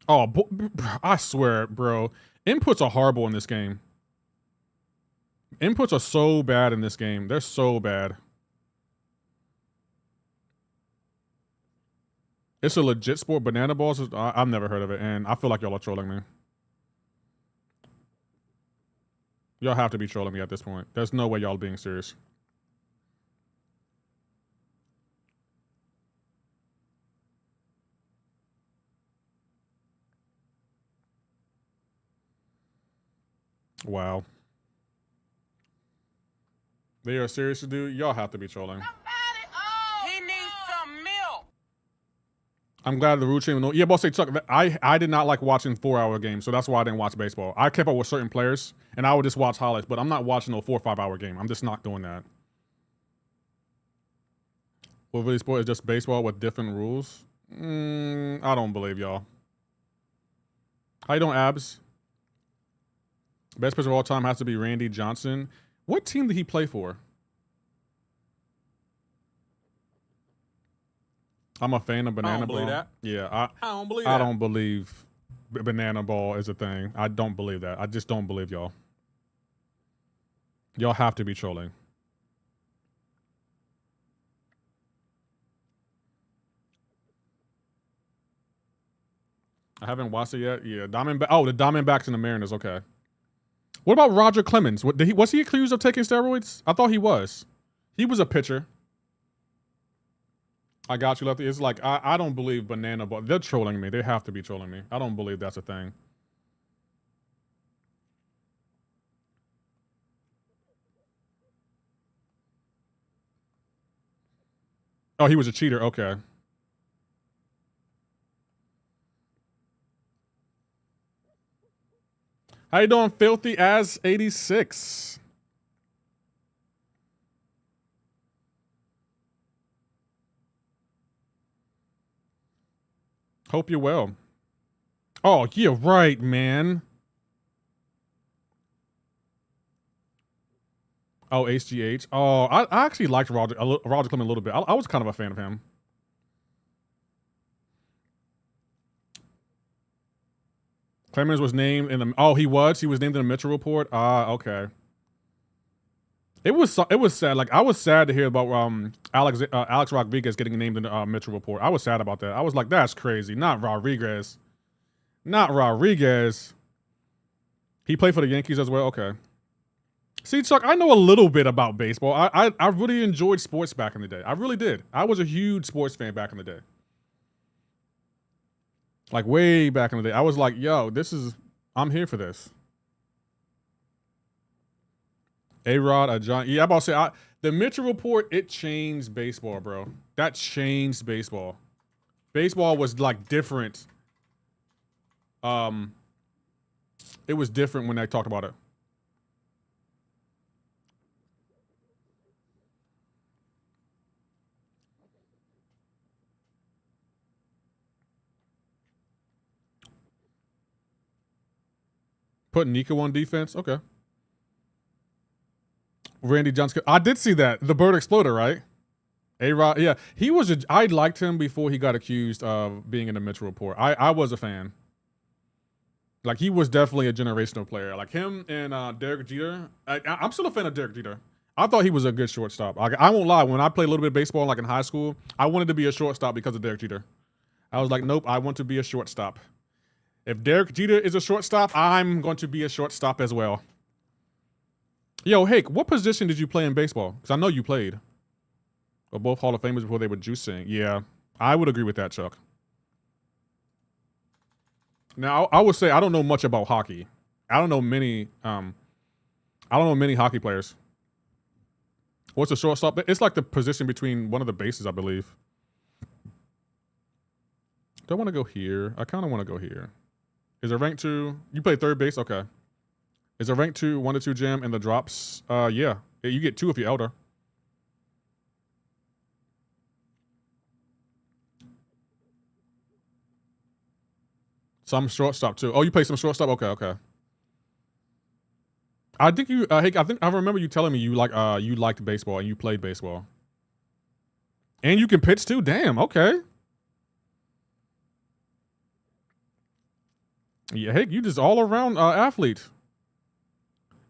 Oh, I swear, bro. Inputs are horrible in this game. Inputs are so bad in this game. They're so bad. It's a legit sport. Banana balls, I've never heard of it, and I feel like y'all are trolling me. Y'all have to be trolling me at this point. There's no way y'all being serious. Wow. They are serious, dude. Y'all have to be trolling. He needs some milk. I'm glad the root chain. Yeah, boss. Say Chuck. I did not like watching 4-hour games, so that's why I didn't watch baseball. I kept up with certain players, and I would just watch highlights. But I'm not watching no 4 or 5 hour game. I'm just not doing that. What really sport is just baseball with different rules? I don't believe y'all. How you doing, Abs? Best pitcher of all time has to be Randy Johnson. What team did he play for? I'm a fan of Banana Ball. That. Yeah, I don't believe I that. don't believe Banana Ball is a thing. I don't believe that. I just don't believe y'all. Y'all have to be trolling. I haven't watched it yet. Yeah, Diamondback. Oh, the Diamondbacks and the Mariners. Okay. What about Roger Clemens? Was he accused of taking steroids? I thought he was. He was a pitcher. I got you, Lefty. It's like, I don't believe Banana Ball. They're trolling me. They have to be trolling me. I don't believe that's a thing. Oh, he was a cheater. Okay. How you doing, Filthy as 86? Hope you're well. Oh, yeah, right, man. Oh, HGH. Oh, I actually liked Roger Clemens a little bit. I was kind of a fan of him. Clemens was named in the. Oh, he was named in the Mitchell report. Ah, okay. It was sad. Like, I was sad to hear about Alex Rodriguez getting named in the Mitchell report. I was sad about that. I was like, that's crazy. Not Rodriguez. He played for the Yankees as well. Okay. See, Chuck, I know a little bit about baseball. I really enjoyed sports back in the day. I really did. I was a huge sports fan back in the day. Like, way back in the day. I was like, yo, I'm here for this. A-Rod, John. Yeah, I'm about to say, the Mitchell report, it changed baseball, bro. That changed baseball. Baseball was, like, different. It was different when they talked about it. Put Nico on defense? Okay. Randy Johnson. I did see that. The bird exploded, right? A-Rod. Yeah. I liked him before he got accused of being in the Mitchell report. I was a fan. Like, he was definitely a generational player. Like, him and Derek Jeter. I'm still a fan of Derek Jeter. I thought he was a good shortstop. I won't lie. When I played a little bit of baseball, like in high school, I wanted to be a shortstop because of Derek Jeter. I was like, nope, I want to be a shortstop. If Derek Jeter is a shortstop, I'm going to be a shortstop as well. Yo, Hake, what position did you play in baseball? Because I know you played. Or both Hall of Famers before they were juicing. Yeah, I would agree with that, Chuck. Now, I would say I don't know much about hockey. I don't know many hockey players. What's a shortstop? It's like the position between one of the bases, I believe. Do I want to go here? I kind of want to go here. Is it rank 2? You play third base? Okay. Is it rank 2, 1 to 2 gym and the drops? Yeah. You get 2 if you're elder. Some shortstop too. Oh, you play some shortstop? Okay. I think you, Hank, I remember you telling me you liked baseball and you played baseball. And you can pitch too? Damn, okay. Yeah, Hank, you just all around athlete.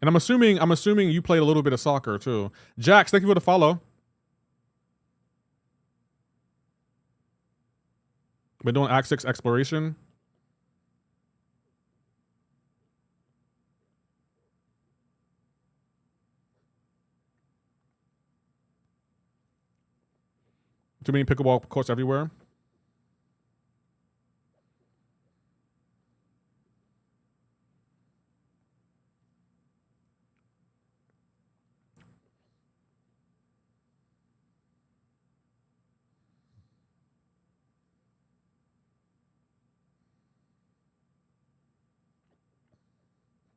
And I'm assuming you played a little bit of soccer too. Jax, thank you for the follow. Been doing Act 6 exploration. Too many pickleball courts everywhere.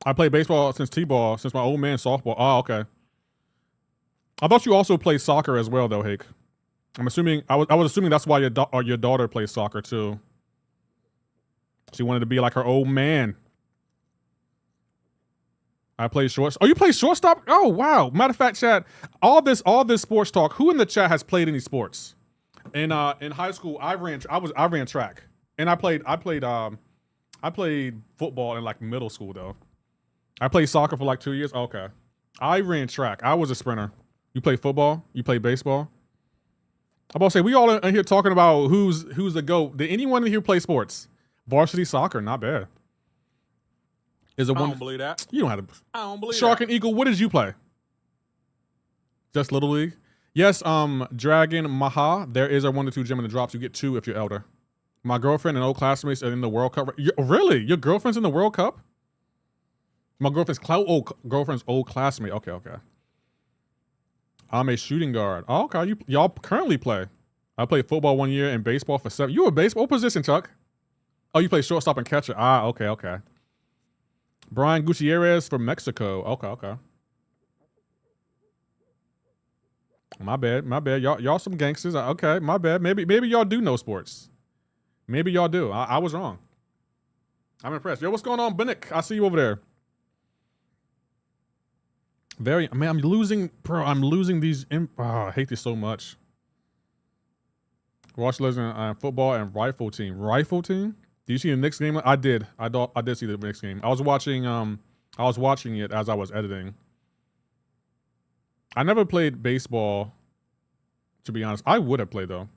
I played baseball since T-ball, since my old man softball. Oh, okay. I thought you also played soccer as well, though, Hake. I'm assuming I was assuming that's why your daughter plays soccer too. She wanted to be like her old man. I play shortstop. Oh, you play shortstop? Oh, wow. Matter of fact, chat. All this sports talk. Who in the chat has played any sports? In high school, I ran track, and I played football in like middle school though. I played soccer for like 2 years. Okay, I ran track. I was a sprinter. You play football? You play baseball? I'm about to say, we all in here talking about who's the GOAT. Did anyone in here play sports? Varsity soccer, not bad. Is it I one? don't believe that. You don't have to. I don't believe Shark that. and Eagle, what did you play? Just Little League? Yes, Dragon Maha. There is a 1 to 2 gym in the drops. You get 2 if you're elder. My girlfriend and old classmates are in the World Cup. Really? Your girlfriend's in the World Cup? My girlfriend's old classmate. Okay. I'm a shooting guard. Oh, okay. Y'all currently play. I played football 1 year and baseball for 7. You were baseball? What position, Chuck? Oh, you play shortstop and catcher. Ah, okay, okay. Brian Gutierrez from Mexico. Okay, okay. My bad, my bad. Y'all some gangsters. Okay, my bad. Maybe y'all do know sports. Maybe y'all do. I was wrong. I'm impressed. Yo, what's going on, Benick? I see you over there. Man, I'm losing, bro. I'm losing these. I hate this so much. Watch Legend football and rifle team. Rifle team? Do you see the Knicks game? I did. I did see the Knicks game. I was watching it as I was editing. I never played baseball, to be honest. I would have played though.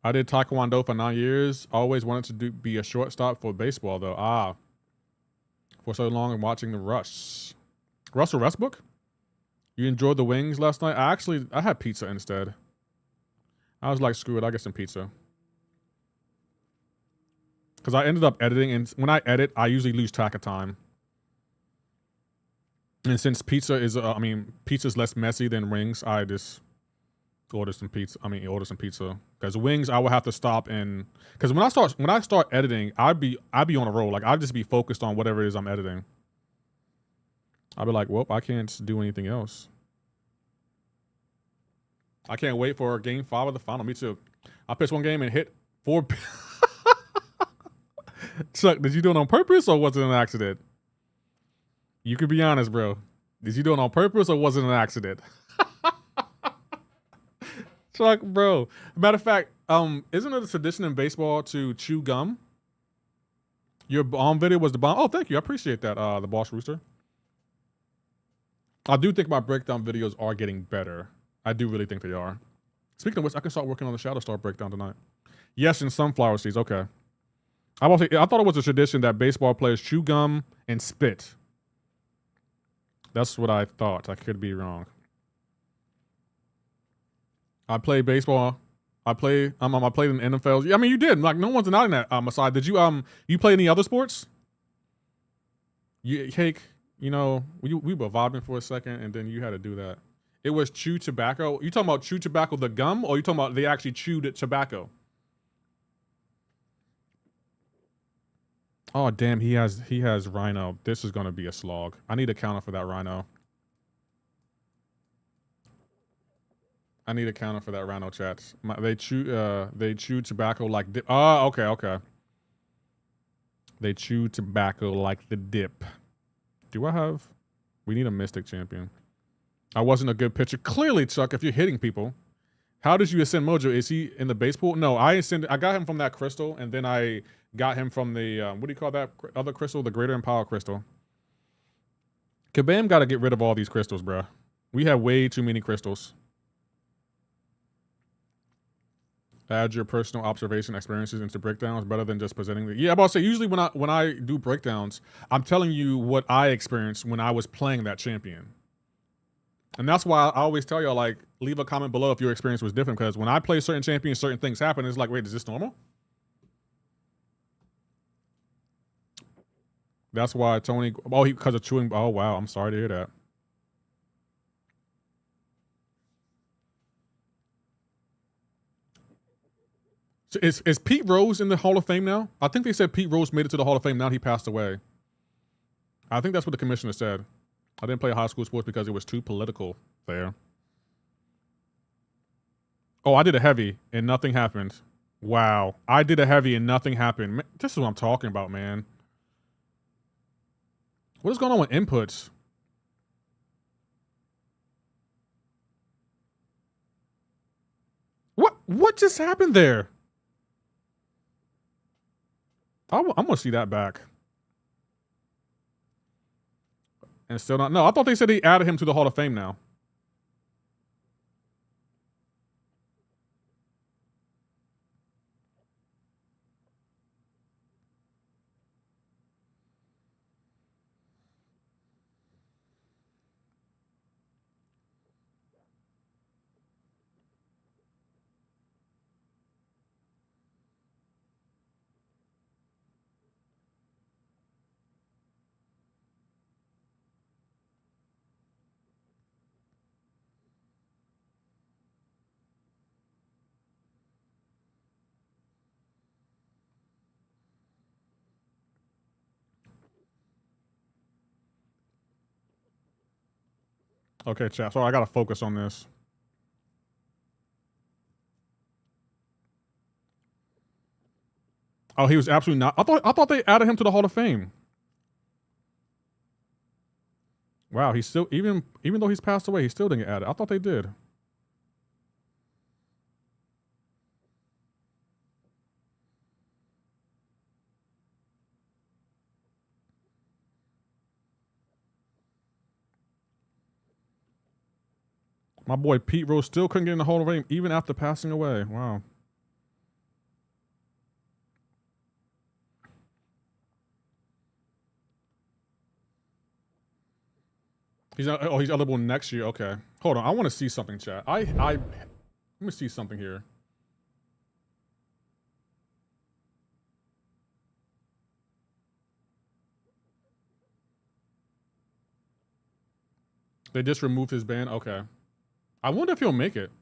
I did taekwondo for 9 years. Always wanted to be a shortstop for baseball though. For so long and watching the Rush. Russell Westbrook? You enjoyed the wings last night? I had pizza instead. I was like, screw it, I'll get some pizza. Because I ended up editing, and when I edit, I usually lose track of time. And since pizza is, pizza's less messy than wings, I just order some pizza. Order some pizza. Because wings, I will have to stop and, because when I start editing, I'd be on a roll. Like I'd just be focused on whatever it is I'm editing. I'll be like, well, I can't do anything else. I can't wait for game 5 of the final. Me too. I pitched one game and hit 4. Chuck, did you do it on purpose or was it an accident? You could be honest, bro. Did you do it on purpose or was it an accident? Chuck, bro. Matter of fact, isn't it a tradition in baseball to chew gum? Your bomb video was the bomb. Oh, thank you. I appreciate that, the Boss Rooster. I do think my breakdown videos are getting better. I do really think they are. Speaking of which, I can start working on the Shadow Star breakdown tonight. Yes, in sunflower seeds. Okay. I thought it was a tradition that baseball players chew gum and spit. That's what I thought. I could be wrong. I play baseball. I played in NFL. Yeah, you did. Like no one's denying that. Masai, did you play any other sports? Cake. We were vibing for a second, and then you had to do that. It was chew tobacco. You talking about chew tobacco, the gum, or you talking about they actually chewed tobacco? Oh damn, he has Rhino. This is gonna be a slog. I need a counter for that Rhino. I need a counter for that Rhino, chats. They chew tobacco like dip. Oh, okay. They chew tobacco like the dip. Do I have? We need a Mystic champion. I wasn't a good pitcher. Clearly, Chuck, if you're hitting people. How did you ascend Mojo? Is he in the base pool? No, I got him from that crystal, and then I got him from the, what do you call that other crystal? The Greater Empower crystal. Kabam got to get rid of all these crystals, bro. We have way too many crystals. Add your personal observation experiences into breakdowns better than just presenting the. Yeah, I'm about to say, usually when I do breakdowns, I'm telling you what I experienced when I was playing that champion. And that's why I always tell y'all, like, leave a comment below if your experience was different, because when I play certain champions, certain things happen. It's like, wait, is this normal? That's why Tony, because of chewing. Oh, wow. I'm sorry to hear that. So is Pete Rose in the Hall of Fame now? I think they said Pete Rose made it to the Hall of Fame. Now he passed away. I think that's what the commissioner said. I didn't play high school sports because it was too political there. Oh, I did a heavy and nothing happened. Wow. I did a heavy and nothing happened. Man, this is what I'm talking about, man. What is going on with inputs? What just happened there? I'm going to see that back. And still not. No, I thought they said they added him to the Hall of Fame now. Okay, chat. So I gotta focus on this. Oh, he was absolutely not. I thought they added him to the Hall of Fame. Wow, he's still even though he's passed away, he still didn't get added. I thought they did. My boy Pete Rose still couldn't get in the Hall of Fame even after passing away. Wow. He's eligible next year. Okay. Hold on. I want to see something, chat. Let me see something here. They just removed his ban? Okay. I wonder if he'll make it.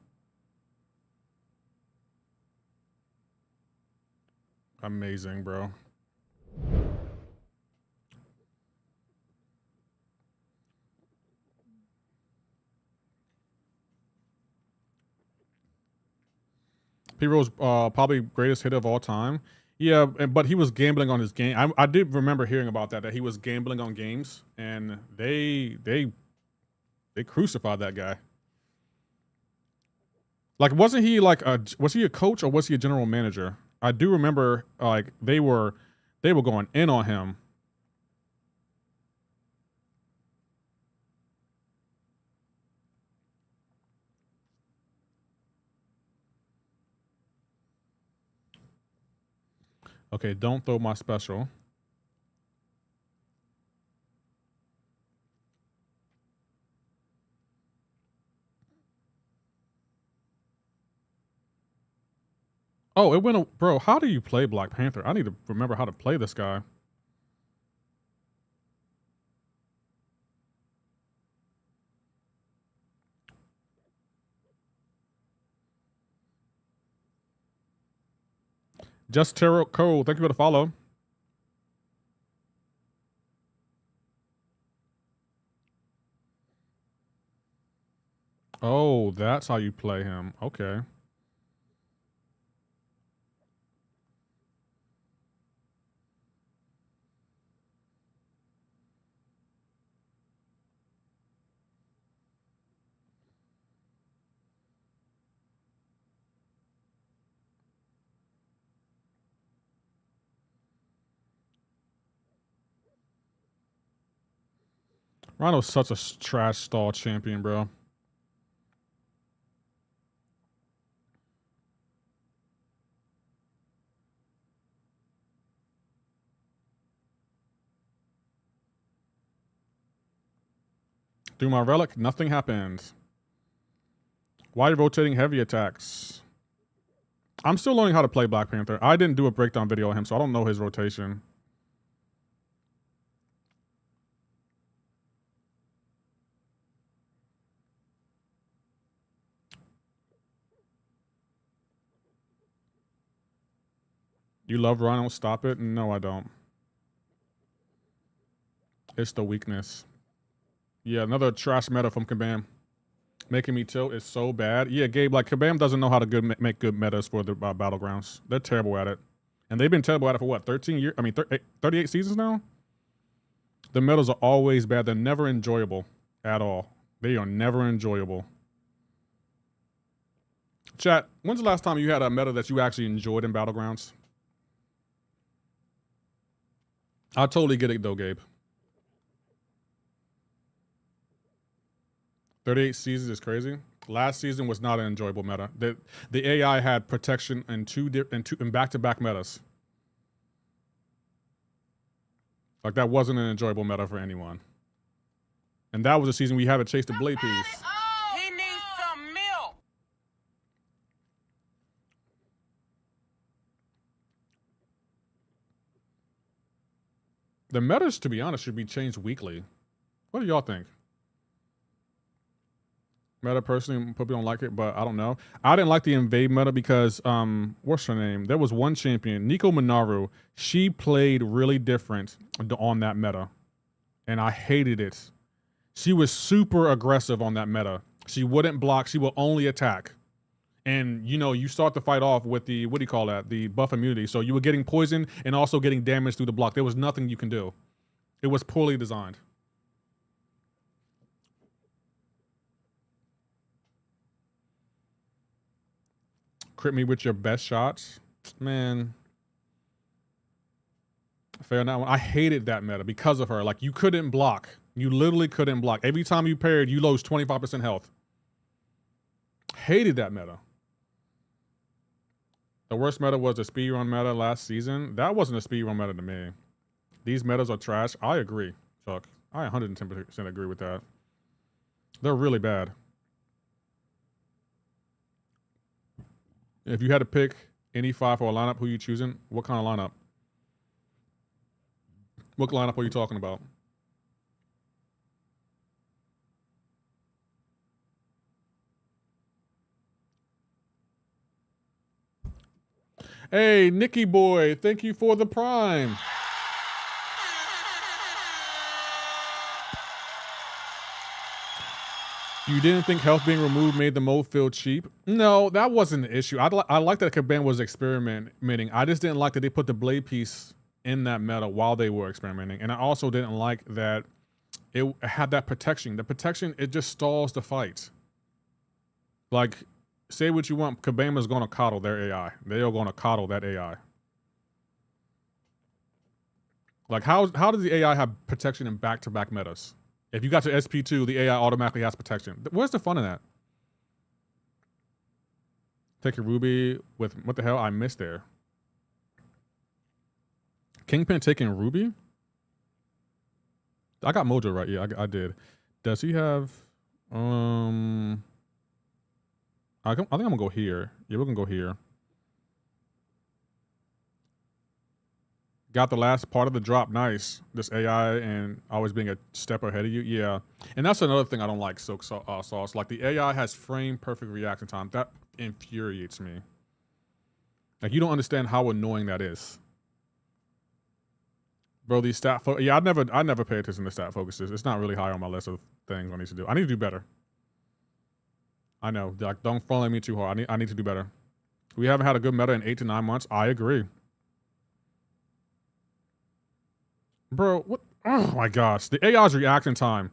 Amazing, bro. P-Rose, probably greatest hitter of all time. Yeah, but he was gambling on his game. I did remember hearing about that he was gambling on games, and they crucified that guy. Like, wasn't he like was he a coach or was he a general manager? I do remember like they were going in on him. Okay, don't throw my special. Oh, it went. Bro, how do you play Black Panther? I need to remember how to play this guy. Just Tarot Cole, thank you for the follow. Oh, that's how you play him. Okay. Rhino's such a trash stall champion, bro. Through my relic, nothing happened. Why are you rotating heavy attacks? I'm still learning how to play Black Panther. I didn't do a breakdown video on him, so I don't know his rotation. You love Rhino, stop it? No, I don't. It's the weakness. Yeah, another trash meta from Kabam. Making me tilt is so bad. Yeah, Gabe, like Kabam doesn't know how to make good metas for the Battlegrounds. They're terrible at it. And they've been terrible at it for what, 13 years? I mean, 38 seasons now? The metas are always bad. They're never enjoyable at all. They are never enjoyable. Chat, when's the last time you had a meta that you actually enjoyed in Battlegrounds? I totally get it though, Gabe. 38 seasons is crazy. Last season was not an enjoyable meta. The AI had protection in back-to-back metas. Like that wasn't an enjoyable meta for anyone. And that was a season we had to chase the blade piece. He needs some milk. The metas, to be honest, should be changed weekly. What do y'all think? Meta personally, people don't like it, but I don't know. I didn't like the invade meta because what's her name? There was one champion, Nico Minoru. She played really different on that meta, and I hated it. She was super aggressive on that meta. She wouldn't block. She will only attack. And, you know, you start the fight off with the, what do you call that? The buff immunity. So you were getting poisoned and also getting damage through the block. There was nothing you can do. It was poorly designed. Crit me with your best shots. Man. Fair enough. I hated that meta because of her. Like, you couldn't block. You literally couldn't block. Every time you parried, you lost 25% health. Hated that meta. The worst meta was the speedrun meta last season. That wasn't a speedrun meta to me. These metas are trash. I agree, Chuck. I 110% agree with that. They're really bad. If you had to pick any 5 for a lineup, who you choosing? What kind of lineup? What lineup are you talking about? Hey, Nicky boy, thank you for the prime. You didn't think health being removed made the mode feel cheap? No, that wasn't the issue. I like that Kabam was experimenting. I just didn't like that they put the blade piece in that meta while they were experimenting. And I also didn't like that it had that protection. The protection, it just stalls the fight. Like, say what you want, Kabam is going to coddle their AI. They are going to coddle that AI. Like, how does the AI have protection in back-to-back metas? If you got to SP2, the AI automatically has protection. Where's the fun in that? Take a Ruby with, what the hell? I missed there. Kingpin taking Ruby? I got Mojo right. Yeah, I did. Does he have, I think I'm gonna go here. Yeah, we're gonna go here. Got the last part of the drop. Nice. This AI and always being a step ahead of you. Yeah. And that's another thing I don't like, Silk Sauce. Like, the AI has frame perfect reaction time. That infuriates me. Like, you don't understand how annoying that is. Bro, these stat yeah, I never pay attention to stat focuses. It's not really high on my list of things I need to do. I need to do better. I know. Like, don't follow me too hard. I need to do better. We haven't had a good meta in 8 to 9 months. I agree. Bro, what? Oh my gosh. The AI's reaction time.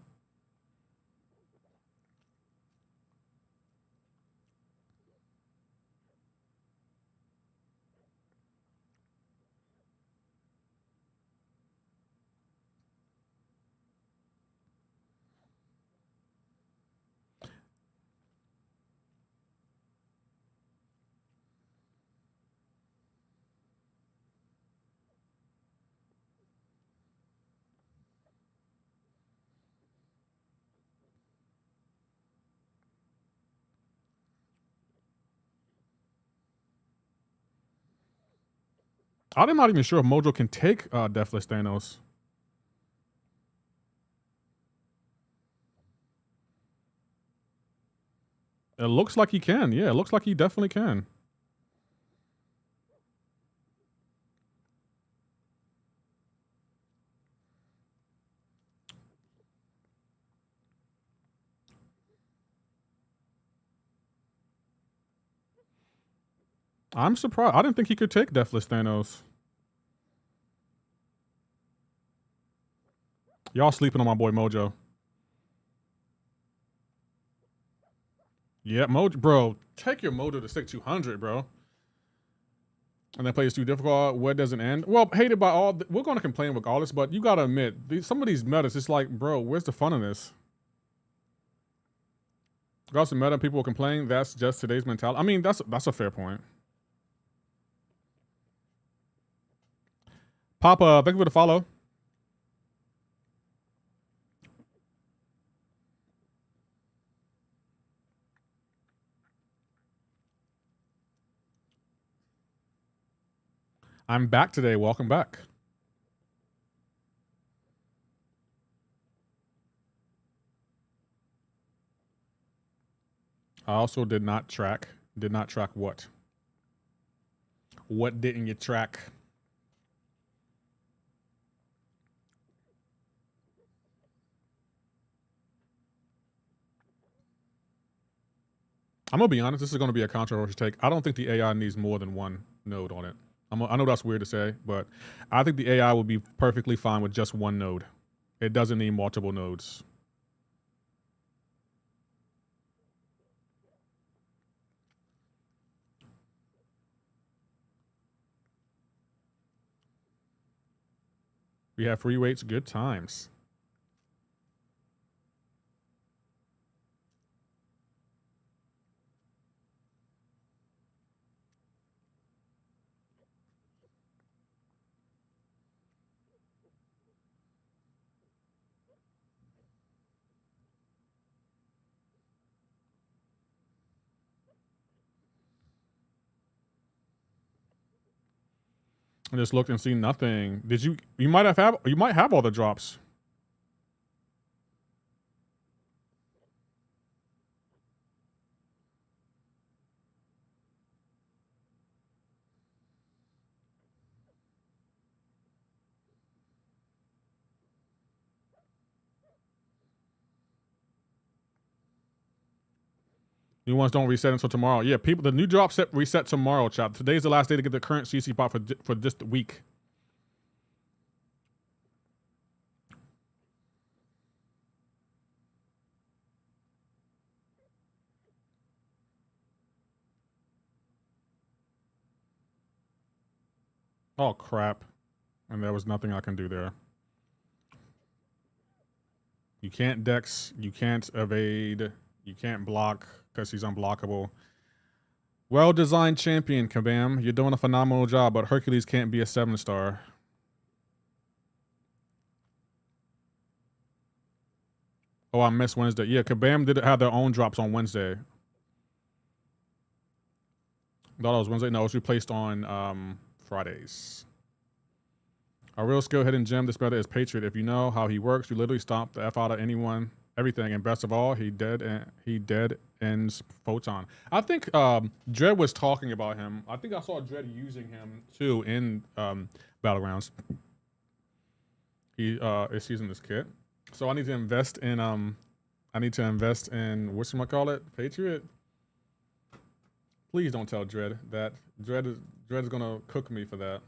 I'm not even sure if Mojo can take Deathless Thanos. It looks like he can. Yeah, it looks like he definitely can. I'm surprised. I didn't think he could take Deathless Thanos. Y'all sleeping on my boy Mojo. Yeah, Mojo, bro. Take your Mojo to 6200, bro. And then play is too difficult. Where does it end? Well, hated by all. We're going to complain regardless, but you got to admit, some of these metas, it's like, bro, where's the fun in this? Regardless of meta, people will complain. That's just today's mentality. I mean, that's a fair point. Papa, thank you for the follow. I'm back today. Welcome back. I also did not track what? What didn't you track? I'm gonna be honest. This is gonna be a controversial take. I don't think the AI needs more than one node on it. I know that's weird to say, but I think the AI will be perfectly fine with just one node. It doesn't need multiple nodes. We have free weights, good times. I just looked and seen nothing. Did you? You might have all the drops. New ones don't reset until tomorrow. Yeah, people. The new drop set reset tomorrow, chat. Today's the last day to get the current CC bot for this week. Oh crap! And there was nothing I can do there. You can't dex. You can't evade. You can't block because he's unblockable. Well-designed champion, Kabam. You're doing a phenomenal job, but Hercules can't be a 7-star. Oh, I missed Wednesday. Yeah, Kabam did have their own drops on Wednesday. Thought it was Wednesday. No, it was replaced on Fridays. A real skill hidden gem this meta is Patriot. If you know how he works, you literally stomp the F out of anyone, everything. And best of all, he dead ends Photon. I think Dread was talking about him. I think I saw Dread using him too in Battlegrounds. He is using this kit. So I need to invest in whatchamacallit? Patriot. Please don't tell Dread that. Dread is gonna cook me for that.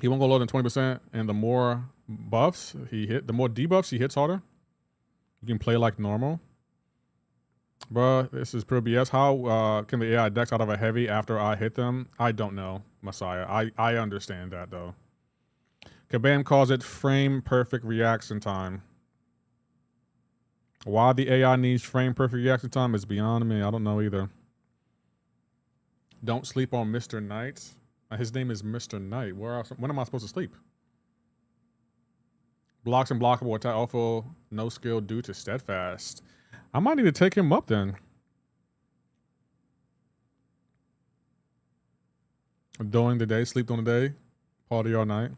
He won't go lower than 20%, and the more buffs the more debuffs he hits harder. You can play like normal. Bruh, this is pure BS. How can the AI dex out of a heavy after I hit them? I don't know, Messiah. I understand that though. Kabam calls it frame perfect reaction time. Why the AI needs frame perfect reaction time is beyond me. I don't know either. Don't sleep on Mr. Knight. His name is Mr. Knight. When am I supposed to sleep? Blocks and blockable attack. Also, no skill due to steadfast. I might need to take him up then. During the day, sleep during the day, party all night.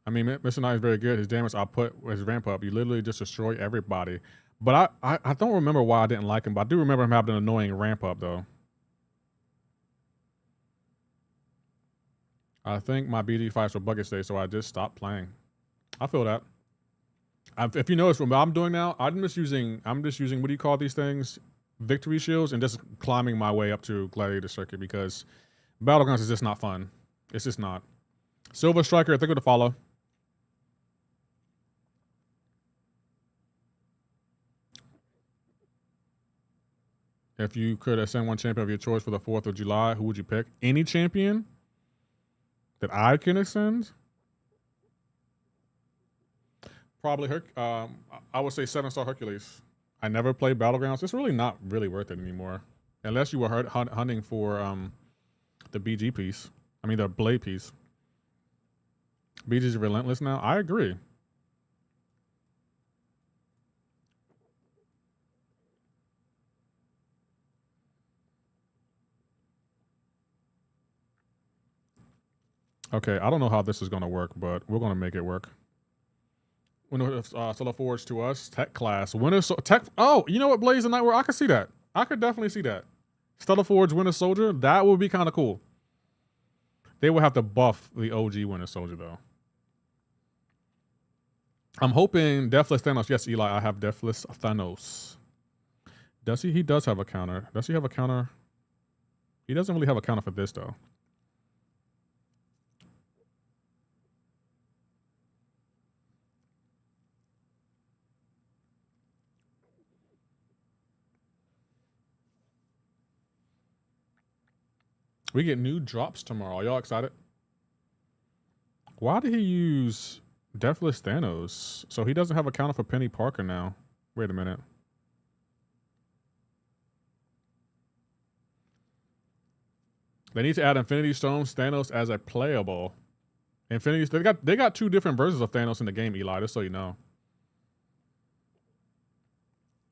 I mean, Mr. Knight is very good. His damage output, his ramp up, you literally just destroy everybody. But I don't remember why I didn't like him, but I do remember him having an annoying ramp up though. I think my BG fights were bucket stage, so I just stopped playing. I feel that. If you notice what I'm doing now, I'm just using what do you call these things? Victory shields, and just climbing my way up to Gladiator circuit because Battlegrounds is just not fun. It's just not. Silver Striker, thank you to follow. If you could ascend one champion of your choice for the 4th of July, who would you pick? Any champion that I can ascend? Probably I would say 7-star Hercules. I never played Battlegrounds. It's really not really worth it anymore. Unless you were hunting for the BG piece. I mean, the blade piece. BG's relentless now. I agree. Okay, I don't know how this is going to work, but we're going to make it work. Solar Forge to us. Tech class. Tech. Oh, you know what? Blaze and Nightwear. I could see that. I could definitely see that. Stellar Forge Winter Soldier. That would be kind of cool. They would have to buff the OG Winter Soldier though. I'm hoping Deathless Thanos. Yes, Eli. I have Deathless Thanos. Does he? He does have a counter. Does he have a counter? He doesn't really have a counter for this though. We get new drops tomorrow. Are y'all excited? Why did he use Deathless Thanos? So he doesn't have a counter for Penny Parker now. Wait a minute. They need to add Infinity Stones Thanos as a playable. They got two different versions of Thanos in the game, Eli, just so you know.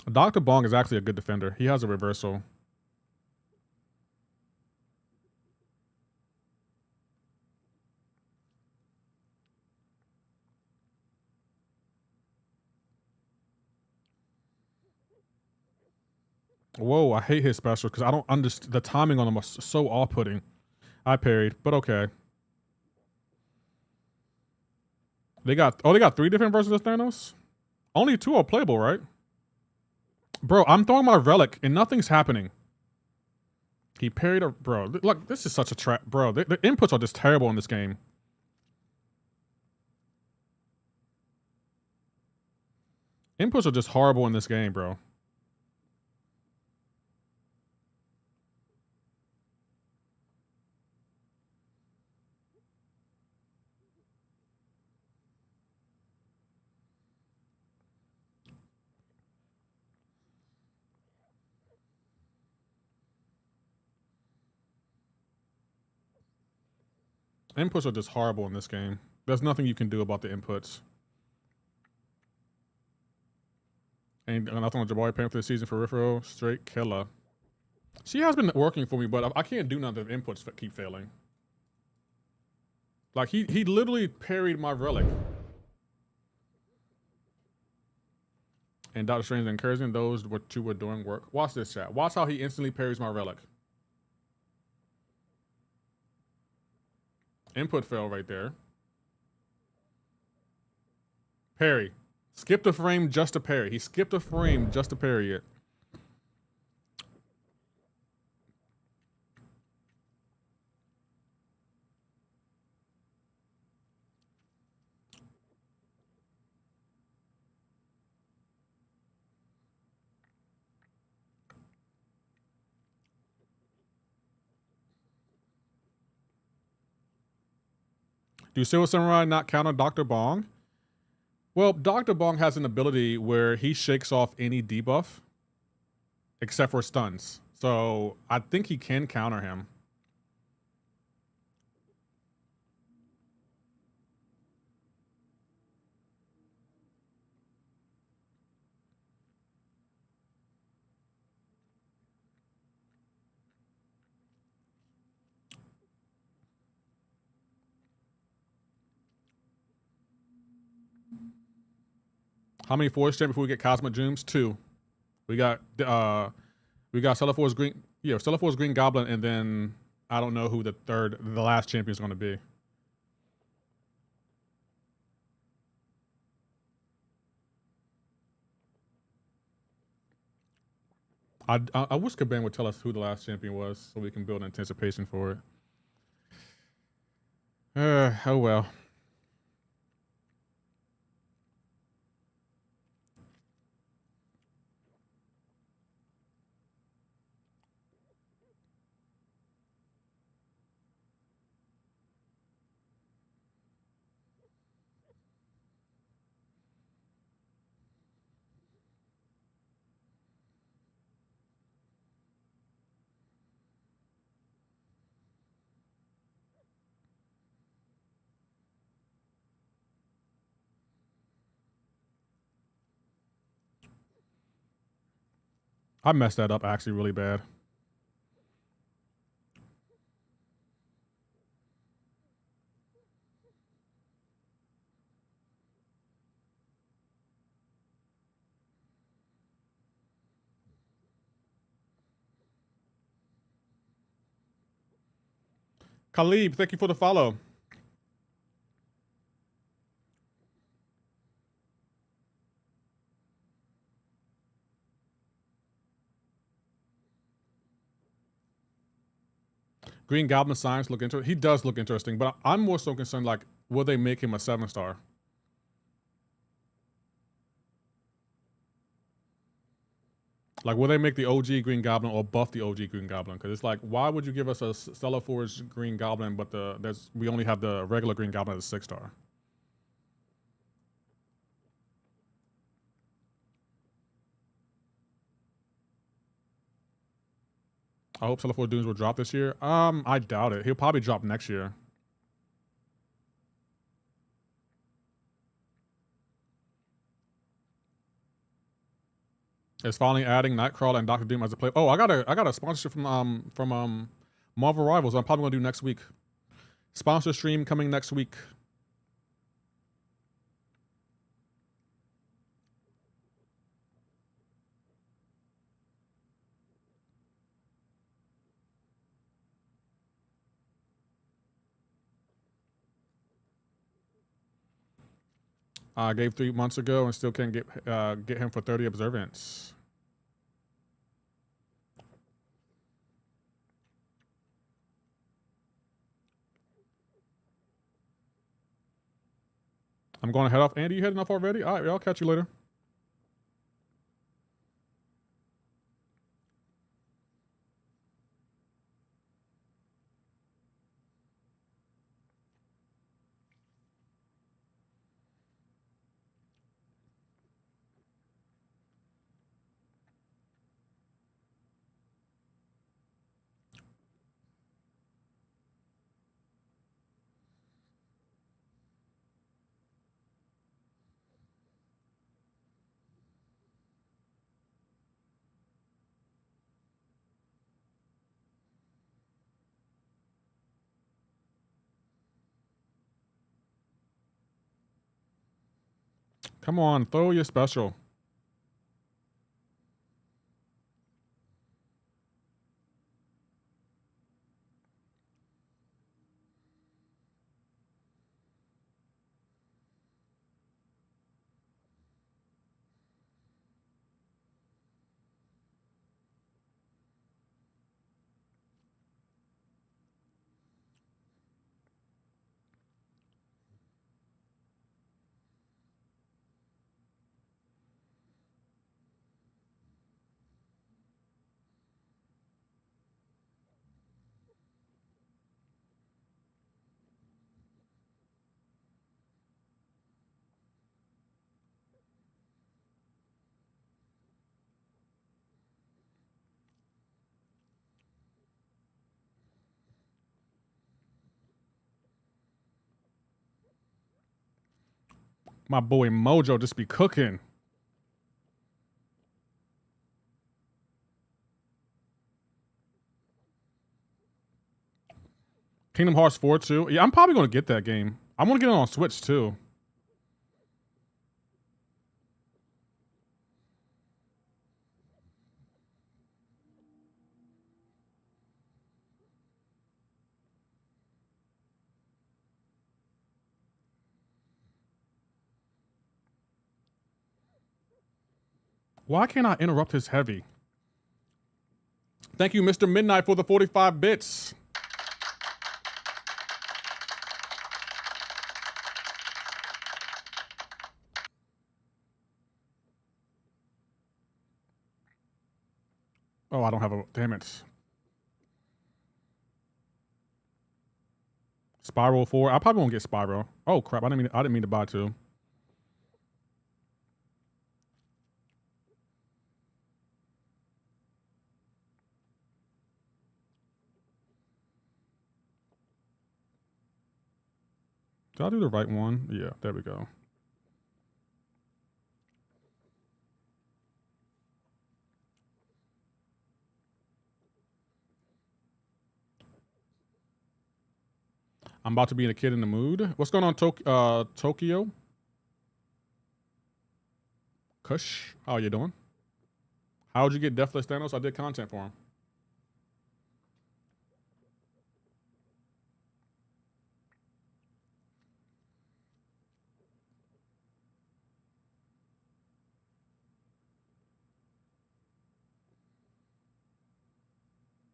Dr. Bong is actually a good defender. He has a reversal. Whoa, I hate his special because I don't understand. The timing on him was so off-putting. I parried, but okay. They got three different versions of Thanos? Only two are playable, right? Bro, I'm throwing my relic and nothing's happening. He parried a... Bro, look, this is such a trap. Bro, the inputs are just terrible in this game. Inputs are just horrible in this game, bro. Inputs are just horrible in this game. There's nothing you can do about the inputs. And nothing on Jabari paying for the season for referral. Straight killer. She has been working for me, but I can't do nothing if inputs keep failing. Like, he literally parried my relic. And Doctor Strange encouraging those two were doing work. Watch this, chat. Watch how he instantly parries my relic. Input fail right there. Parry. Skipped a frame just to parry. He skipped a frame just to parry it. Do Silver Samurai not counter Dr. Bong? Well, Dr. Bong has an ability where he shakes off any debuff except for stuns. So I think he can counter him. How many Force Champ before we get Cosmic Dreams? 2. We got Stellar Force Green. Yeah, Stellar Force Green Goblin, and then I don't know who the last champion is going to be. I wish Kabam would tell us who the last champion was so we can build anticipation for it. Oh well. I messed that up actually really bad. Khalib, thank you for the follow. Green Goblin science look interesting. He does look interesting, but I'm more so concerned, like, will they make him a 7-star? Like, will they make the OG Green Goblin or buff the OG Green Goblin? Because it's like, why would you give us a Stellar Forge Green Goblin, but we only have the regular Green Goblin as a 6-star? I hope Stellar Forge Dunes will drop this year. I doubt it. He'll probably drop next year. It's finally adding Nightcrawler and Doctor Doom as a play. Oh, I got a sponsorship from Marvel Rivals. I'm probably gonna do next week. Sponsor stream coming next week. I gave 3 months ago and still can't get him for 30 observance. I'm going to head off. Andy, you heading off already? All right, I'll catch you later. Come on, throw your special. My boy Mojo just be cooking. Kingdom Hearts 4 too. Yeah, I'm probably going to get that game. I want to get it on Switch too. Why can't I interrupt his heavy? Thank you, Mr. Midnight, for the 45 bits. Oh, I don't have a... Damn it. Spiral 4. I probably won't get Spiral. Oh, crap. I didn't mean to buy 2. Did I do the right one? Yeah, there we go. I'm about to be a kid in the mood. What's going on, Tokyo? Kush, how are you doing? How'd you get Deathless Thanos? I did content for him.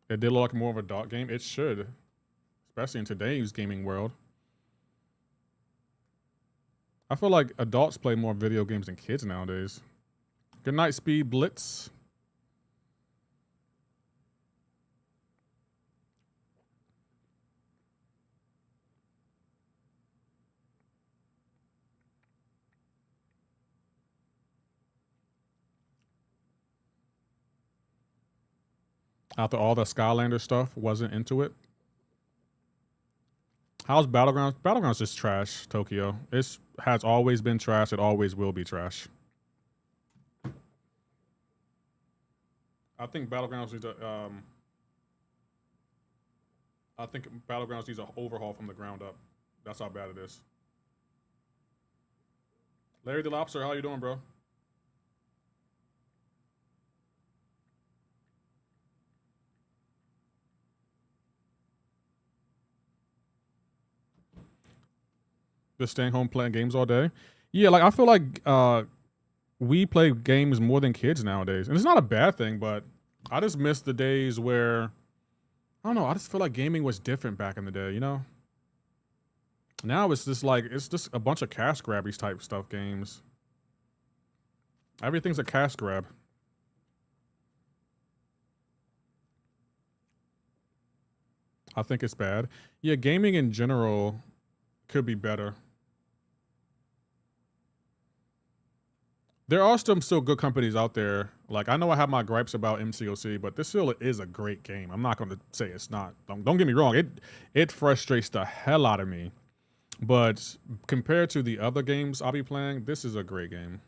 It did look like more of a adult game. It should, especially in today's gaming world. I feel like adults play more video games than kids nowadays. Good night, Speed Blitz. After all the Skylander stuff, wasn't into it. How's Battlegrounds? Battlegrounds is trash, Tokyo. It has always been trash. It always will be trash. I think Battlegrounds needs a, I think Battlegrounds needs an overhaul from the ground up. That's how bad it is. Larry the Lobster, how you doing, bro? Just staying home playing games all day. Yeah, like I feel like we play games more than kids nowadays. And it's not a bad thing, but I just miss the days where, I don't know, I just feel like gaming was different back in the day, you know? Now it's just like, it's just a bunch of cash grabbies type stuff games. Everything's a cash grab. I think it's bad. Yeah, gaming in general could be better. There are still good companies out there. Like, I know I have my gripes about MCoC, but this still is a great game. I'm not going to say it's not. Don't get me wrong. It frustrates the hell out of me. But compared to the other games I'll be playing, this is a great game.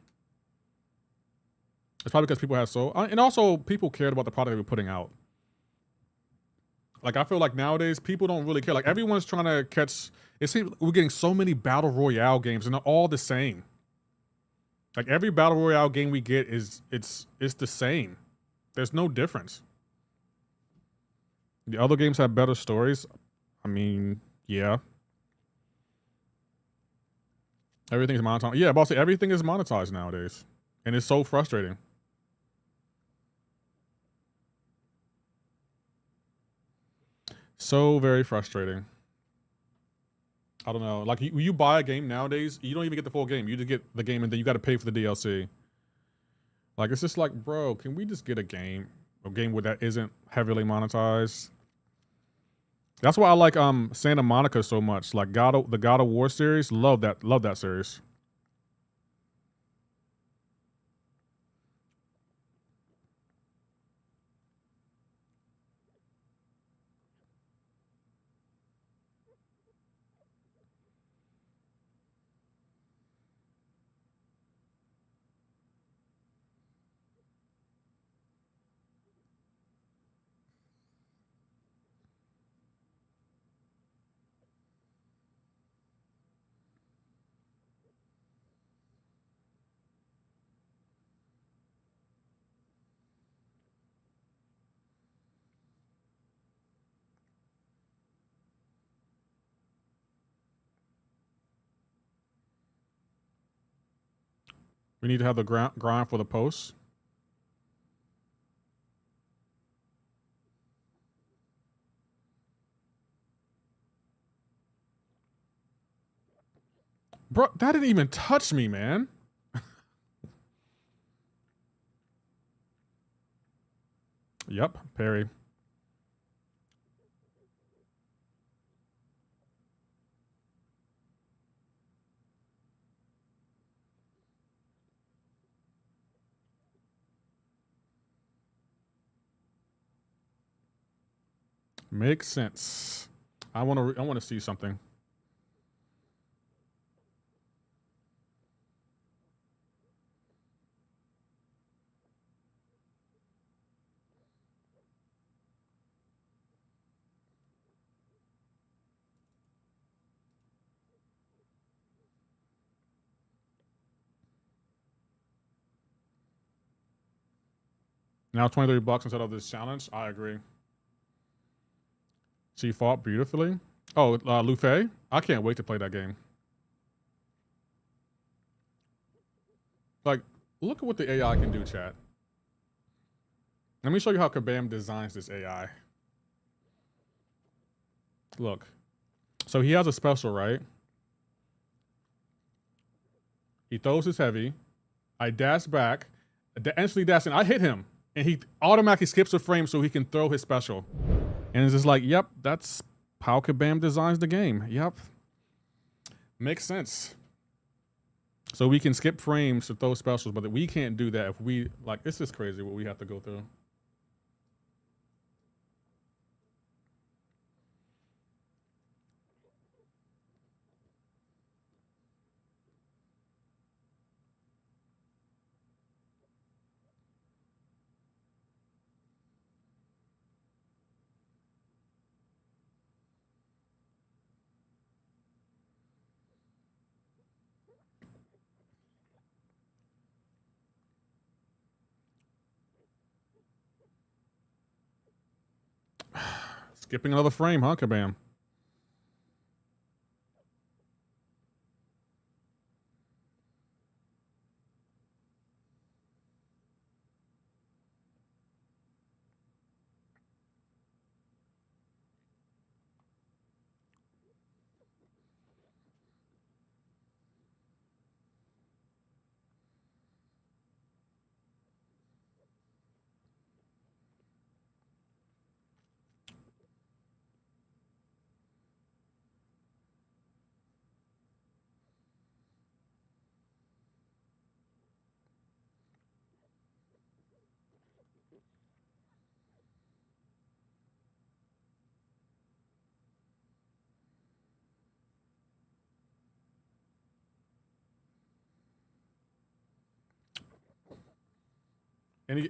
It's probably because people have and also people cared about the product they were putting out. Like, I feel like nowadays people don't really care. Like, everyone's trying to catch. It seems we're getting so many battle royale games, and they're all the same. Like, every battle royale game we get it's the same. There's no difference. The other games have better stories. I mean, yeah. Everything's monetized. Yeah, but I'll say everything is monetized nowadays, and it's so frustrating. So very frustrating. I don't know. Like, you buy a game nowadays, you don't even get the full game. You just get the game, and then you got to pay for the DLC. Like, it's just like, bro, can we just get a game where that isn't heavily monetized? That's why I like Santa Monica so much. Like the God of War series, love that series. We need to have the grind for the posts. Bro, that didn't even touch me, man. Yep, parry. Makes sense. I want to see something. Now $23 instead of this challenge. I agree. She fought beautifully. Oh, Luffy. I can't wait to play that game. Like, look at what the AI can do, chat. Let me show you how Kabam designs this AI. Look. So he has a special, right? He throws his heavy. I dash back. Instantly dash in. I hit him. And he automatically skips a frame so he can throw his special. And it's just like, yep, that's how Kabam designs the game. Yep. Makes sense. So we can skip frames to throw specials, but we can't do that if we, like, this is crazy what we have to go through. Skipping another frame, huh, Kabam?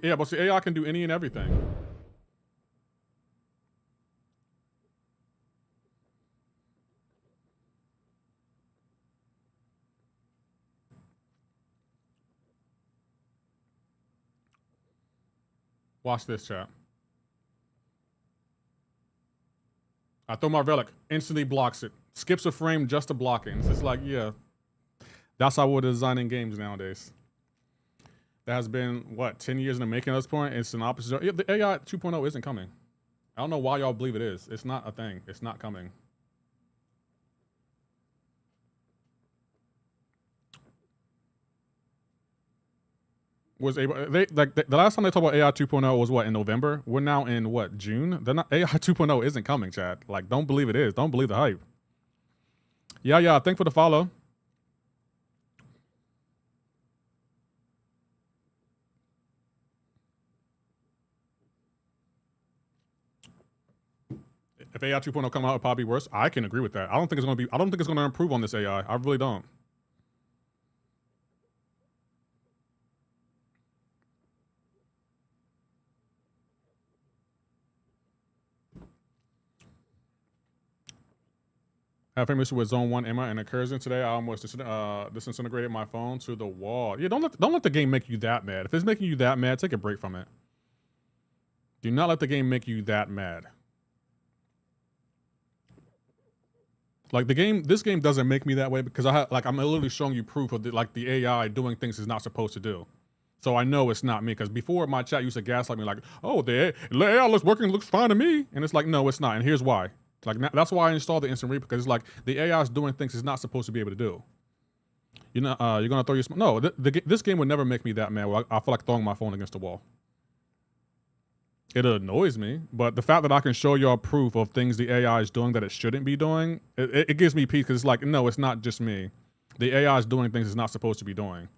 Yeah, but see, AI can do any and everything. Watch this, chat. I throw my relic, instantly blocks it. Skips a frame just to block it. And it's just like, yeah, that's how we're designing games nowadays. That has been, what, 10 years in the making at this point? It's an opposite. Yeah, the AI 2.0 isn't coming. I don't know why y'all believe it is. It's not a thing. It's not coming. The last time they talked about AI 2.0 was what, in November? We're now in what, June? They're not, AI 2.0 isn't coming, chat. Like, don't believe it is. Don't believe the hype. Yeah, thanks for the follow. If AI 2.0 come out, it'll probably be worse. I can agree with that. I don't think it's gonna improve on this AI. I really don't. I have famous with Zone 1 Emma and incursion today. I almost disintegrated my phone to the wall. Yeah, don't let the game make you that mad. If it's making you that mad, take a break from it. Do not let the game make you that mad. Like this game doesn't make me that way because I'm literally showing you proof of the AI doing things it's not supposed to do. So I know it's not me, because before my chat used to gaslight me like, oh, the AI looks fine to me. And it's like, no, it's not. And here's why. Like, that's why I installed the instant replay, because it's like the AI is doing things it's not supposed to be able to do. You're gonna throw your no. This game would never make me that mad. I feel like throwing my phone against the wall. It annoys me, but the fact that I can show y'all proof of things the AI is doing that it shouldn't be doing, it gives me peace, because it's like, no, it's not just me. The AI is doing things it's not supposed to be doing.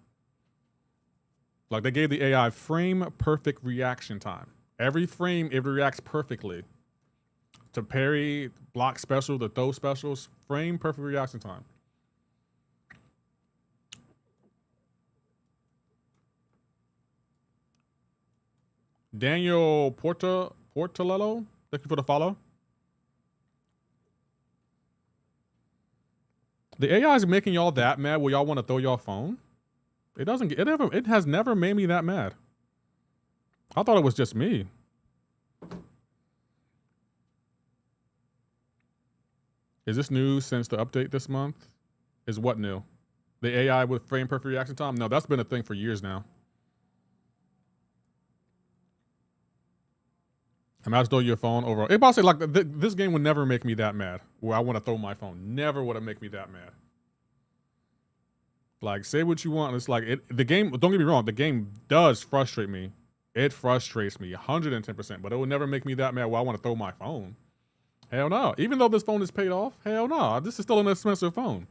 Like, they gave the AI frame perfect reaction time. Every frame it reacts perfectly. To parry, block special, to throw specials, frame perfect reaction time. Daniel Portolello, thank you for the follow. The AI is making y'all that mad where y'all want to throw y'all phone? It has never made me that mad. I thought it was just me. Is this new since the update this month? Is what new? The AI with frame perfect reaction time? No, that's been a thing for years now. Imagine throw your phone over. It about to say like this game would never make me that mad. Where I want to throw my phone. Never would it make me that mad. Like say what you want. It's like the game. Don't get me wrong. The game does frustrate me. It frustrates me 110%. But it would never make me that mad. Where I want to throw my phone. Hell no. Even though this phone is paid off. Hell no. This is still an expensive phone.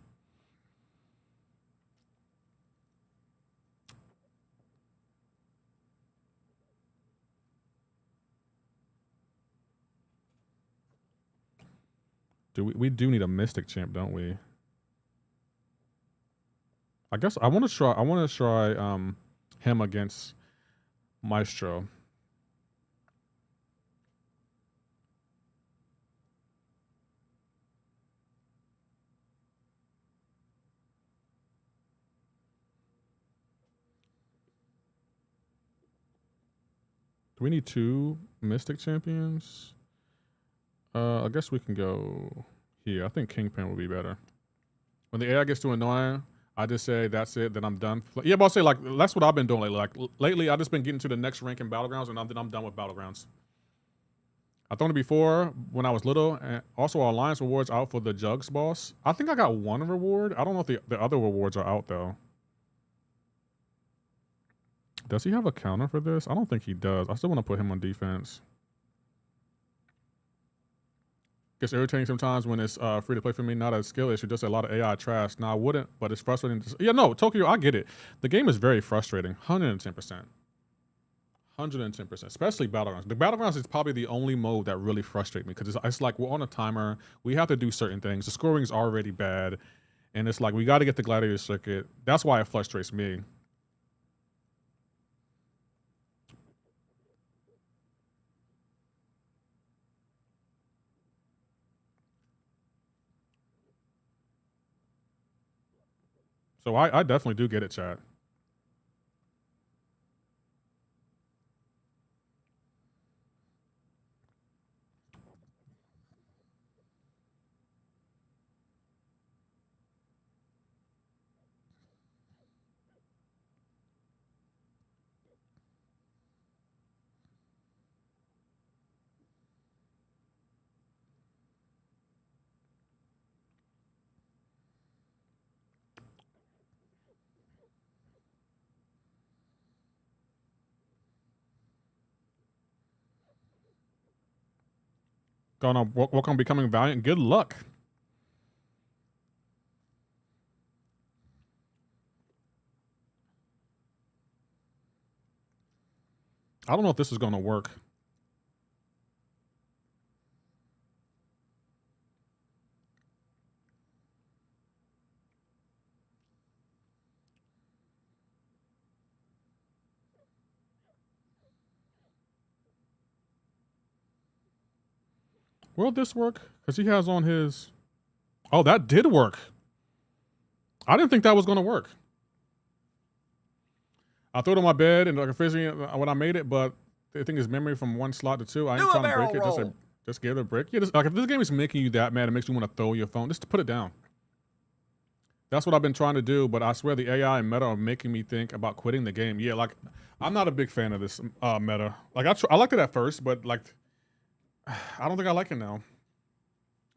We do need a Mystic champ, don't we? I guess I want to try him against Maestro. Do we need 2 Mystic champions? I guess we can go here. I think Kingpin would be better. When the AI gets too annoying, I just say, that's it, then I'm done. Yeah, but I'll say, like, that's what I've been doing lately. Like, lately, I've just been getting to the next rank in Battlegrounds, and then I'm done with Battlegrounds. I've done it before when I was little, and also our Alliance rewards out for the Jugs boss. I think I got 1 reward. I don't know if the other rewards are out, though. Does he have a counter for this? I don't think he does. I still want to put him on defense. Gets irritating sometimes when it's free to play for me. Not a skill issue, just a lot of AI trash. No, I wouldn't, but it's frustrating. Yeah, no, Tokyo, I get it. The game is very frustrating. 110%. 110%, especially Battlegrounds. The Battlegrounds is probably the only mode that really frustrates me because it's like we're on a timer. We have to do certain things. The scoring is already bad. And it's like we got to get the Gladiator circuit. That's why it frustrates me. So I definitely do get it, chat. Gonna work on becoming valiant. Good luck. I don't know if this is gonna work. Will this work? Because he has on his... Oh, that did work. I didn't think that was going to work. I threw it on my bed and like officially when I made it, but I think it's memory from 1 slot to 2. I ain't trying to break it. Just give it a break. Yeah, like if this game is making you that mad, it makes you want to throw your phone. Just put it down. That's what I've been trying to do, but I swear the AI and meta are making me think about quitting the game. Yeah, like I'm not a big fan of this meta. Like I liked it at first, but like I don't think I like it now.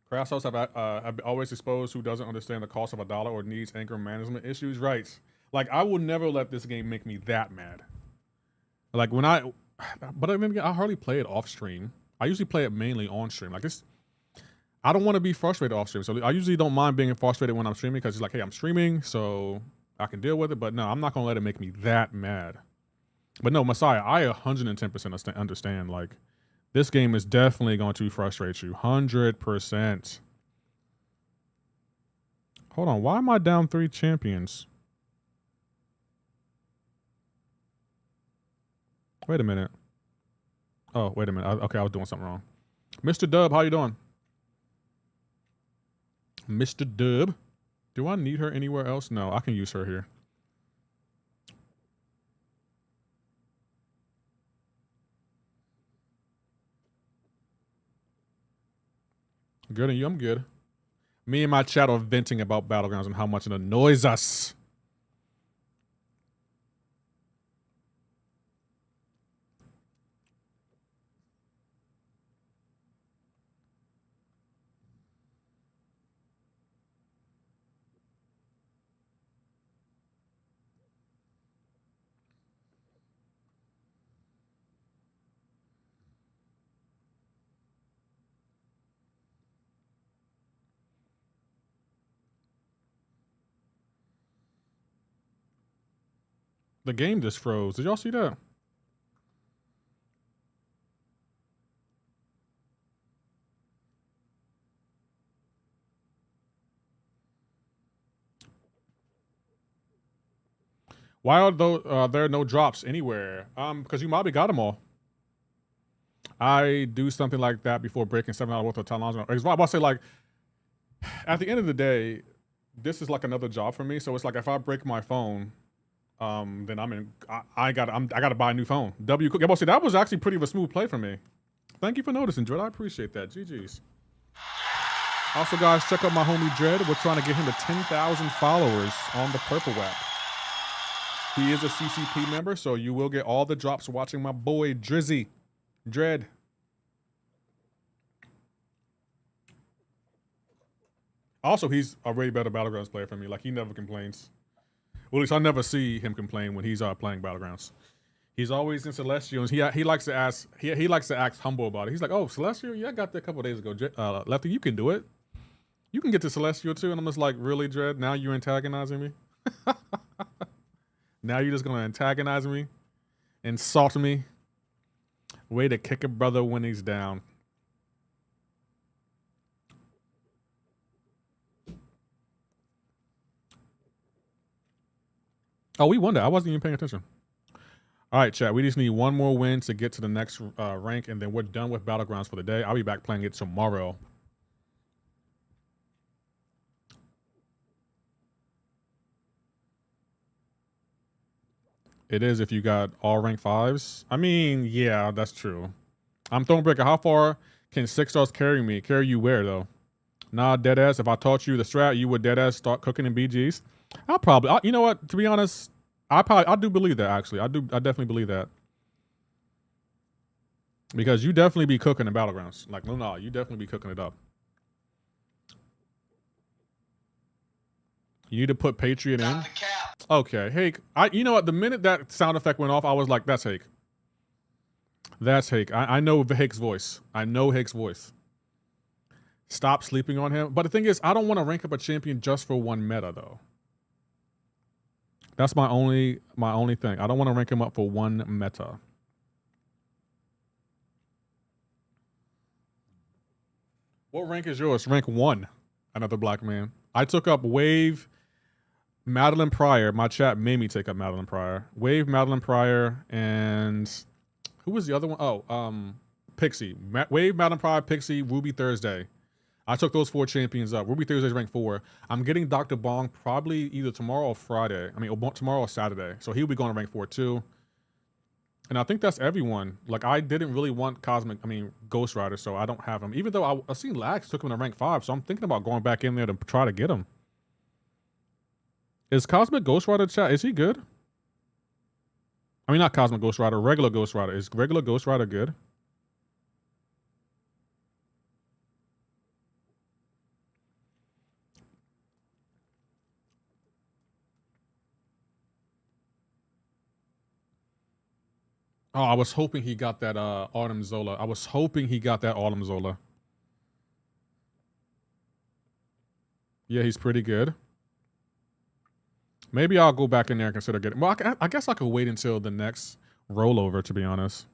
Crash hosts have always exposed who doesn't understand the cost of $1 or needs anger management issues. Right. Like I will never let this game make me that mad. Like when but I mean, I hardly play it off stream. I usually play it mainly on stream. Like it's, I don't want to be frustrated off stream. So I usually don't mind being frustrated when I'm streaming because it's like, hey, I'm streaming, so I can deal with it. But no, I'm not going to let it make me that mad. But no, Messiah, I 110% understand. Like, this game is definitely going to frustrate you. 100%. Hold on. Why am I down 3 champions? Wait a minute. Oh, wait a minute. Okay, I was doing something wrong. Mr. Dub, how you doing? Mr. Dub. Do I need her anywhere else? No, I can use her here. Good, and you? I'm good. Me and my chat are venting about Battlegrounds and how much it annoys us. The game just froze. Did y'all see that? Why are there no drops anywhere? Because you probably got them all. I do something like that before breaking $7 worth of technology. I was about to say, like, at the end of the day, this is like another job for me. So it's like if I break my phone, then I gotta buy a new phone. See, that was actually pretty of a smooth play for me. Thank you for noticing, Dread. I appreciate that. GG's. Also, guys, check out my homie Dread. We're trying to get him to 10,000 followers on the Purple Web. He is a CCP member, so you will get all the drops watching my boy Drizzy. Dread. Also, he's a way better Battlegrounds player for me. Like, he never complains. Well, at least I never see him complain when he's playing Battlegrounds. He's always in Celestial, and he likes to ask. He likes to act humble about it. He's like, "Oh, Celestial, yeah, I got that a couple of days ago. Lefty, you can do it. You can get to Celestial too." And I'm just like, "Really, Dread? Now you're antagonizing me? Now you're just gonna antagonize me, insult me? Way to kick a brother when he's down." Oh, we won that. I wasn't even paying attention. All right, chat. We just need one more win to get to the next rank, and then we're done with Battlegrounds for the day. I'll be back playing it tomorrow. It is if you got all rank 5s. I mean, yeah, that's true. I'm Thornbreaker. How far can 6 stars carry me? Carry you where, though? Nah, deadass. If I taught you the strat, you would deadass start cooking in BGs. You know what? To be honest, I do believe that, actually. I definitely believe that. Because you definitely be cooking in Battlegrounds. Like, no, you definitely be cooking it up. You need to put Patriot in. Okay, Hake. You know what? The minute that sound effect went off, I was like, that's Hake. That's Hake. I know Hake's voice. I know Hake's voice. Stop sleeping on him. But the thing is, I don't want to rank up a champion just for one meta, though. That's my only thing. I don't want to rank him up for one meta. What rank is yours? Rank 1. Another black man. I took up Wave, Madeline Pryor. My chat made me take up Madeline Pryor. Wave, Madeline Pryor, and who was the other one? Oh, Pixie. Wave, Madeline Pryor, Pixie, Ruby Thursday. I took those 4 champions up. Ruby Thursday's rank 4. I'm getting Dr. Bong probably either tomorrow or Friday. I mean, tomorrow or Saturday. So he'll be going to rank 4 too. And I think that's everyone. Like, I didn't really want Ghost Rider, so I don't have him. Even though I've seen Lax took him to rank 5, so I'm thinking about going back in there to try to get him. Is Cosmic Ghost Rider chat, is he good? I mean, not Cosmic Ghost Rider, regular Ghost Rider. Is regular Ghost Rider good? Oh, I was hoping he got that Autumn Zola. I was hoping he got that Autumn Zola. Yeah, he's pretty good. Maybe I'll go back in there and consider getting... Well, I guess I could wait until the next rollover, to be honest.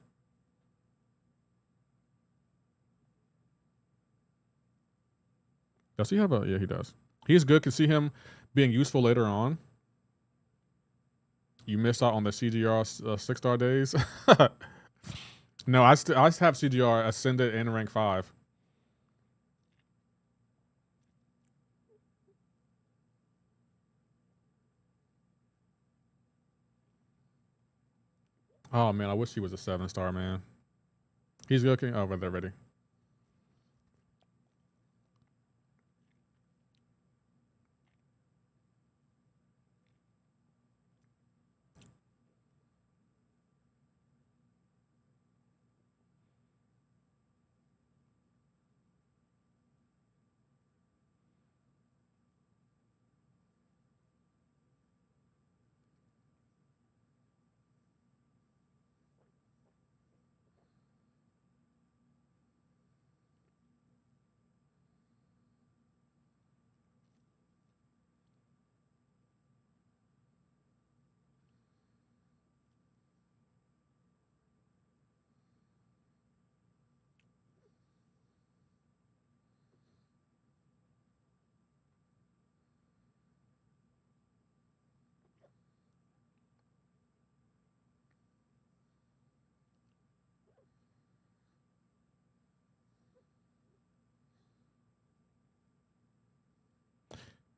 Does he have a... Yeah, he does. He's good. Can see him being useful later on. You missed out on the CGR 6-star days. No, I have CGR Ascended and rank 5. Oh man, I wish he was a 7-star, man. He's good. Oh, they're ready.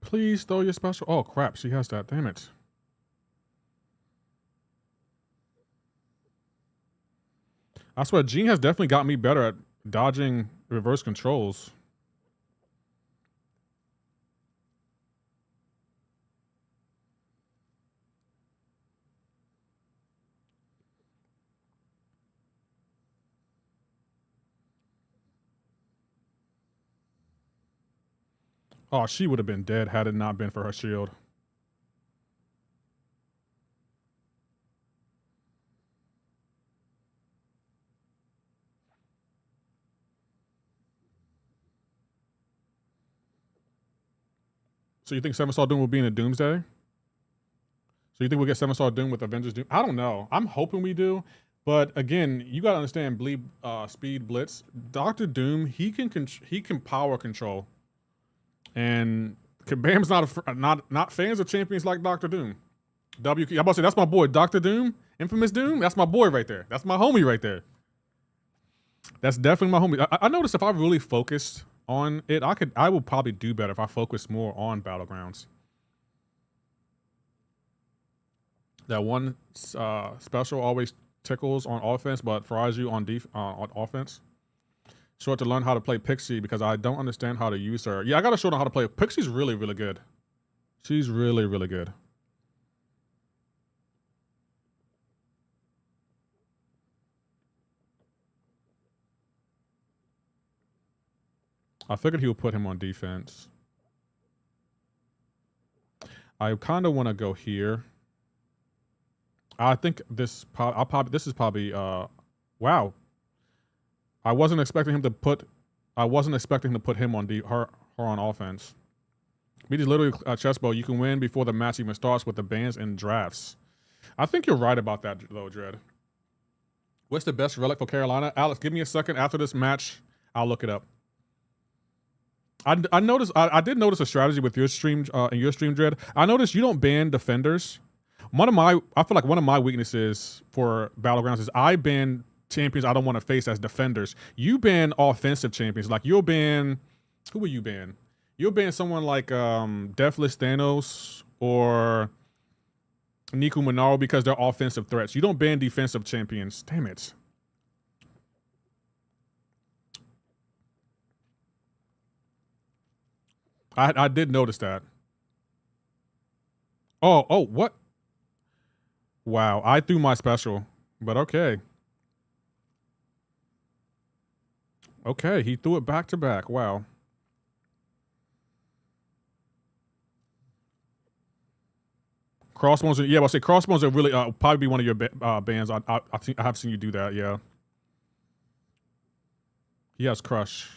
Please throw your special. Oh, crap. She has that. Damn it. I swear, Jean has definitely got me better at dodging reverse controls. Oh, she would have been dead had it not been for her shield. So you think Seven Star Doom will be in a Doomsday? So you think we'll get Seven Star Doom with Avengers Doom? I don't know. I'm hoping we do. But again, you gotta understand Speed Blitz. Doctor Doom, he can power control. And Kabam's not fans of champions like Doctor Doom. I'm about to say that's my boy, Doctor Doom, Infamous Doom. That's my boy right there. That's my homie right there. That's definitely my homie. I noticed if I really focused on it, I would probably do better if I focused more on Battlegrounds. That one special always tickles on offense, but fries you on offense. Short to learn how to play Pixie because I don't understand how to use her. Yeah, I gotta show her how to play. Pixie's really, really good. She's really, really good. I figured he would put him on defense. I kind of want to go here. I think this is probably wow. I wasn't expecting him to put him on her on offense. Beat is literally a chessboard. You can win before the match even starts with the bans and drafts. I think you're right about that though, Dread. What's the best relic for Carolina? Alex, give me a second after this match. I'll look it up. I noticed I did notice a strategy with your stream in your stream, Dread. I noticed you don't ban defenders. I feel like one of my weaknesses for Battlegrounds is I ban champions I don't want to face as defenders. You ban offensive champions. Like you'll ban, who will you ban? You'll ban someone like Deathless Thanos or Niku Monaro because they're offensive threats. You don't ban defensive champions. Damn it. I did notice that. Oh, what? Wow, I threw my special, but okay. Okay, he threw it back to back. Wow. Crossbones, yeah, I'll say Crossbones are really probably be one of your bands. I have seen you do that. Yeah. He has Crush.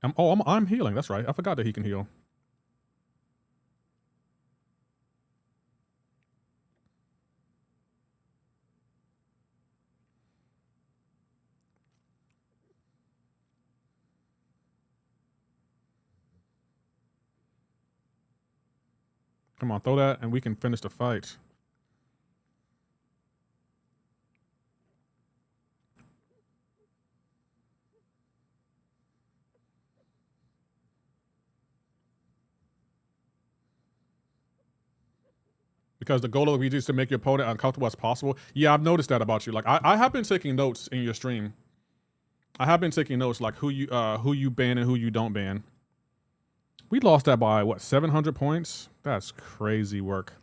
I'm healing. That's right. I forgot that he can heal. Come on, throw that, and we can finish the fight. Because the goal of the is to make your opponent uncomfortable as possible. Yeah, I've noticed that about you. Like I have been taking notes in your stream. I have been taking notes like who you ban and who you don't ban. We lost that by what, 700 points? That's crazy work.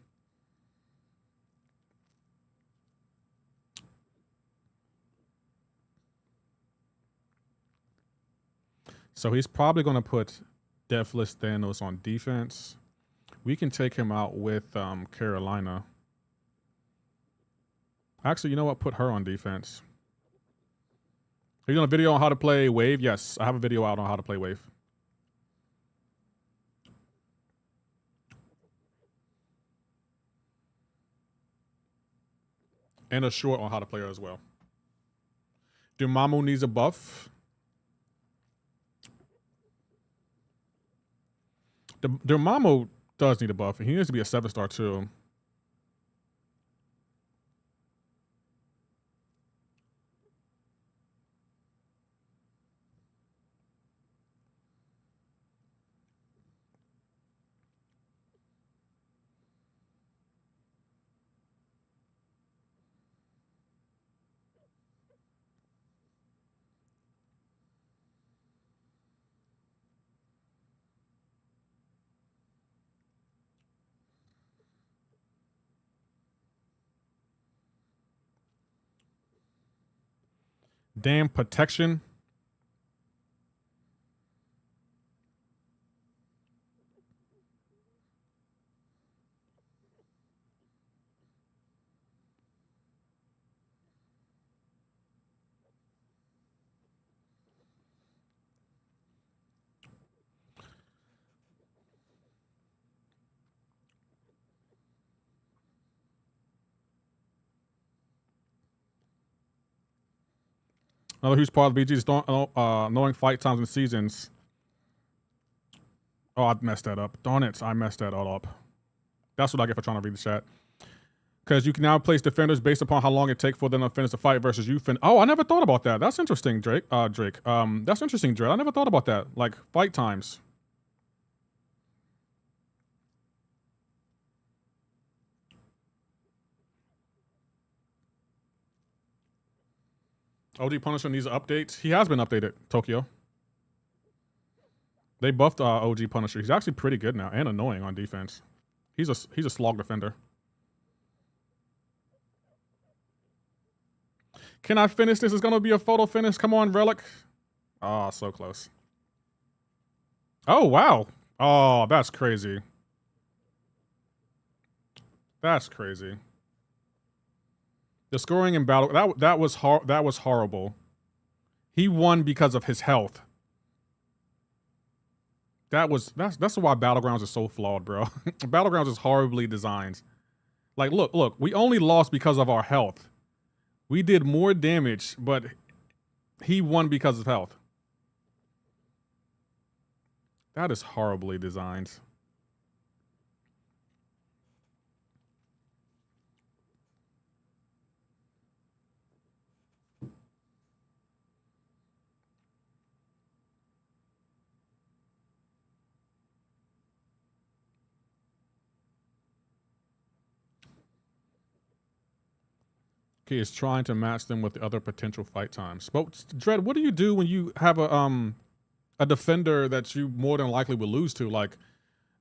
So he's probably going to put Deathless Thanos on defense. We can take him out with Carolina. Actually, you know what? Put her on defense. Are you doing a video on how to play Wave? Yes, I have a video out on how to play Wave. And a short on how to play her as well. Dormammu needs a buff. Dormammu does need a buff. He needs to be a 7-star too. Damn protection. Another huge part of BG is knowing fight times and seasons. Oh, I messed that up. Darn it, I messed that all up. That's what I get for trying to read the chat. Because you can now place defenders based upon how long it takes for them to finish the fight versus you Oh, I never thought about that. That's interesting, Drake. That's interesting, Drake. I never thought about that. Like, fight times. OG Punisher needs updates. He has been updated, Tokyo. They buffed OG Punisher. He's actually pretty good now and annoying on defense. He's a slog defender. Can I finish this? It's gonna be a photo finish. Come on, Relic. Oh, so close. Oh, wow. Oh, that's crazy. That's crazy. The scoring in battle that was horrible. He won because of his health. That's why Battlegrounds is so flawed, bro. Battlegrounds is horribly designed. Like, look, we only lost because of our health. We did more damage, but he won because of health. That is horribly designed. Okay, is trying to match them with the other potential fight times. But Dread, what do you do when you have a defender that you more than likely will lose to? Like,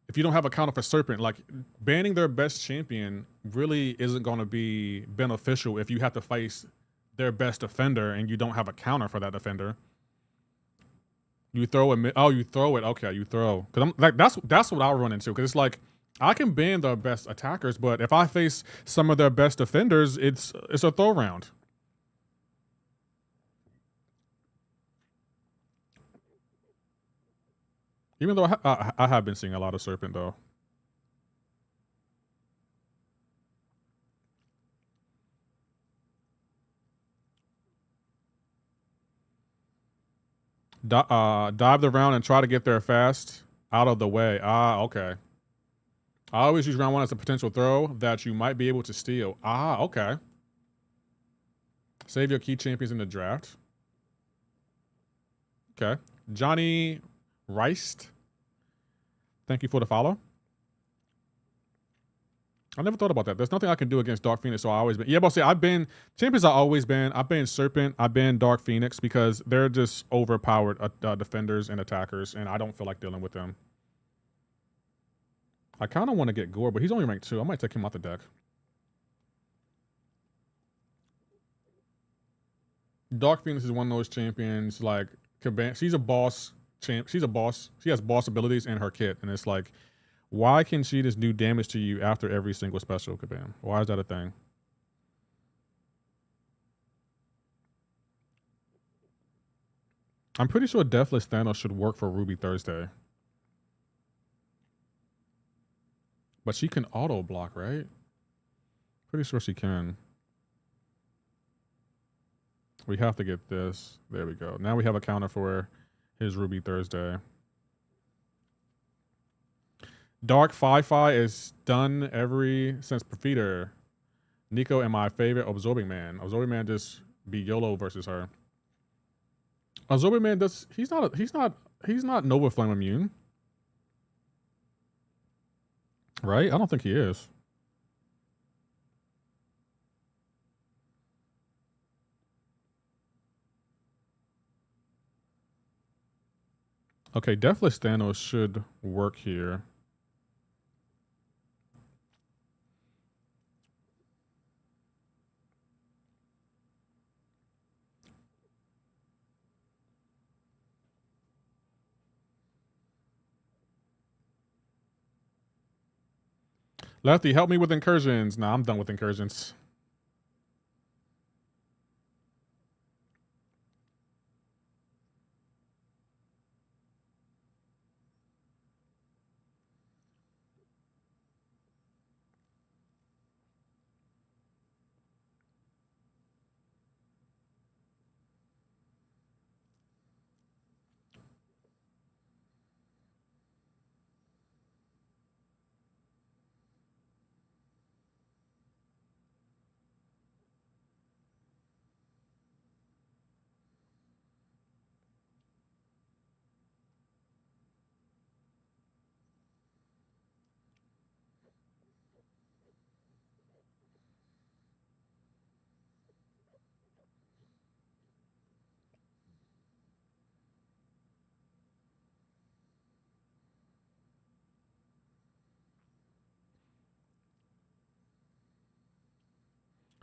if you don't have a counter for Serpent, like banning their best champion really isn't going to be beneficial if you have to face their best defender and you don't have a counter for that defender. You throw it. Oh, you throw it. Okay, you throw. Because I'm like that's what I'll run into. Because it's like, I can ban their best attackers, but if I face some of their best defenders, it's a throw round. Even though I have been seeing a lot of Serpent, though. Dive the round and try to get there fast. Out of the way. Ah, okay. I always use round one as a potential throw that you might be able to steal. Ah, okay. Save your key champions in the draft. Okay. Johnny Reist. Thank you for the follow. I never thought about that. There's nothing I can do against Dark Phoenix, so I always been. Yeah, but see, I've been champions. I always been. I've been Serpent. I've been Dark Phoenix because they're just overpowered defenders and attackers, and I don't feel like dealing with them. I kind of want to get Gore, but he's only ranked 2. I might take him out the deck. Dark Phoenix is one of those champions, like, Kabam. She's a boss champ. She's a boss. She has boss abilities in her kit, and it's like, why can she just do damage to you after every single special, Kabam? Why is that a thing? I'm pretty sure Deathless Thanos should work for Ruby Thursday. But she can auto block, right? Pretty sure she can. We have to get this. There we go. Now we have a counter for his Ruby Thursday. Dark Fi-Fi is done since Profiter. Nico and my favorite Absorbing Man. Absorbing Man just be YOLO versus her. Absorbing Man he's not Nova Flame immune. Right? I don't think he is. Okay, Deathless Thanos should work here. Lefty, help me with incursions. Nah, I'm done with incursions.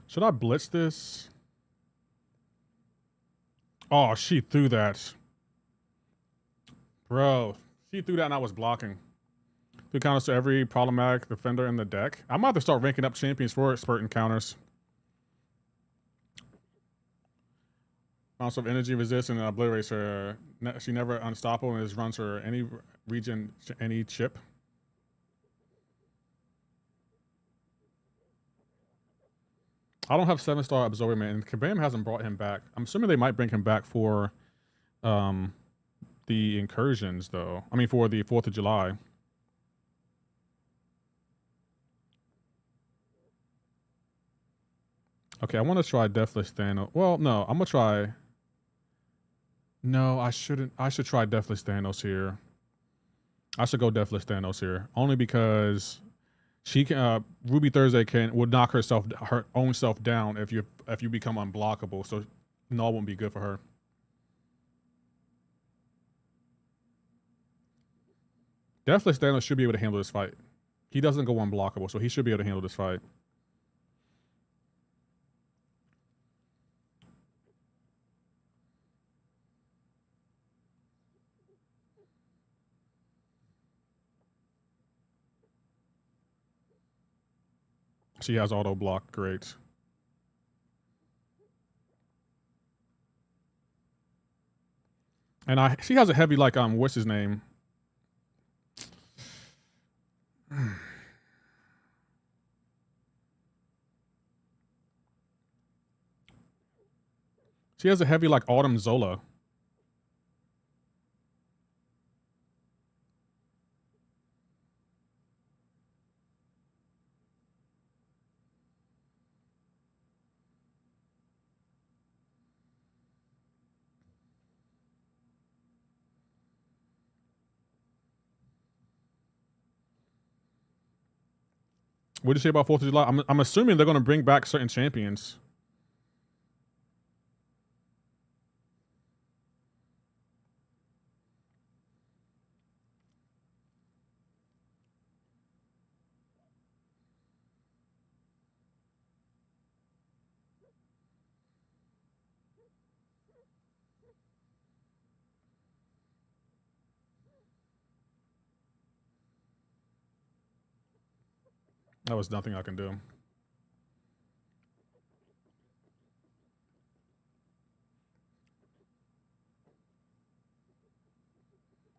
Should I blitz this? Oh, she threw that. Bro, she threw that and I was blocking. Two counters to every problematic defender in the deck. I'm about to start ranking up champions for expert encounters. Bounce of energy resist and obliterates her. She never unstoppable and runs her any region, any chip. I don't have 7-star Absorber Man, and Kabam hasn't brought him back. I'm assuming they might bring him back for the incursions, though. I mean, for the 4th of July. Okay, I want to try Deathless Thanos. Well, no, I'm going to try... No, I shouldn't. I should try Deathless Thanos here. I should go Deathless Thanos here. Only because... She can Ruby Thursday would knock her own self down if you become unblockable. So null won't be good for her. Deathless Thanos should be able to handle this fight. He doesn't go unblockable, so he should be able to handle this fight. She has auto block, great. And she has a heavy like what's his name? She has a heavy like Autumn Zola. What did you say about 4th of July? I'm assuming they're going to bring back certain champions. That was nothing I can do.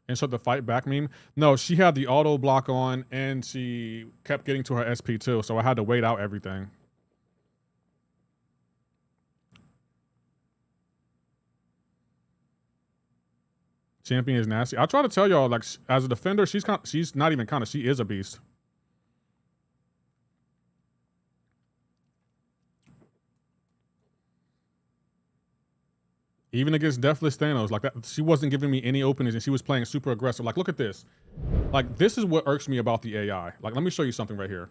Insert the fight back meme. No, she had the auto block on and she kept getting to her SP too, so I had to wait out everything. Champion is nasty. I try to tell y'all, like, as a defender, she's not even kind of, she is a beast. Even against Deathless Thanos, like that, she wasn't giving me any openings and she was playing super aggressive. Like, look at this. Like, this is what irks me about the AI. Like, let me show you something right here.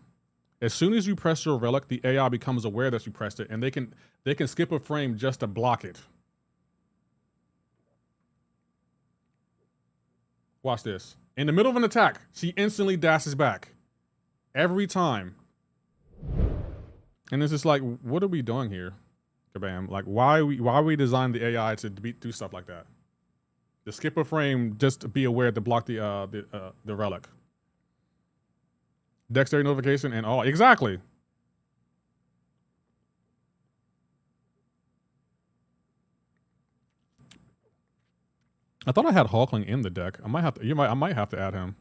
As soon as you press your relic, the AI becomes aware that you pressed it and they can skip a frame just to block it. Watch this. In the middle of an attack, she instantly dashes back. Every time. And it's just like, what are we doing here? Kabam. Like, why we designed the AI to do stuff like that? To skip a frame just to be aware to block the relic. Dexterity notification and all. Exactly. I thought I had Hulkling in the deck. I might have to. I might have to add him.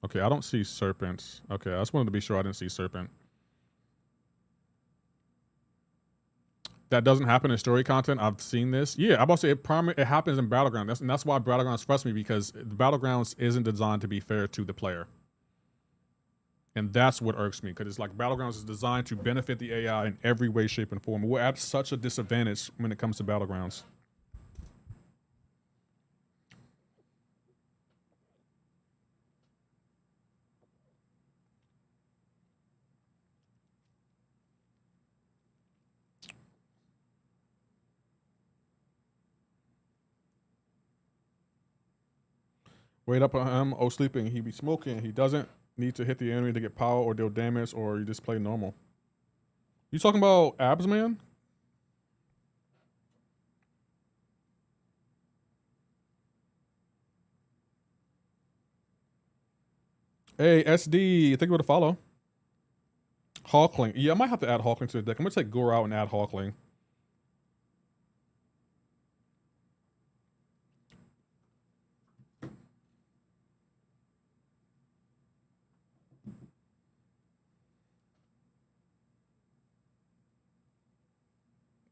Okay, I don't see Serpent. Okay, I just wanted to be sure I didn't see Serpent. That doesn't happen in story content. I've seen this. Yeah, I'm about to say it happens in Battlegrounds. That's why Battlegrounds frustrates me, because the Battlegrounds isn't designed to be fair to the player. And that's what irks me, because it's like Battlegrounds is designed to benefit the AI in every way, shape, and form. We're at such a disadvantage when it comes to Battlegrounds. Wait up on him. Oh, sleeping. He be smoking. He doesn't need to hit the enemy to get power or deal damage, or you just play normal. You talking about abs, man? Hey, SD, thank you for the follow. Hulkling. Yeah, I might have to add Hulkling to the deck. I'm going to take Gore out and add Hulkling.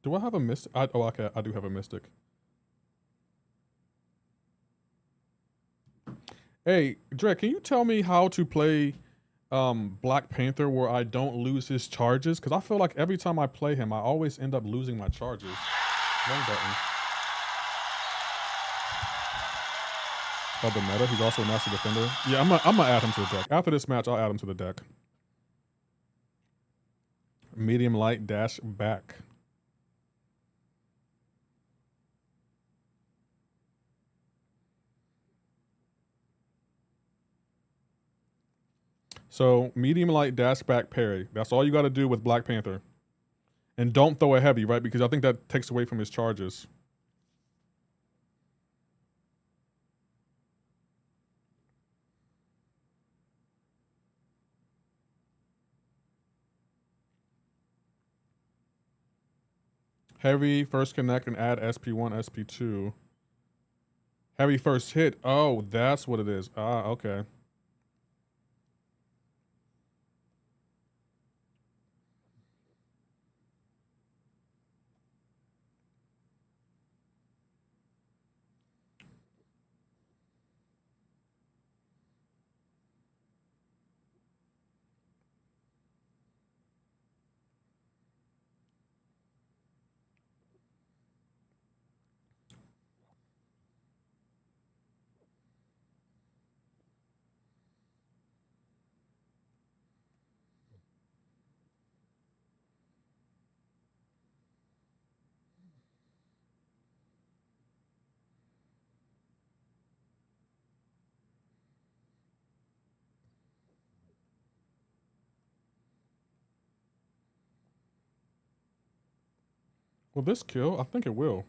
Do I have a Mystic? Oh, okay, I do have a Mystic. Hey, Dre, can you tell me how to play Black Panther where I don't lose his charges? Because I feel like every time I play him, I always end up losing my charges. Wrong button. Oh, the meta? He's also a Master Defender? Yeah, I'm gonna add him to the deck. After this match, I'll add him to the deck. Medium light dash back. So, medium light dash back parry. That's all you got to do with Black Panther. And don't throw a heavy, right? Because I think that takes away from his charges. Heavy first connect and add SP1, SP2. Heavy first hit. Oh, that's what it is. Ah, okay. Will this kill? I think it will.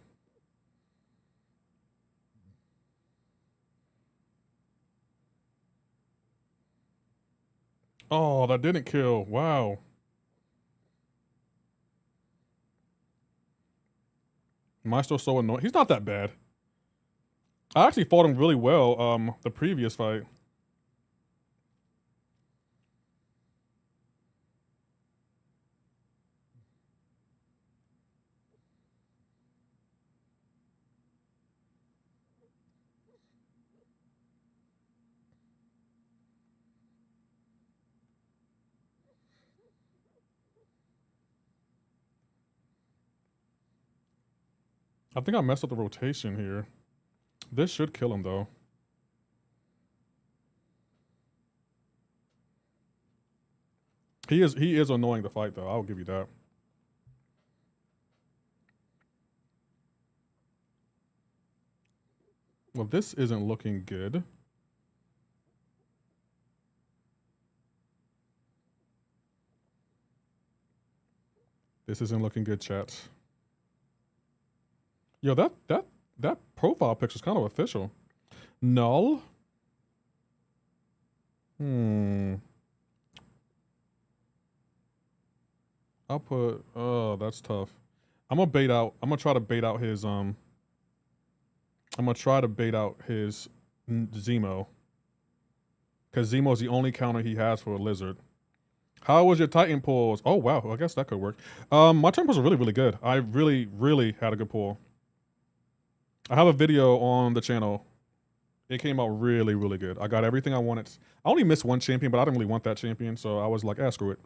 Oh, that didn't kill. Wow. Maestro's so annoying. He's not that bad. I actually fought him really well, the previous fight. I think I messed up the rotation here. This should kill him, though. He is annoying to fight, though. I'll give you that. Well, this isn't looking good. This isn't looking good, chat. Yo, that profile picture's kind of official. Null. I'll put. Oh, that's tough. I'm gonna bait out. I'm gonna try to bait out his. I'm gonna try to bait out his Zemo. Because Zemo's the only counter he has for a lizard. How was your Titan pulls? Oh wow, I guess that could work. My Titan pulls are really, really good. I really, really had a good pull. I have a video on the channel. It came out really, really good. I got everything I wanted. I only missed one champion, but I didn't really want that champion, so I was like, ah, screw it.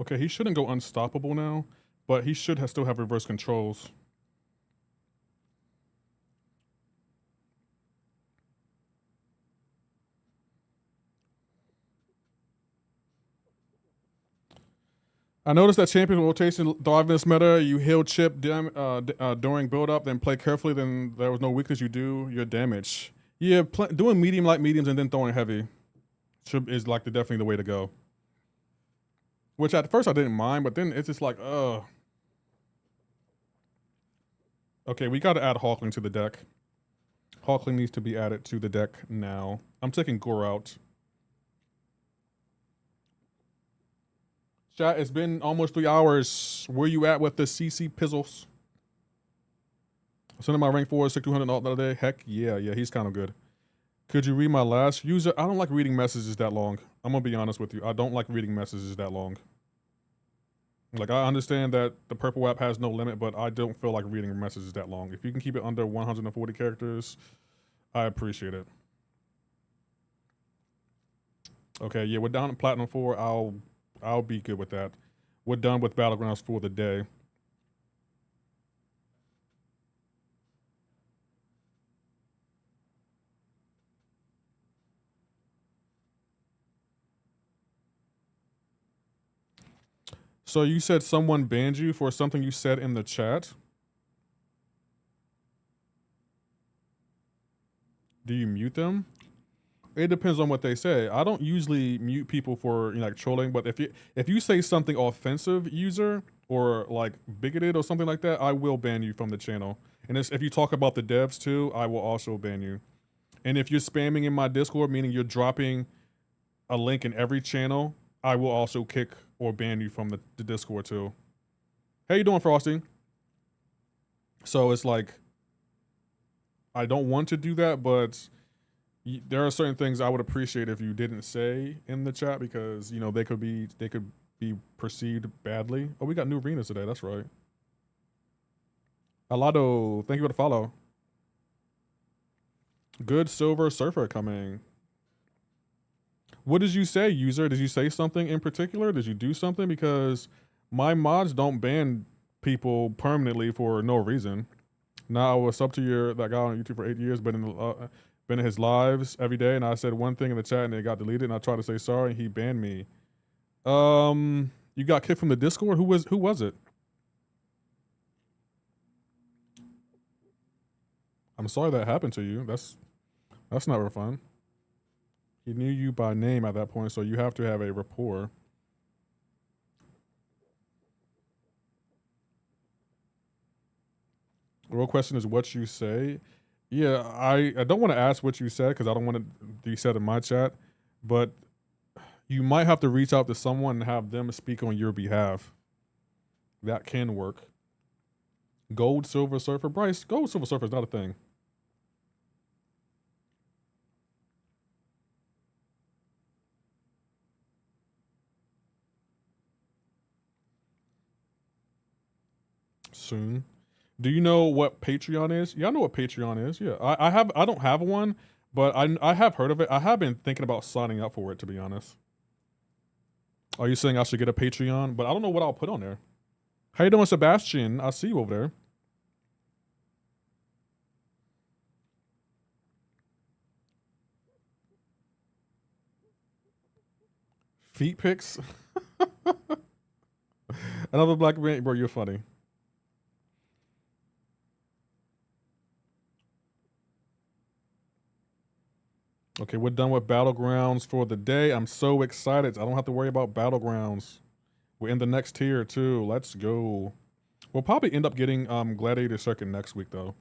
Okay, he shouldn't go unstoppable now, but he should still have reverse controls. I noticed that champion rotation thrive in this meta. You heal chip during build up, then play carefully. Then there was no weakness. You do your damage. Yeah, doing medium like mediums and then throwing heavy is like definitely the way to go. Which at first I didn't mind, but then it's just like, ugh. Okay, we got to add Hawkling to the deck. Hawkling needs to be added to the deck now. I'm taking Gore out. Chat, it's been almost 3 hours. Where you at with the CC Pizzles? Sending my rank 4 6200 the other day. Heck yeah, he's kind of good. Could you read my last user? I don't like reading messages that long. I'm gonna be honest with you. I don't like reading messages that long. Like, I understand that the purple app has no limit, but I don't feel like reading messages that long. If you can keep it under 140 characters, I appreciate it. Okay, yeah, we're down to Platinum 4. I'll be good with that. We're done with Battlegrounds for the day. So you said someone banned you for something you said in the chat? Do you mute them? It depends on what they say. I don't usually mute people for, you know, like trolling, but if you say something offensive, user, or like bigoted or something like that, I will ban you from the channel. And if you talk about the devs too, I will also ban you. And if you're spamming in my Discord, meaning you're dropping a link in every channel, I will also kick or ban you from the Discord too. How you doing, Frosty? So it's like, I don't want to do that, but there are certain things I would appreciate if you didn't say in the chat, because, you know, they could be perceived badly. Oh, we got new arenas today. That's right. Alado, thank you for the follow. Good Silver Surfer coming. What did you say, user? Did you say something in particular? Did you do something? Because my mods don't ban people permanently for no reason. Now, I was up to that guy on YouTube for 8 years, been in his lives every day, and I said one thing in the chat and it got deleted, and I tried to say sorry and he banned me. You got kicked from the Discord? Who was it? I'm sorry that happened to you. That's not real fun. He knew you by name at that point, so you have to have a rapport. real question is what you say. Yeah, I don't want to ask what you said because I don't want to be said in my chat, but you might have to reach out to someone and have them speak on your behalf. That can work. Gold, silver, surfer. Bryce, gold, silver, surfer is not a thing. Soon. Do you know what Patreon is? Yeah, I know what Patreon is. Yeah, I don't have one, but I have heard of it. I have been thinking about signing up for it, to be honest. Are you saying I should get a Patreon? But I don't know what I'll put on there. How you doing, Sebastian? I see you over there. Feet pics? Another black man, bro, you're funny. Okay, we're done with Battlegrounds for the day. I'm so excited. I don't have to worry about Battlegrounds. We're in the next tier too. Let's go. We'll probably end up getting Gladiator Circuit next week though.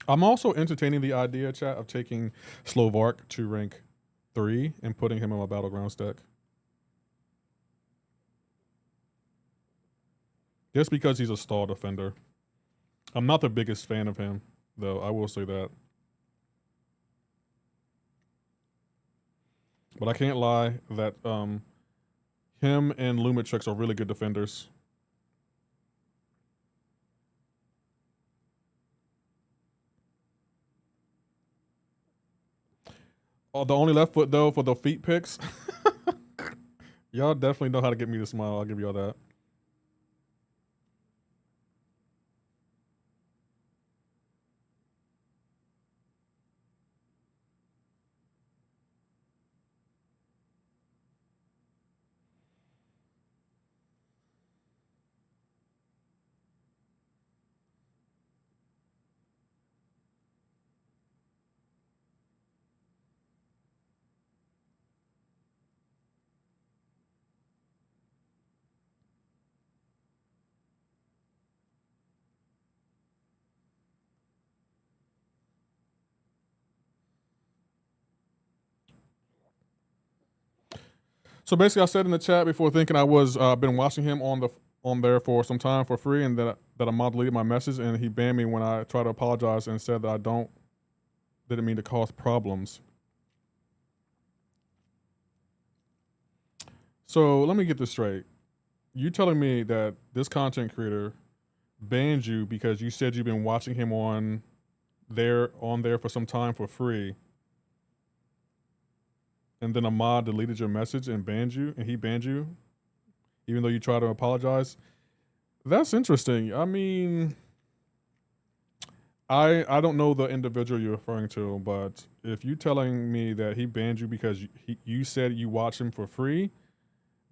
I'm also entertaining the idea, chat, of taking Slovark to rank 3 and putting him in my Battlegrounds deck. Just because he's a stall defender. I'm not the biggest fan of him, though, I will say that. But I can't lie that him and Lumitrix are really good defenders. Oh, the only left foot, though, for the feet picks. Y'all definitely know how to get me to smile. I'll give y'all that. So basically, I said in the chat before, thinking I was been watching him on there for some time for free, and that Ahmad deleted my message, and he banned me when I tried to apologize and said that I didn't mean to cause problems. So let me get this straight. You telling me that this content creator banned you because you said you've been watching him on there for some time for free, and then Ahmad deleted your message and banned you, and he banned you, even though you tried to apologize? That's interesting. I mean, I don't know the individual you're referring to, but if you're telling me that he banned you because you said you watch him for free,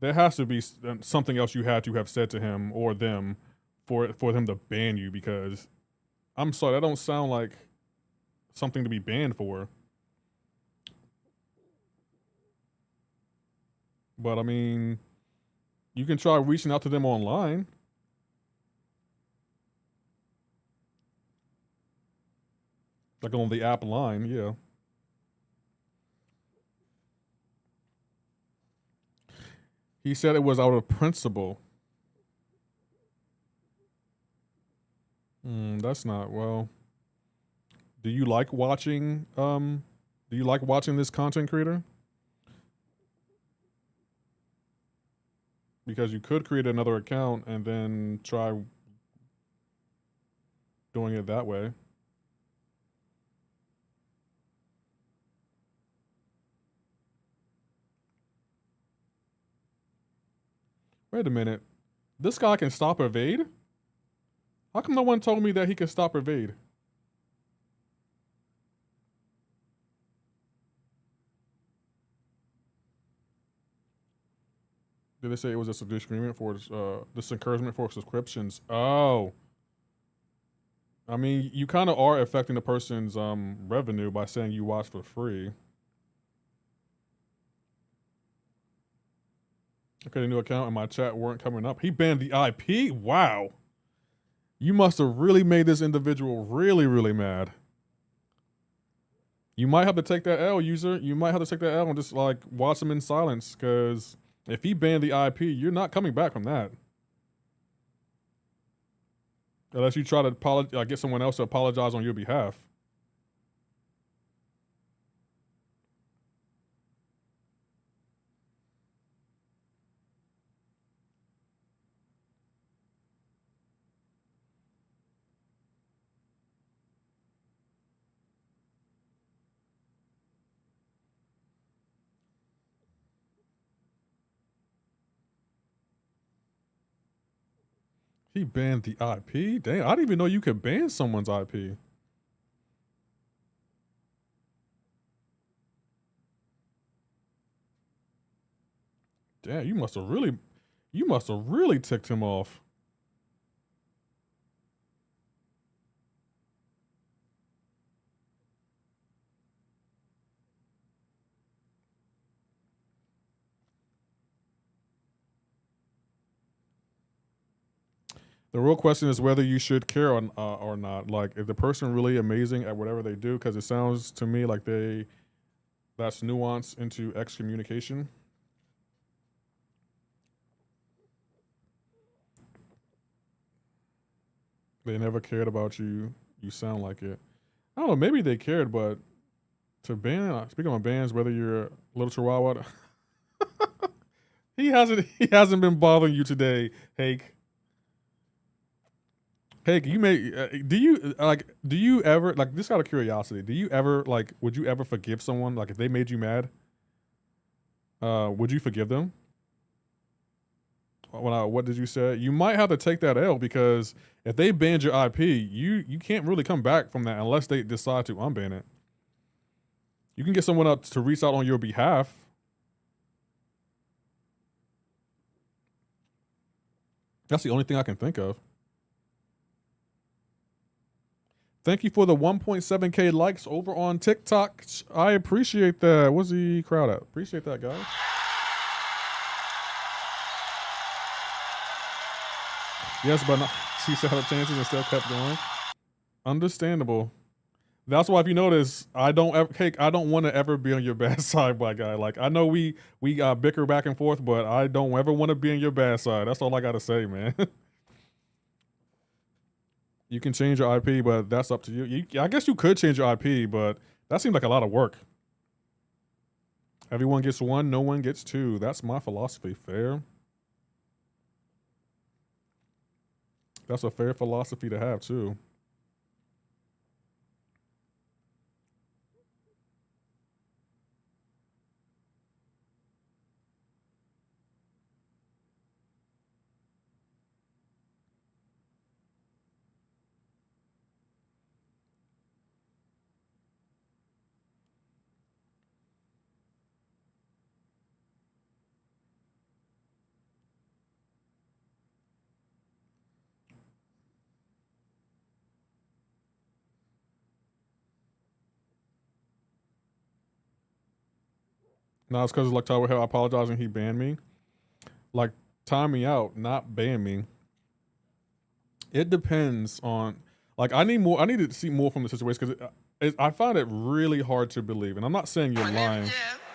there has to be something else you had to have said to him or them for them to ban you, because I'm sorry, that don't sound like something to be banned for. But I mean, you can try reaching out to them online. Like on the app line, yeah. He said it was out of principle. That's not, well. Do you like watching this content creator? Because you could create another account and then try doing it that way. Wait a minute. This guy can stop evade? How come no one told me that he can stop evade? Did they say it was a disagreement for this encouragement for subscriptions? Oh. I mean, you kind of are affecting the person's revenue by saying you watch for free. I created a new account and my chat weren't coming up. He banned the IP? Wow. You must have really made this individual really, really mad. You might have to take that L, user. You might have to take that L and just like watch him in silence, because if he banned the IP, you're not coming back from that. Unless you try to get someone else to apologize on your behalf. He banned the IP? Dang, I didn't even know you could ban someone's IP. Damn, you must have really ticked him off. The real question is whether you should care or not. Like, is the person really amazing at whatever they do? Because it sounds to me like that's nuance into excommunication. They never cared about you. You sound like it. I don't know. Maybe they cared, but to ban. Speaking of bans, whether you're a little chihuahua, he hasn't been bothering you today, Hake. Hey, do you ever, like, just out of curiosity, do you ever, like, would you ever forgive someone, like, if they made you mad? Would you forgive them? What did you say? You might have to take that L, because if they banned your IP, you can't really come back from that unless they decide to unban it. You can get someone up to reach out on your behalf. That's the only thing I can think of. Thank you for the 1.7K likes over on TikTok. I appreciate that. What's the crowd at? Appreciate that, guys. Yes, but not, she said her chances and still kept going. Understandable. That's why, if you notice, I don't want to ever be on your bad side, black guy. Like, I know we bicker back and forth, but I don't ever want to be on your bad side. That's all I gotta say, man. You can change your IP, but that's up to you. I guess you could change your IP, but that seems like a lot of work. Everyone gets one, no one gets two. That's my philosophy. Fair. That's a fair philosophy to have, too. No, it's because like Tower Hill apologizing, he banned me. Like, time me out, not ban me. It depends on, like, I need to see more from the situation, because I find it really hard to believe, and I'm not saying you're lying.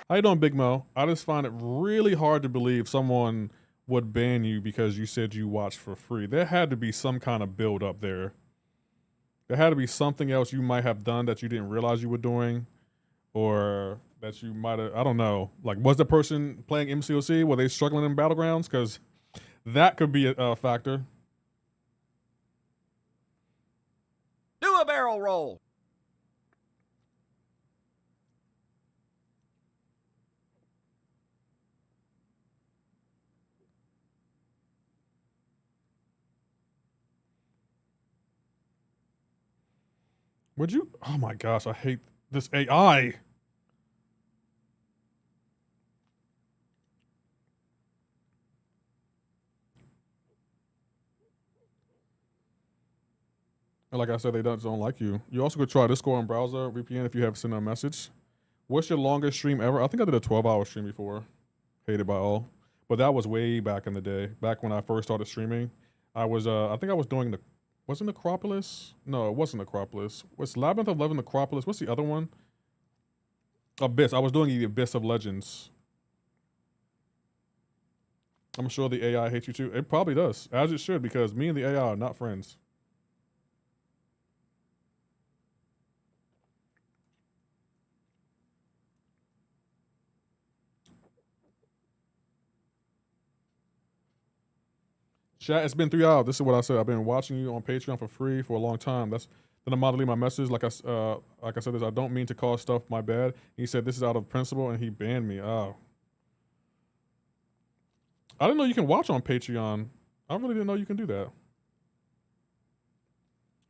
How you doing, Big Mo? I just find it really hard to believe someone would ban you because you said you watched for free. There had to be some kind of build up there. There had to be something else you might have done that you didn't realize you were doing, or that you might have, I don't know. Like, was the person playing MCoC? Were they struggling in Battlegrounds? Because that could be a factor. Do a barrel roll. Would you? Oh my gosh, I hate this AI. Like I said, they don't like you. You also could try Discord and browser VPN if you have sent a message. What's your longest stream ever? I think I did a 12-hour stream before. Hated by all. But that was way back in the day. Back when I first started streaming, I was I think I was doing wasn't Acropolis? No, it wasn't Acropolis. Was Labyrinth of Legend Acropolis? What's the other one? Abyss. I was doing the Abyss of Legends. I'm sure the AI hates you too. It probably does, as it should, because me and the AI are not friends. Chat, it's been 3 hours. This is what I said. I've been watching you on Patreon for free for a long time. Then I'm modeling my message. Like I said this, I don't mean to call stuff my bad. He said this is out of principle and he banned me. Oh. I didn't know you can watch on Patreon. I really didn't know you can do that.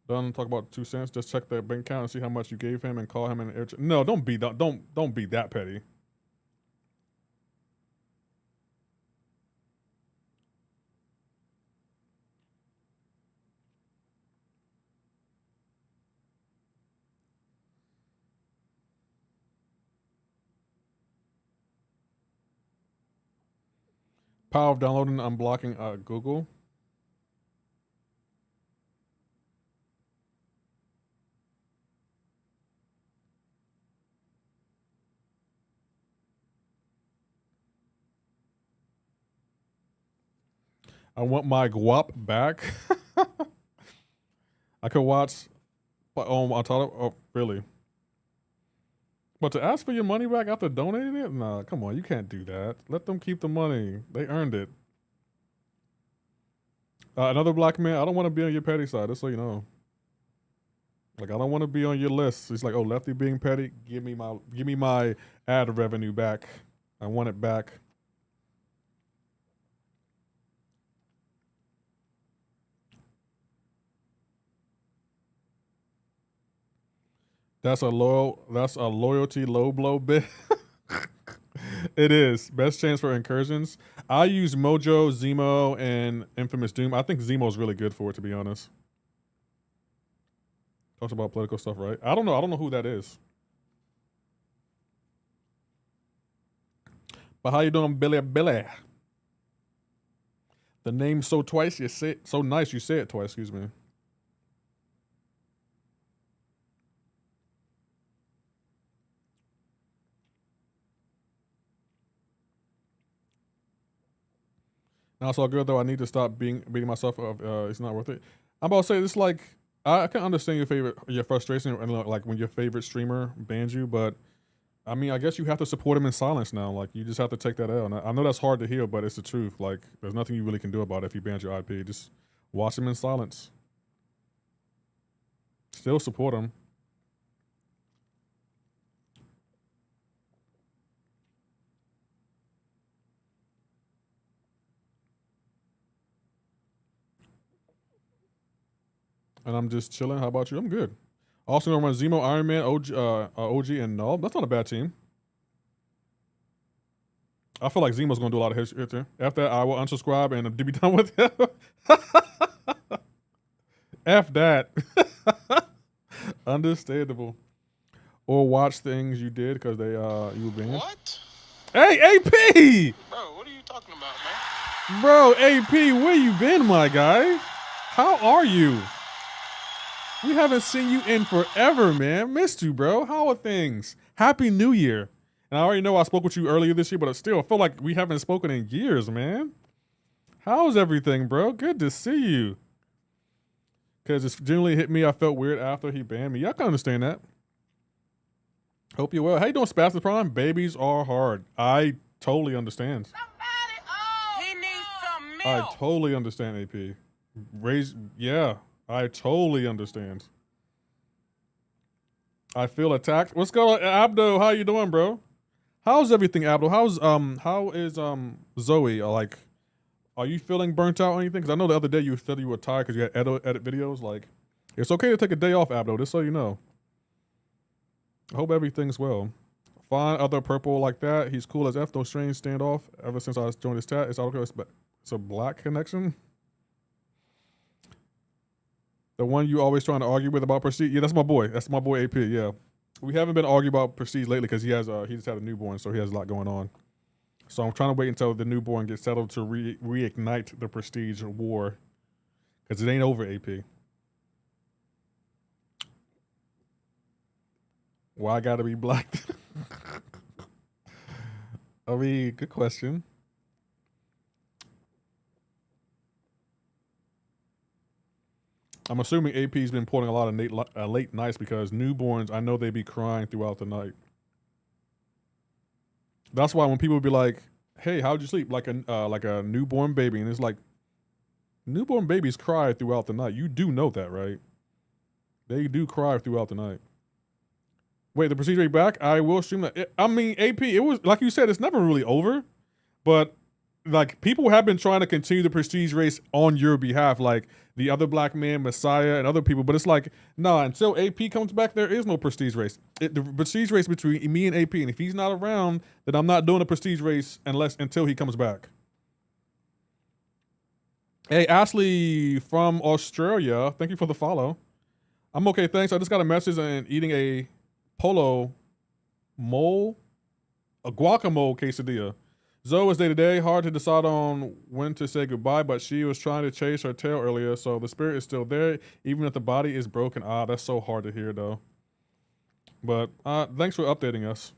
Done talk about 2 cents. Just check the bank account and see how much you gave him and call him in air. No, don't be that petty. Power of downloading and unblocking Google. I want my guap back. I could watch. Oh, really? But to ask for your money back after donating it? Nah, come on, you can't do that. Let them keep the money. They earned it. Another black man, I don't want to be on your petty side, just so you know. Like, I don't want to be on your list. It's like, oh, Lefty being petty, give me my ad revenue back. I want it back. That's a loyalty low blow bit. It is. Best chance for incursions. I use Mojo, Zemo, and Infamous Doom. I think Zemo's really good for it, to be honest. Talks about political stuff, right? I don't know who that is. But how you doing, Billy? The name so twice, you say it so nice, you say it twice, excuse me. Now it's all good though. I need to stop beating myself up. It's not worth it. I'm about to say this. Like I can understand your frustration and like when your favorite streamer bans you, but I mean I guess you have to support him in silence now. Like you just have to take that L. And I know that's hard to hear, but it's the truth. Like there's nothing you really can do about it if he bans your IP. Just watch him in silence. Still support him. And I'm just chilling. How about you? I'm good. Also, gonna run Zemo, Iron Man, OG, and Null. That's not a bad team. I feel like Zemo's gonna do a lot of hits here. After that, I will unsubscribe and be done with him. F that. Understandable. Or watch things you did because they you were banned. What? Hey, AP! Bro, what are you talking about, man? Bro, AP, where you been, my guy? How are you? We haven't seen you in forever, man. Missed you, bro. How are things? Happy New Year. And I already know I spoke with you earlier this year, but I still feel like we haven't spoken in years, man. How's everything, bro? Good to see you. Because it's genuinely hit me. I felt weird after he banned me. Yeah, I can understand that. Hope you're well. How you doing, Spastic Prime? Babies are hard. I totally understand. He needs some milk. I totally understand, AP. Yeah. I totally understand. I feel attacked. What's going on, Abdo? How you doing, bro? How's everything, Abdo? How is Zoe? Like, are you feeling burnt out or anything? Because I know the other day you said you were tired because you had edit videos. Like, it's okay to take a day off, Abdo, just so you know. I hope everything's well. Find other purple like that. He's cool as F. No strange standoff. Ever since I joined his chat, it's a black connection. The one you always trying to argue with about Prestige? Yeah, that's my boy. That's my boy AP, yeah. We haven't been arguing about Prestige lately because he just had a newborn, so he has a lot going on. So I'm trying to wait until the newborn gets settled to reignite the prestige war. Because it ain't over, AP. Why I gotta be black? I mean, good question. I'm assuming AP's been pulling a lot of late nights because newborns, I know they be crying throughout the night. That's why when people be like, "Hey, how'd you sleep?" Like a newborn baby, and it's like, newborn babies cry throughout the night. You do know that, right? They do cry throughout the night. Wait, the procedure back? I will stream that. I mean, AP, it was like you said, it's never really over, but like people have been trying to continue the prestige race on your behalf, like the other black man, Messiah, and other people. But it's like, nah, until AP comes back, there is no prestige race. The prestige race between me and AP, and if he's not around, then I'm not doing a prestige race until he comes back. Hey, Ashley from Australia, thank you for the follow. I'm okay, thanks. I just got a message and eating a guacamole quesadilla. Zoe is day to day, hard to decide on when to say goodbye, but she was trying to chase her tail earlier, so the spirit is still there, even if the body is broken. Ah, that's so hard to hear, though. But thanks for updating us.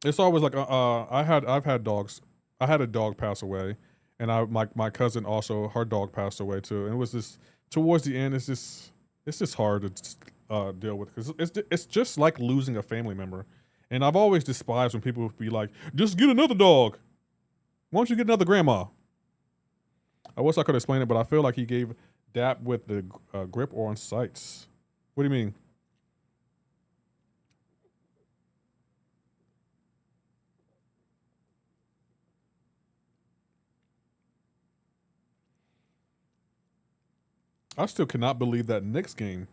It's always like I've had dogs. I had a dog pass away, and my cousin also, her dog passed away too. And it was this towards the end. It's just hard to deal with because it's just like losing a family member. And I've always despised when people be like, just get another dog. Why don't you get another grandma? I wish I could explain it, but I feel like he gave dap with the grip or on sights. What do you mean? I still cannot believe that Knicks game.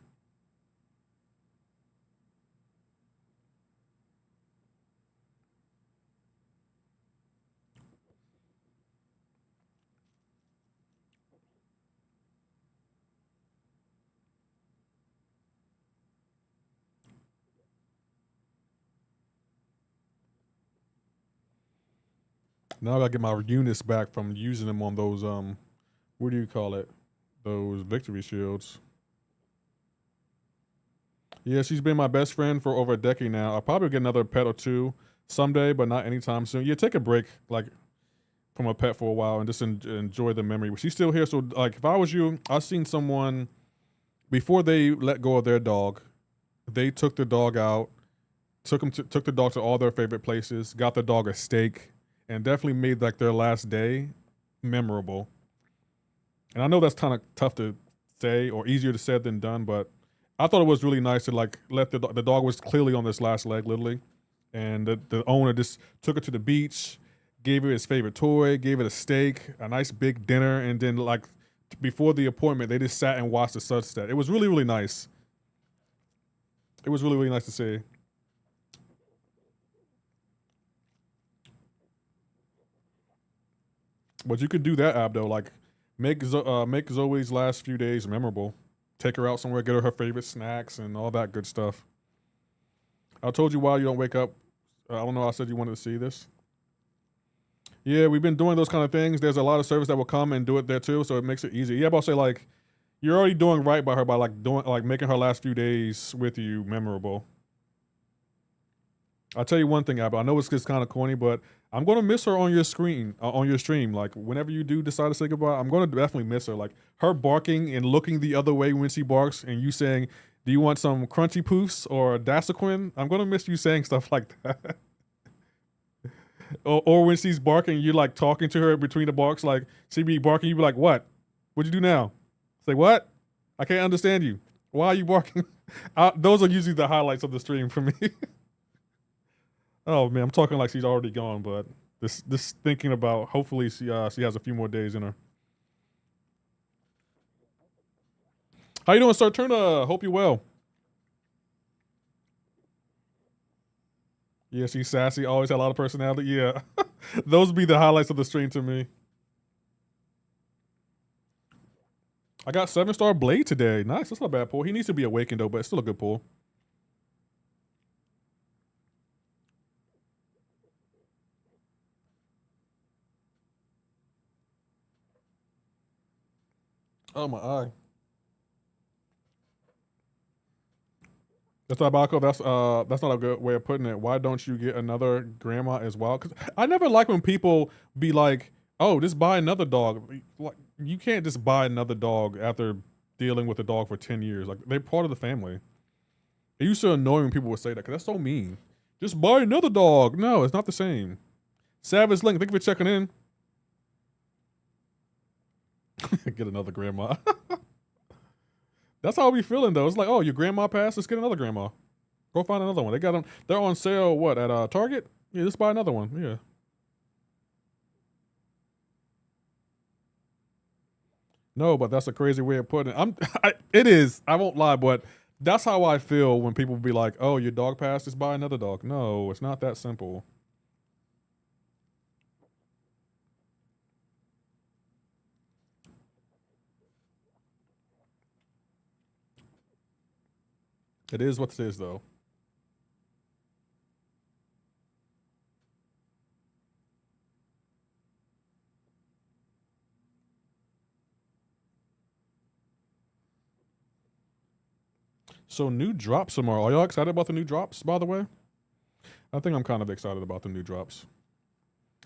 Now I gotta get my units back from using them on those what do you call it? Those victory shields. Yeah, she's been my best friend for over a decade now. I'll probably get another pet or two someday, but not anytime soon. Yeah, take a break like from a pet for a while and just enjoy the memory. But she's still here, so like if I was you, I've seen someone before they let go of their dog, they took the dog out, took the dog to all their favorite places, got the dog a steak, and definitely made like their last day memorable. And I know that's kind of tough to say or easier to say than done, but I thought it was really nice to like let the dog was clearly on this last leg, literally, and the owner just took it to the beach, gave it his favorite toy, gave it a steak, a nice big dinner, and then like before the appointment, they just sat and watched the sunset. It was really, really nice. It was really, really nice to see. But you could do that, Abdo. Like, make Zoe's last few days memorable. Take her out somewhere, get her favorite snacks and all that good stuff. I told you why you don't wake up. I don't know. I said you wanted to see this. Yeah, we've been doing those kind of things. There's a lot of service that will come and do it there too, so it makes it easy. Yeah, but I'll say like, you're already doing right by her by like making her last few days with you memorable. I'll tell you one thing, Abba. I know it's kind of corny, but I'm gonna miss her on your screen, on your stream. Like whenever you do decide to say goodbye, I'm gonna definitely miss her. Like her barking and looking the other way when she barks, and you saying, "Do you want some crunchy poofs or Dasaquin?" I'm gonna miss you saying stuff like that. or when she's barking, you're like talking to her between the barks. Like she be barking, you be like, "What? What'd you do now?" Say what? I can't understand you. Why are you barking? Those are usually the highlights of the stream for me. Oh man, I'm talking like she's already gone, but this thinking about hopefully she has a few more days in her. How you doing, Sir Turner? Hope you're well. Yeah, she's sassy, always had a lot of personality. Yeah. Those would be the highlights of the stream to me. I got 7-star Blade today. Nice, that's not a bad pull. He needs to be awakened though, but it's still a good pull. Oh, my eye. That's diabolical. That's not a good way of putting it. Why don't you get another grandma as well? Because I never like when people be like, "Oh, just buy another dog." Like, you can't just buy another dog after dealing with a dog for 10 years. Like, they're part of the family. It used to annoy when people would say that because that's so mean. Just buy another dog. No, it's not the same. Savage Link, thank you for checking in. Get another grandma. That's how we feeling though. It's like, oh, your grandma passed. Let's get another grandma. Go find another one. They got them. They're on sale. What at Target? Yeah, just buy another one. Yeah. No, but that's a crazy way of putting it. It is. I won't lie, but that's how I feel when people be like, "Oh, your dog passed. Just buy another dog." No, it's not that simple. It is what it is, though. So new drops tomorrow. Are y'all excited about the new drops, by the way? I think I'm kind of excited about the new drops.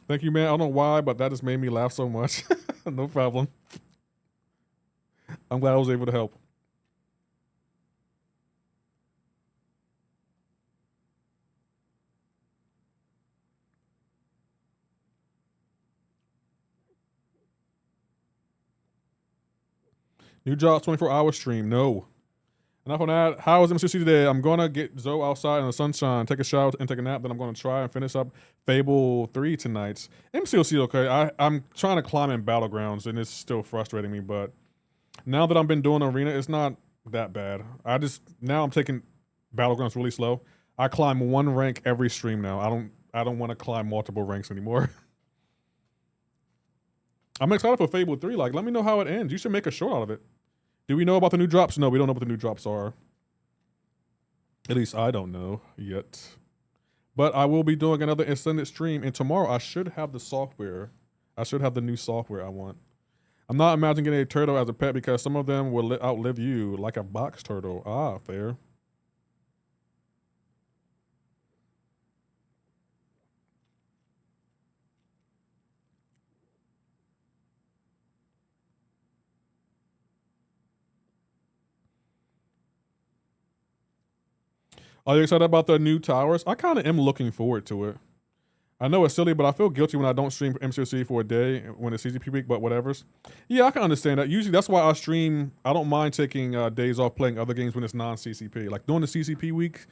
Thank you, man. I don't know why, but that just made me laugh so much. No problem. I'm glad I was able to help. New drops 24-hour stream. No. Enough on that. How is MCoC today? I'm gonna get Zoe outside in the sunshine, take a shower, and take a nap. Then I'm gonna try and finish up Fable 3 tonight. MCoC okay. I'm trying to climb in Battlegrounds, and it's still frustrating me. But now that I've been doing Arena, it's not that bad. Now I'm taking Battlegrounds really slow. I climb one rank every stream now. I don't want to climb multiple ranks anymore. I'm excited for Fable 3. Like, let me know how it ends. You should make a short out of it. Do we know about the new drops? No, we don't know what the new drops are. At least I don't know yet. But I will be doing another extended stream, and tomorrow I should have the software. I should have the new software I want. I'm not imagining getting a turtle as a pet because some of them will outlive you, like a box turtle. Ah, fair. Are you excited about the new towers? I kind of am looking forward to it. I know it's silly, but I feel guilty when I don't stream MCoC for a day when it's CCP week, but whatever's. Yeah, I can understand that. Usually that's why I stream. I don't mind taking days off playing other games when it's non-CCP. Like during the CCP week,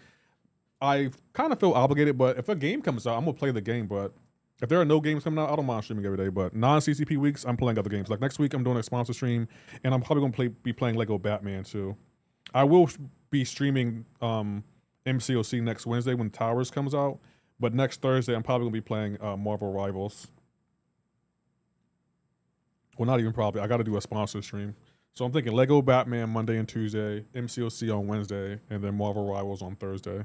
I kind of feel obligated, but if a game comes out, I'm going to play the game. But if there are no games coming out, I don't mind streaming every day. But non-CCP weeks, I'm playing other games. Like next week, I'm doing a sponsor stream, and I'm probably going to be playing Lego Batman too. I will be streaming MCoC next Wednesday when Towers comes out. But next Thursday, I'm probably going to be playing Marvel Rivals. Well, not even probably. I got to do a sponsor stream. So I'm thinking Lego Batman Monday and Tuesday, MCoC on Wednesday, and then Marvel Rivals on Thursday.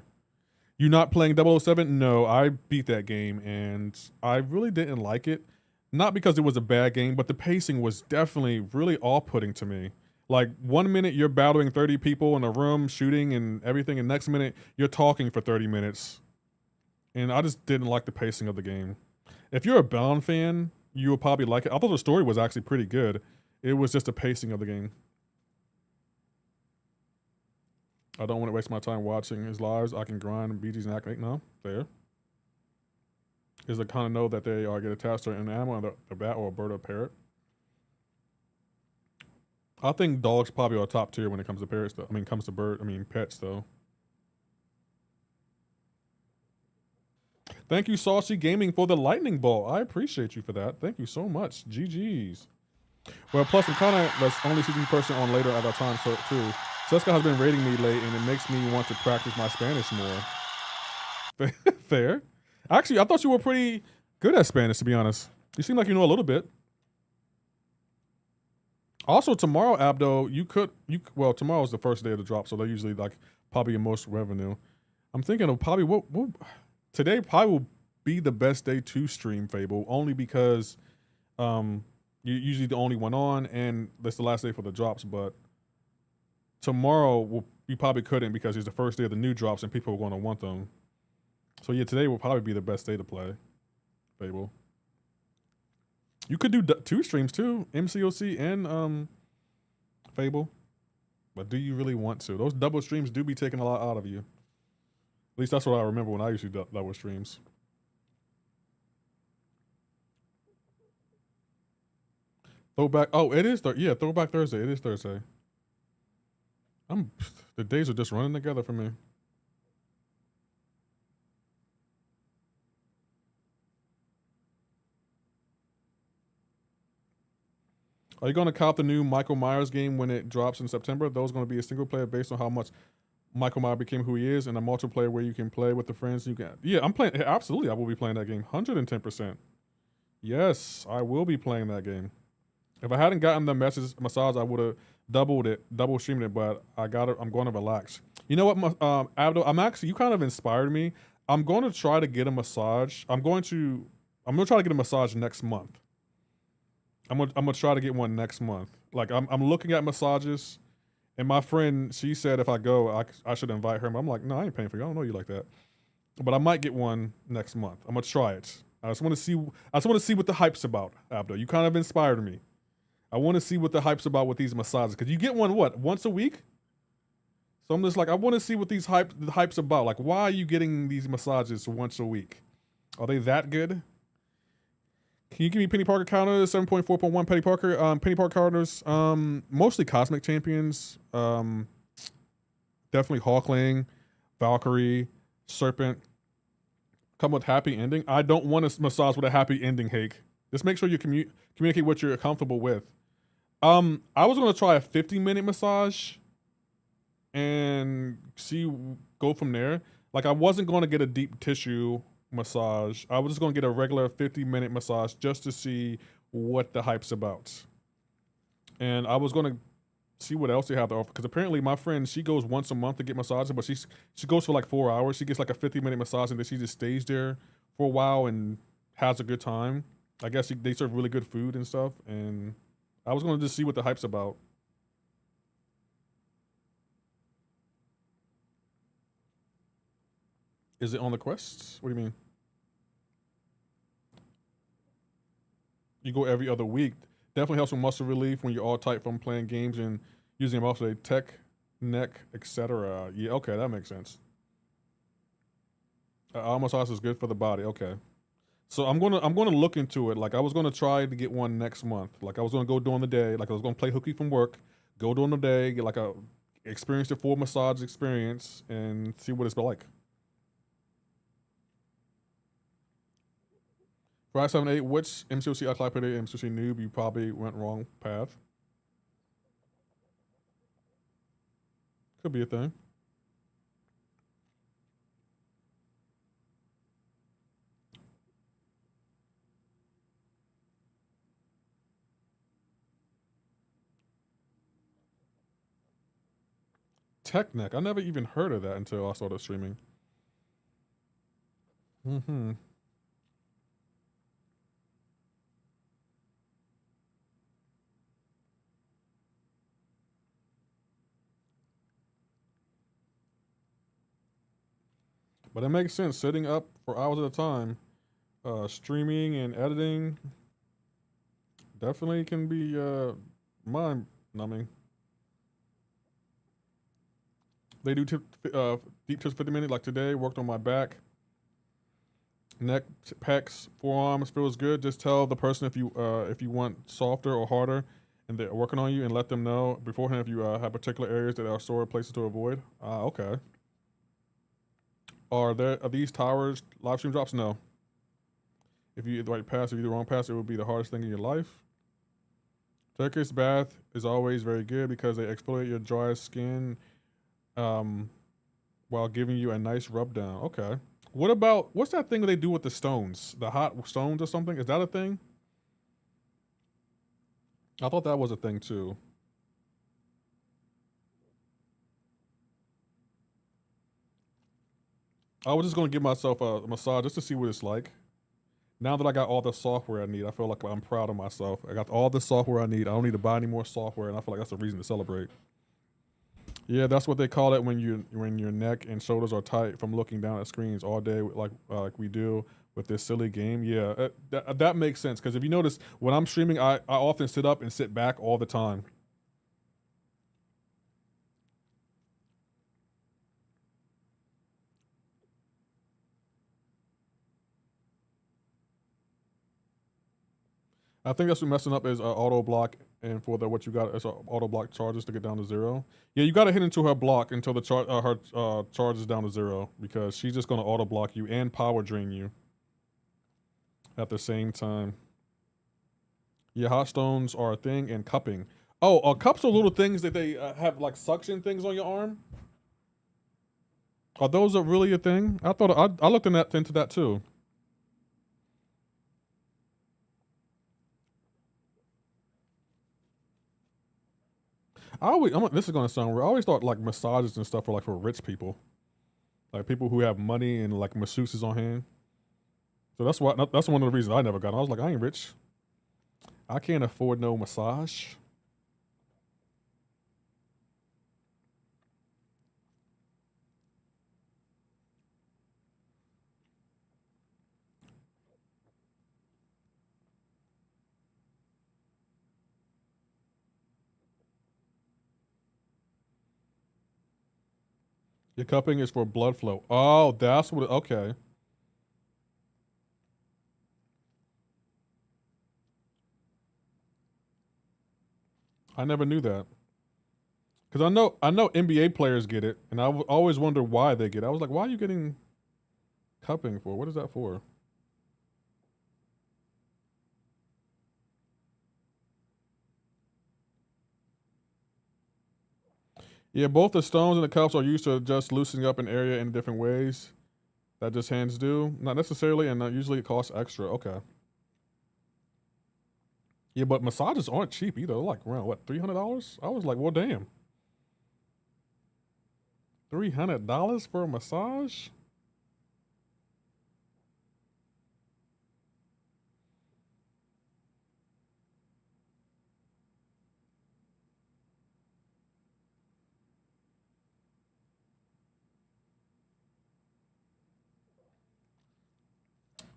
You not playing 007? No, I beat that game, and I really didn't like it. Not because it was a bad game, but the pacing was definitely really off-putting to me. Like, 1 minute you're battling 30 people in a room, shooting and everything, and next minute you're talking for 30 minutes. And I just didn't like the pacing of the game. If you're a Bound fan, you will probably like it. I thought the story was actually pretty good. It was just the pacing of the game. I don't want to waste my time watching his lives. I can grind BGs and act like, no, fair. Is to kind of know that they are get attached to an animal, a bat or a bird or a parrot. I think dogs probably are top tier when it comes to parrots, though. Comes to pets, though. Thank you, Saucy Gaming, for the lightning bolt. I appreciate you for that. Thank you so much. GG's. Well, plus I'm kind of the only CCP person on later at that time, so too. Seska has been rating me late, and it makes me want to practice my Spanish more. Fair. Actually, I thought you were pretty good at Spanish, to be honest. You seem like you know a little bit. Also, tomorrow, Abdo, well, tomorrow's the first day of the drop, so they're usually like probably your most revenue. I'm thinking of probably today probably will be the best day to stream Fable, only because You're usually the only one on, and that's the last day for the drops. But tomorrow, we probably couldn't because it's the first day of the new drops, and people are going to want them. So yeah, today will probably be the best day to play Fable. You could do 2 streams too, MCoC and Fable. But do you really want to? Those double streams do be taking a lot out of you. At least that's what I remember when I used to do double streams. Throwback. Oh, it is. Yeah, Throwback Thursday. It is Thursday. The days are just running together for me. Are you going to cop the new Michael Myers game when it drops in September? Those going to be a single player based on how much Michael Myers became who he is, and a multiplayer where you can play with the friends. You can. Yeah, I'm playing. Absolutely, I will be playing that game. 110%. Yes, I will be playing that game. If I hadn't gotten the massage, I would have double streamed it. But I got it. I'm going to relax. You know what, Abdo? You kind of inspired me. I'm going to try to get a massage. I'm going to try to get a massage next month. I'm gonna try to get one next month. Like I'm looking at massages, and my friend, she said if I go, I should invite her. But I'm like, no, I ain't paying for you. I don't know you like that. But I might get one next month. I'm gonna try it. I just want to see what the hype's about, Abdo. You kind of inspired me. I want to see what the hype's about with these massages, because you get one once a week. So I'm just like, I want to see what the hype's about. Like, why are you getting these massages once a week? Are they that good? Can you give me Penny Parker counters? 7.4.1 Penny Parker. Penny Parker counters. Mostly Cosmic Champions. Definitely Hawkling, Valkyrie, Serpent. Come with happy ending. I don't want a massage with a happy ending, Hake. Just make sure you communicate what you're comfortable with. I was gonna try a 50-minute massage and go from there. Like, I wasn't gonna get a deep tissue massage. I was just gonna get a regular 50-minute massage just to see what the hype's about. And I was gonna see what else they have to offer, because apparently my friend, she goes once a month to get massages, but she goes for like 4 hours. She gets like a 50-minute massage, and then she just stays there for a while and has a good time. I guess they serve really good food and stuff, and I was gonna just see what the hype's about. Is it on the quest? What do you mean? You go every other week. Definitely helps with muscle relief when you're all tight from playing games and using muscle tech, neck, etc. Yeah, okay, that makes sense. Massage is good for the body. Okay, so I'm gonna look into it. Like, I was gonna try to get one next month. Like, I was gonna go during the day. Like, I was gonna play hooky from work, go during the day, get like experience the full massage experience, and see what it's like. 578, which MCoC I played MCoC noob, you probably went wrong path. Could be a thing. Tech neck. I never even heard of that until I started streaming. Mm-hmm. But it makes sense, sitting up for hours at a time, streaming and editing definitely can be mind numbing. They do deep tips 50 minutes, like today, worked on my back, neck, pecs, forearms, feels good. Just tell the person if you want softer or harder, and they're working on you, and let them know beforehand if you have particular areas that are sore places to avoid. Okay. Are these towers live stream drops? No. If you hit the right pass, if you do the wrong pass, it would be the hardest thing in your life. Turkish bath is always very good because they exfoliate your dry skin while giving you a nice rub down. Okay. What's that thing they do with the stones? The hot stones or something? Is that a thing? I thought that was a thing too. I was just gonna give myself a massage just to see what it's like. Now that I got all the software I need, I feel like I'm proud of myself. I got all the software I need. I don't need to buy any more software, and I feel like that's a reason to celebrate. Yeah, that's what they call it when your neck and shoulders are tight from looking down at screens all day, like we do with this silly game. Yeah, that makes sense, because if you notice, when I'm streaming, I often sit up and sit back all the time. I think that's what messing up is auto block, and for the what you got is auto block charges to get down to 0. Yeah, you got to hit into her block until the charge is down to 0, because she's just gonna auto block you and power drain you at the same time. Yeah, hot stones are a thing, and cupping. Oh, cups are little things that they have like suction things on your arm. Are those really a thing? I thought I looked into that too. This is gonna sound weird. I always thought like massages and stuff were like for rich people, like people who have money and like masseuses on hand. So that's one of the reasons I never got. I was like, I ain't rich. I can't afford no massage. Your cupping is for blood flow. Oh, that's what. Okay. I never knew that. Because I know NBA players get it, and I always wonder why they get it. I was like, why are you getting cupping for? What is that for? Yeah, both the stones and the cups are used to just loosening up an area in different ways. That just hands do. Not necessarily, and not usually it costs extra. Okay. Yeah, but massages aren't cheap either. They're like around, what, $300? I was like, well, damn. $300 for a massage?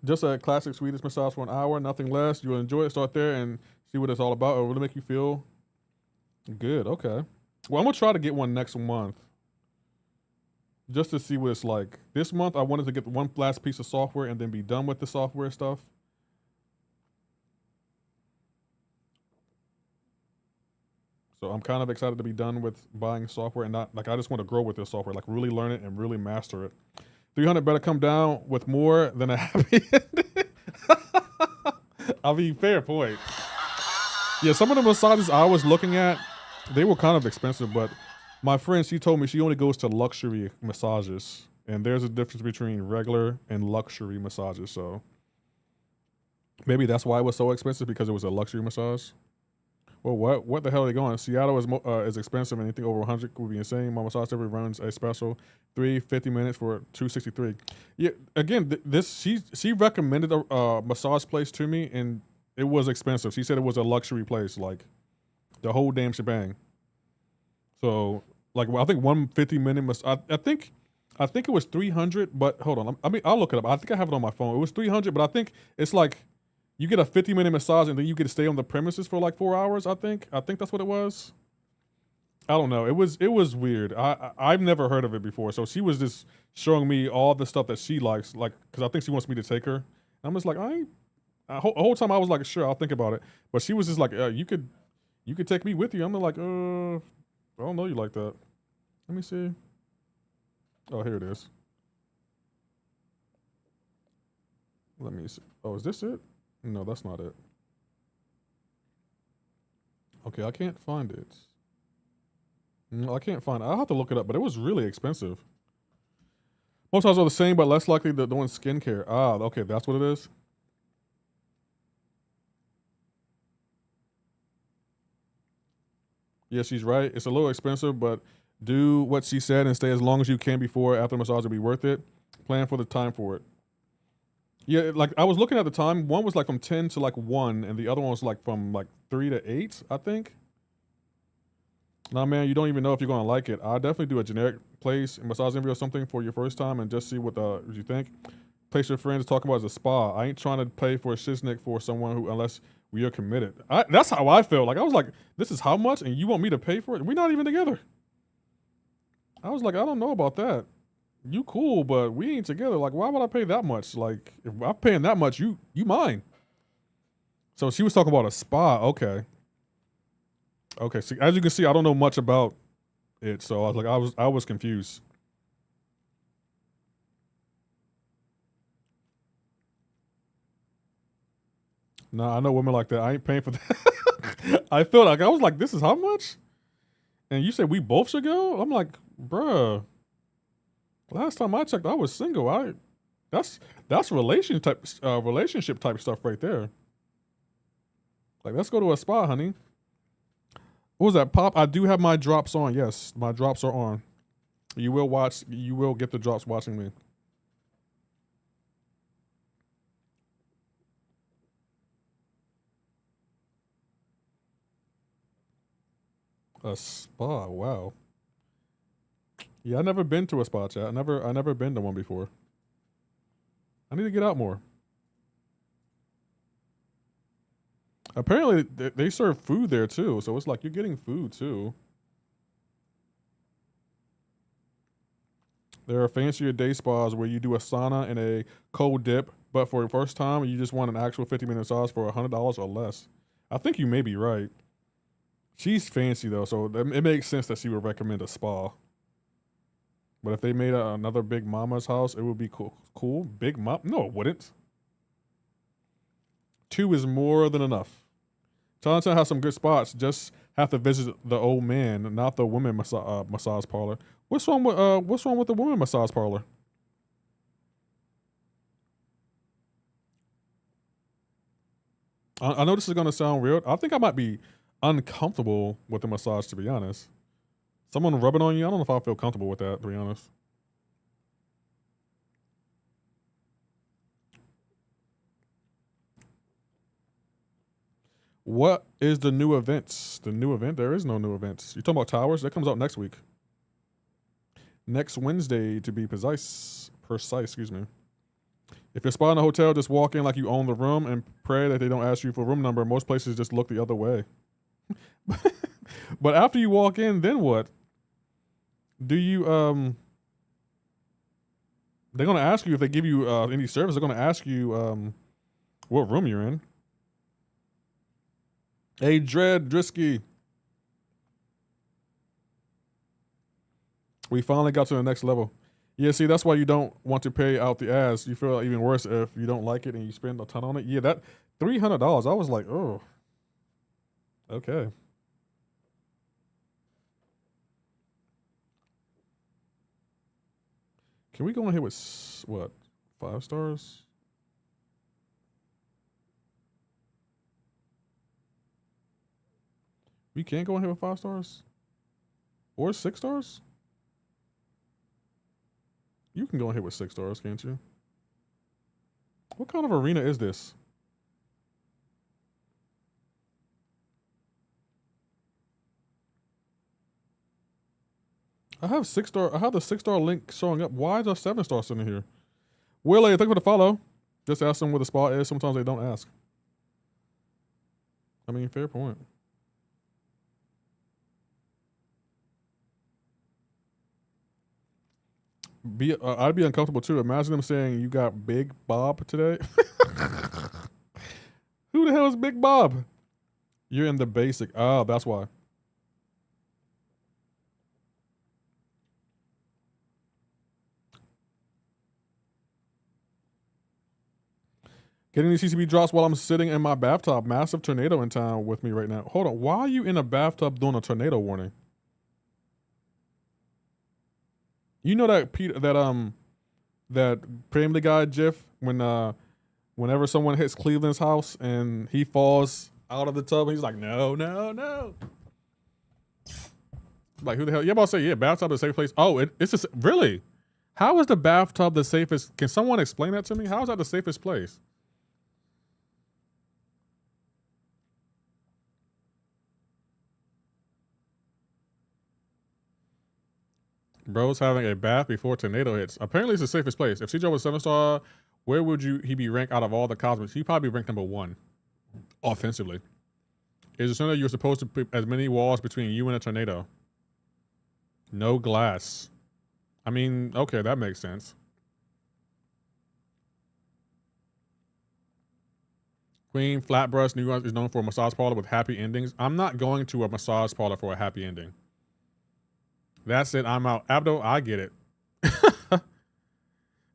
Just a classic Swedish massage for an hour, nothing less. You'll enjoy it. Start there and see what it's all about. It'll really make you feel good. Okay. Well, I'm gonna try to get one next month, just to see what it's like. This month, I wanted to get one last piece of software and then be done with the software stuff. So I'm kind of excited to be done with buying software, and not like I just want to grow with this software, like really learn it and really master it. 300 better come down with more than a happy ending. I mean, fair point. Yeah, some of the massages I was looking at, they were kind of expensive, but my friend, she told me she only goes to luxury massages, and there's a difference between regular and luxury massages. So maybe that's why it was so expensive, because it was a luxury massage. Well, what the hell are they going? Seattle is expensive. Anything over 100 would be insane. My massage therapy runs a special 50 minutes for $263. Yeah, again, she recommended a massage place to me, and it was expensive. She said it was a luxury place, like the whole damn shebang. So, like, well, I think 150-minute I think it was 300. But hold on, I mean, I'll look it up. I think I have it on my phone. It was 300, but I think it's like, you get a 50-minute massage and then you get to stay on the premises for like 4 hours. I think that's what it was. I don't know. It was weird. I've never heard of it before. So she was just showing me all the stuff that she likes, like, because I think she wants me to take her. And I'm just like, the whole time I was like, sure, I'll think about it. But she was just like, you could take me with you. I'm like, I don't know you like that. Let me see. Oh, here it is. Let me see. Oh, is this it? No, that's not it. Okay, I can't find it. No, I can't find it. I'll have to look it up, but it was really expensive. Most houses are the same, but less likely to doing skincare. Ah, okay, that's what it is. Yeah, she's right. It's a little expensive, but do what she said and stay as long as you can before after massage will be worth it. Plan for the time for it. Yeah, like I was looking at the time. One was like from 10 to like 1, and the other one was like from like 3 to 8, I think. Nah, man, you don't even know if you're gonna like it. I'll definitely do a generic place, massage envy or something for your first time, and just see what you think. Place your friends talk about as a spa. I ain't trying to pay for a shiznick for someone who, unless we are committed. That's how I felt. Like I was like, this is how much, and you want me to pay for it? We're not even together. I was like, I don't know about that. You cool, but we ain't together. Like, why would I pay that much? Like, if I'm paying that much, you mine. So she was talking about a spa. Okay. Okay. See, as you can see, I don't know much about it, so I was like, I was confused. Nah, I know women like that. I ain't paying for that. I felt like I was like, this is how much? And you said we both should go? I'm like, bruh. Last time I checked, I was single. That's relationship type stuff right there. Like, let's go to a spa, honey. What was that, Pop? I do have my drops on. Yes, my drops are on. You will get the drops watching me. A spa, wow. Yeah, I never been to a spa, chat. I never been to one before. I need to get out more. Apparently, they serve food there too, so it's like you're getting food too. There are fancier day spas where you do a sauna and a cold dip, but for the first time, you just want an actual 50-minute massage for $100 or less. I think you may be right. She's fancy though, so it makes sense that she would recommend a spa. But if they made another Big Mama's house, it would be cool. Cool? Big Mom? No, it wouldn't. 2 is more than enough. Chinatown has some good spots. Just have to visit the old man, not the women massage parlor. What's wrong with the women massage parlor? I know this is gonna sound weird. I think I might be uncomfortable with the massage, to be honest. Someone rubbing on you, I don't know if I feel comfortable with that, to be honest. What is the new events? The new event? There is no new events. You talking about Towers? That comes out next week. Next Wednesday, to be precise, excuse me. If you're spotting a hotel, just walk in like you own the room and pray that they don't ask you for a room number. Most places just look the other way. But after you walk in, then what? Do you they're gonna ask you if they give you any service. They're gonna ask you what room you're in. Hey, Drisky. We finally got to the next level. Yeah, see, that's why you don't want to pay out the ass. You feel even worse if you don't like it and you spend a ton on it. Yeah, that $300. I was like, oh, okay. Can we go in here with what? 5 stars? We can't go in here with 5 stars? Or 6 stars? You can go in here with 6 stars, can't you? What kind of arena is this? I have 6 star. I have the 6 star link showing up. Why is there 7 stars sitting here? Willie, thank you for the follow. Just ask them where the spot is. Sometimes they don't ask. I mean, fair point. I'd be uncomfortable too. Imagine them saying you got Big Bob today. Who the hell is Big Bob? You're in the basic. Oh, that's why. Getting these CCB drops while I'm sitting in my bathtub. Massive tornado in town with me right now. Hold on. Why are you in a bathtub doing a tornado warning? You know that that Family Guy GIF whenever someone hits Cleveland's house and he falls out of the tub, he's like, no, no, no. Like, who the hell? You about to say, yeah, bathtub is a safe place. Oh, it's just really. How is the bathtub the safest? Can someone explain that to me? How is that the safest place? Bro's having a bath before tornado hits. Apparently, it's the safest place. If CJ was 7-star, where would he be ranked out of all the cosmos? He'd probably be ranked number 1 offensively. Is it something you're supposed to put as many walls between you and a tornado? No glass. I mean, okay, that makes sense. Queen Flatbrush New York is known for a massage parlor with happy endings. I'm not going to a massage parlor for a happy ending. That's it. I'm out. Abdo, I get it.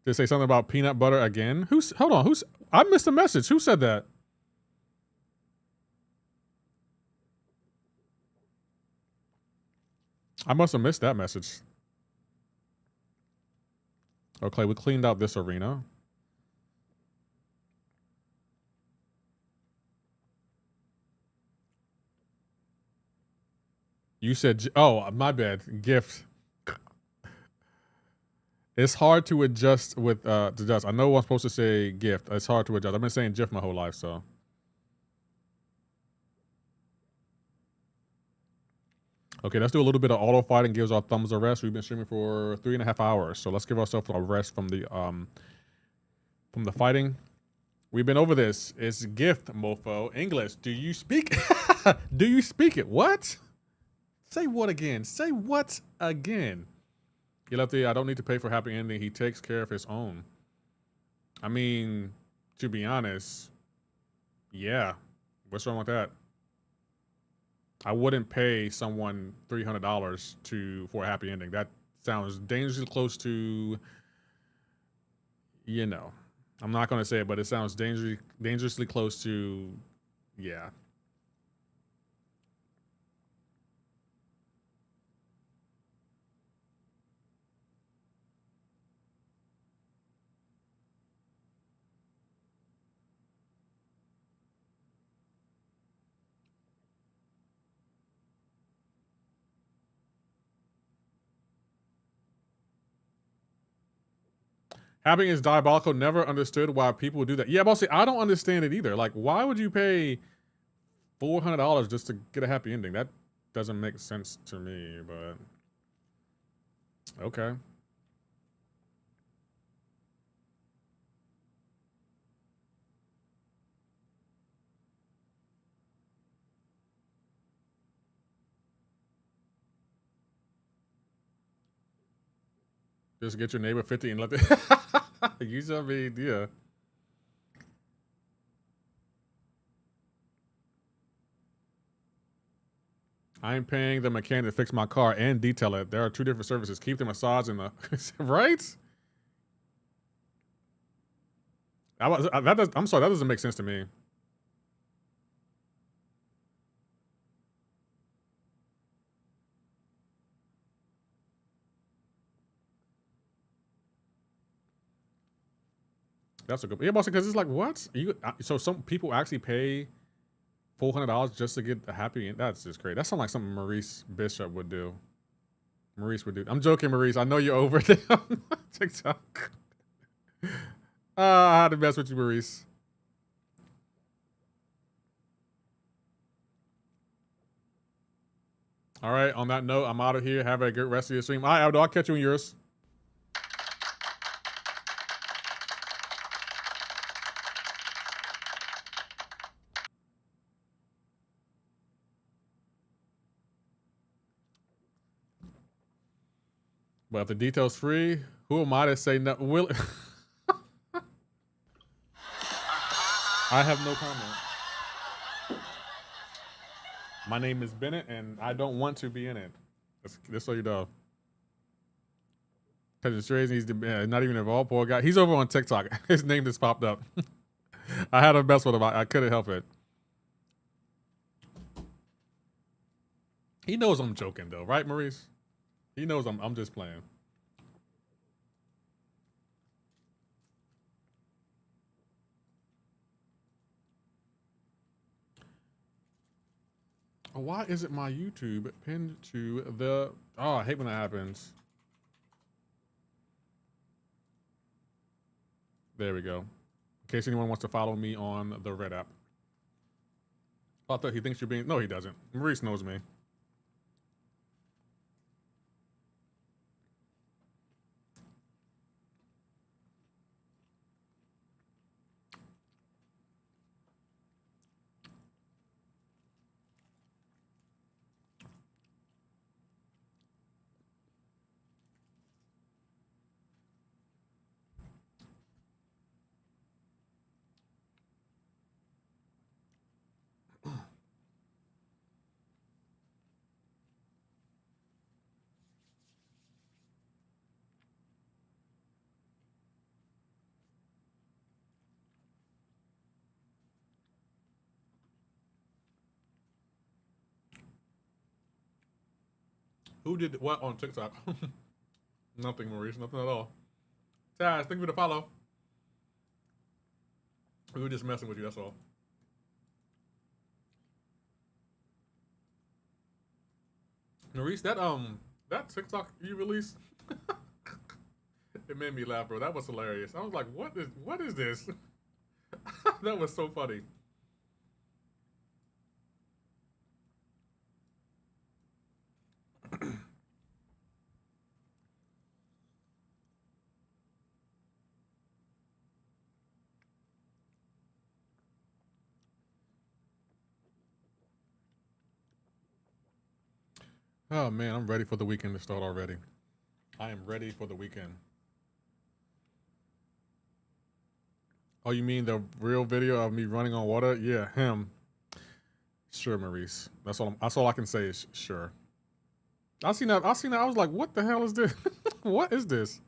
Did say something about peanut butter again? Hold on. I missed a message. Who said that? I must have missed that message. Okay, we cleaned out this arena. You said, oh, my bad. Gift. It's hard to adjust with to adjust. I know I'm supposed to say gift. It's hard to adjust. I've been saying GIF my whole life, so. Okay, let's do a little bit of auto fighting. Gives our thumbs a rest. We've been streaming for 3.5 hours, so let's give ourselves a rest from the fighting. We've been over this. It's gift, mofo. English. Do you speak? Do you speak it? What? Say what again? Say what again? He left the I don't need to pay for happy ending. He takes care of his own. I mean, to be honest, yeah. What's wrong with that? I wouldn't pay someone $300 for a happy ending. That sounds dangerously close to, you know, I'm not going to say it, but it sounds dangerously close to, yeah. Having is diabolical. Never understood why people do that. Yeah, but I don't understand it either. Like, why would you pay $400 just to get a happy ending? That doesn't make sense to me, but okay. Just get your neighbor 50 and let it. You should be, yeah. I'm paying the mechanic to fix my car and detail it. There are 2 different services. Keep the massage and the right. I'm sorry, that doesn't make sense to me. That's a good. Yeah, because it's like what so some people actually pay $400 just to get a happy end. That's just crazy. That sounds like something Maurice Bishop would do. Maurice would do. I'm joking, Maurice. I know you're over there on TikTok. I had to mess with you, Maurice. All right. On that note, I'm out of here. Have a good rest of your stream. All right, Aldo. I'll catch you in yours. But if the detail's free, who am I to say no? Will I have no comment. My name is Bennett, and I don't want to be in it. That's so you know. Because it's crazy. He's not even involved. Poor guy. He's over on TikTok. His name just popped up. I had a mess with him. I couldn't help it. He knows I'm joking, though, right, Maurice? He knows I'm just playing. Oh, why isn't my YouTube pinned to the... Oh, I hate when that happens. There we go. In case anyone wants to follow me on the Red app. I thought he thinks you're being... No, he doesn't. Maurice knows me. Who did what on TikTok? Nothing, Maurice. Nothing at all. Taz, thank you for the follow. We were just messing with you, that's all. Maurice, that TikTok you released, it made me laugh, bro. That was hilarious. I was like, what is this? That was so funny. Oh man, I'm ready for the weekend to start already. I am ready for the weekend. Oh, you mean the real video of me running on water? Yeah, him. Sure, Maurice. That's all I can say is sure. I seen that. I was like, what the hell is this? What is this?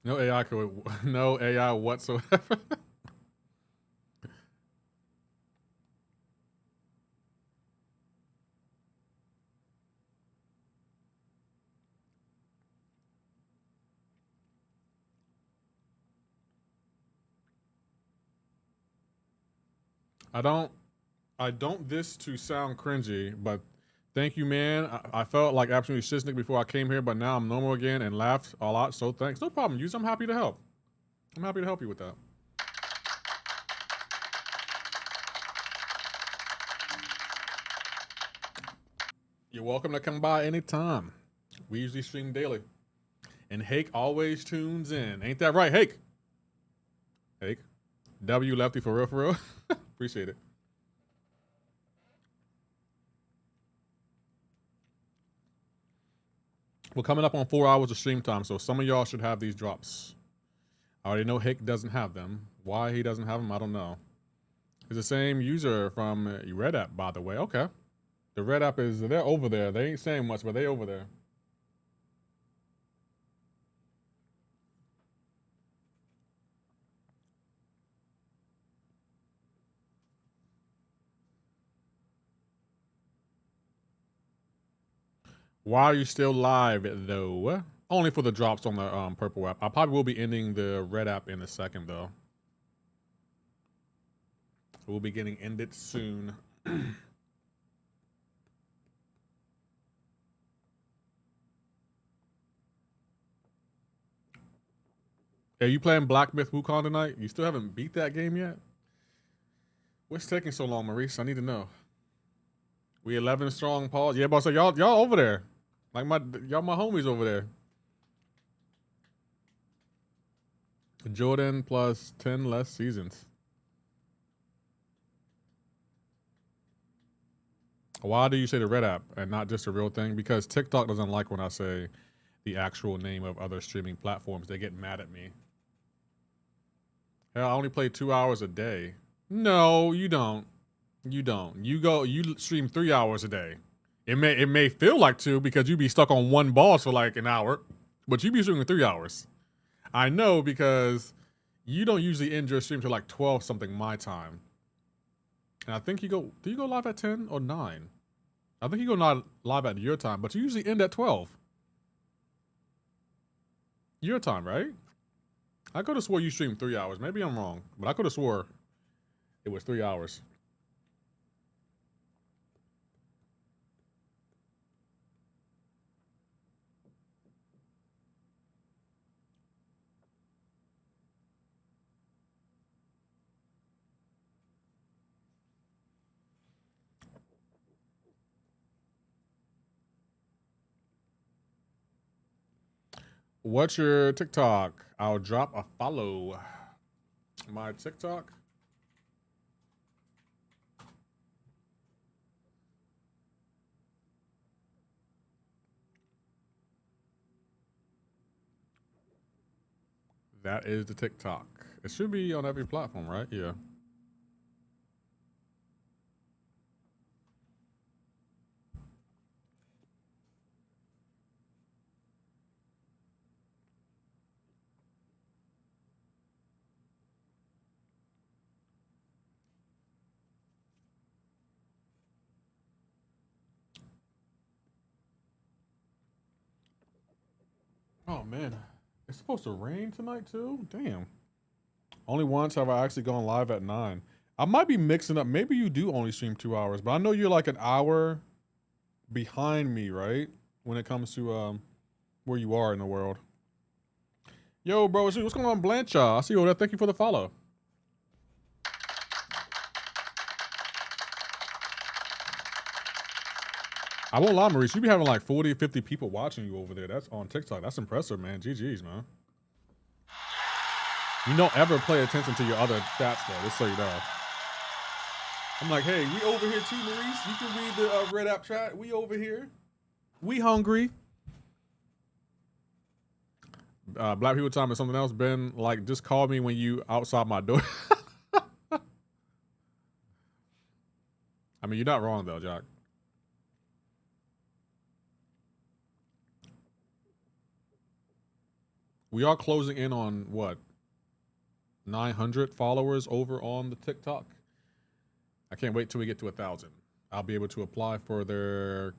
No AI could, no AI whatsoever. I don't this to sound cringy, but thank you, man. I felt like absolutely shiznick before I came here, but now I'm normal again and laughed a lot. So thanks. No problem, Yus. I'm happy to help. I'm happy to help you with that. You're welcome to come by anytime. We usually stream daily. And Hake always tunes in. Ain't that right, Hake? Hake. W Lefty for real, for real. Appreciate it. We're coming up on 4 hours of stream time, so some of y'all should have these drops. I already know Hake doesn't have them. Why he doesn't have them, I don't know. It's the same user from Red App, by the way. Okay. The Red App is, they're over there. They ain't saying much, but they over there. Why are you still live, though? Only for the drops on the purple app. I probably will be ending the Red App in a second, though. We'll be getting ended soon. Are you playing Black Myth Wukong tonight? You still haven't beat that game yet? What's taking so long, Maurice? I need to know. We 11 strong, Paul. Yeah, boss. So y'all over there. Like y'all my homies over there. Jordan plus 10 less seasons. Why do you say the Red App and not just a real thing? Because TikTok doesn't like when I say the actual name of other streaming platforms. They get mad at me. Hell, I only play 2 hours a day. No, you don't. You don't. You stream 3 hours a day. It may feel like 2 because you be stuck on one boss for like an hour. But you be streaming 3 hours. I know because you don't usually end your stream till like 12 something my time. And I think do you go live at 10 or 9? I think you go not live at your time, but you usually end at 12. Your time, right? I could have swore you streamed 3 hours. Maybe I'm wrong, but I could have swore it was 3 hours. What's your TikTok? I'll drop a follow. My TikTok? That is the TikTok. It should be on every platform, right? Yeah. Oh man, it's supposed to rain tonight too? Damn. Only once have I actually gone live at 9. I might be mixing up. Maybe you do only stream 2 hours, but I know you're like an hour behind me, right? When it comes to where you are in the world. Yo, bro, what's going on, Blancha? I see you over there. Thank you for the follow. I won't lie, Maurice. You be having like 40, 50 people watching you over there. That's on TikTok. That's impressive, man. GG's, man. You don't ever pay attention to your other chats, though, just so you know. I'm like, hey, we over here too, Maurice. You can read the Red App chat. We over here. We hungry. Black people time is something else. Ben, like, just call me when you outside my door. I mean, you're not wrong, though, Jack. We are closing in on, what, 900 followers over on the TikTok. I can't wait till we get to 1,000. I'll be able to apply for their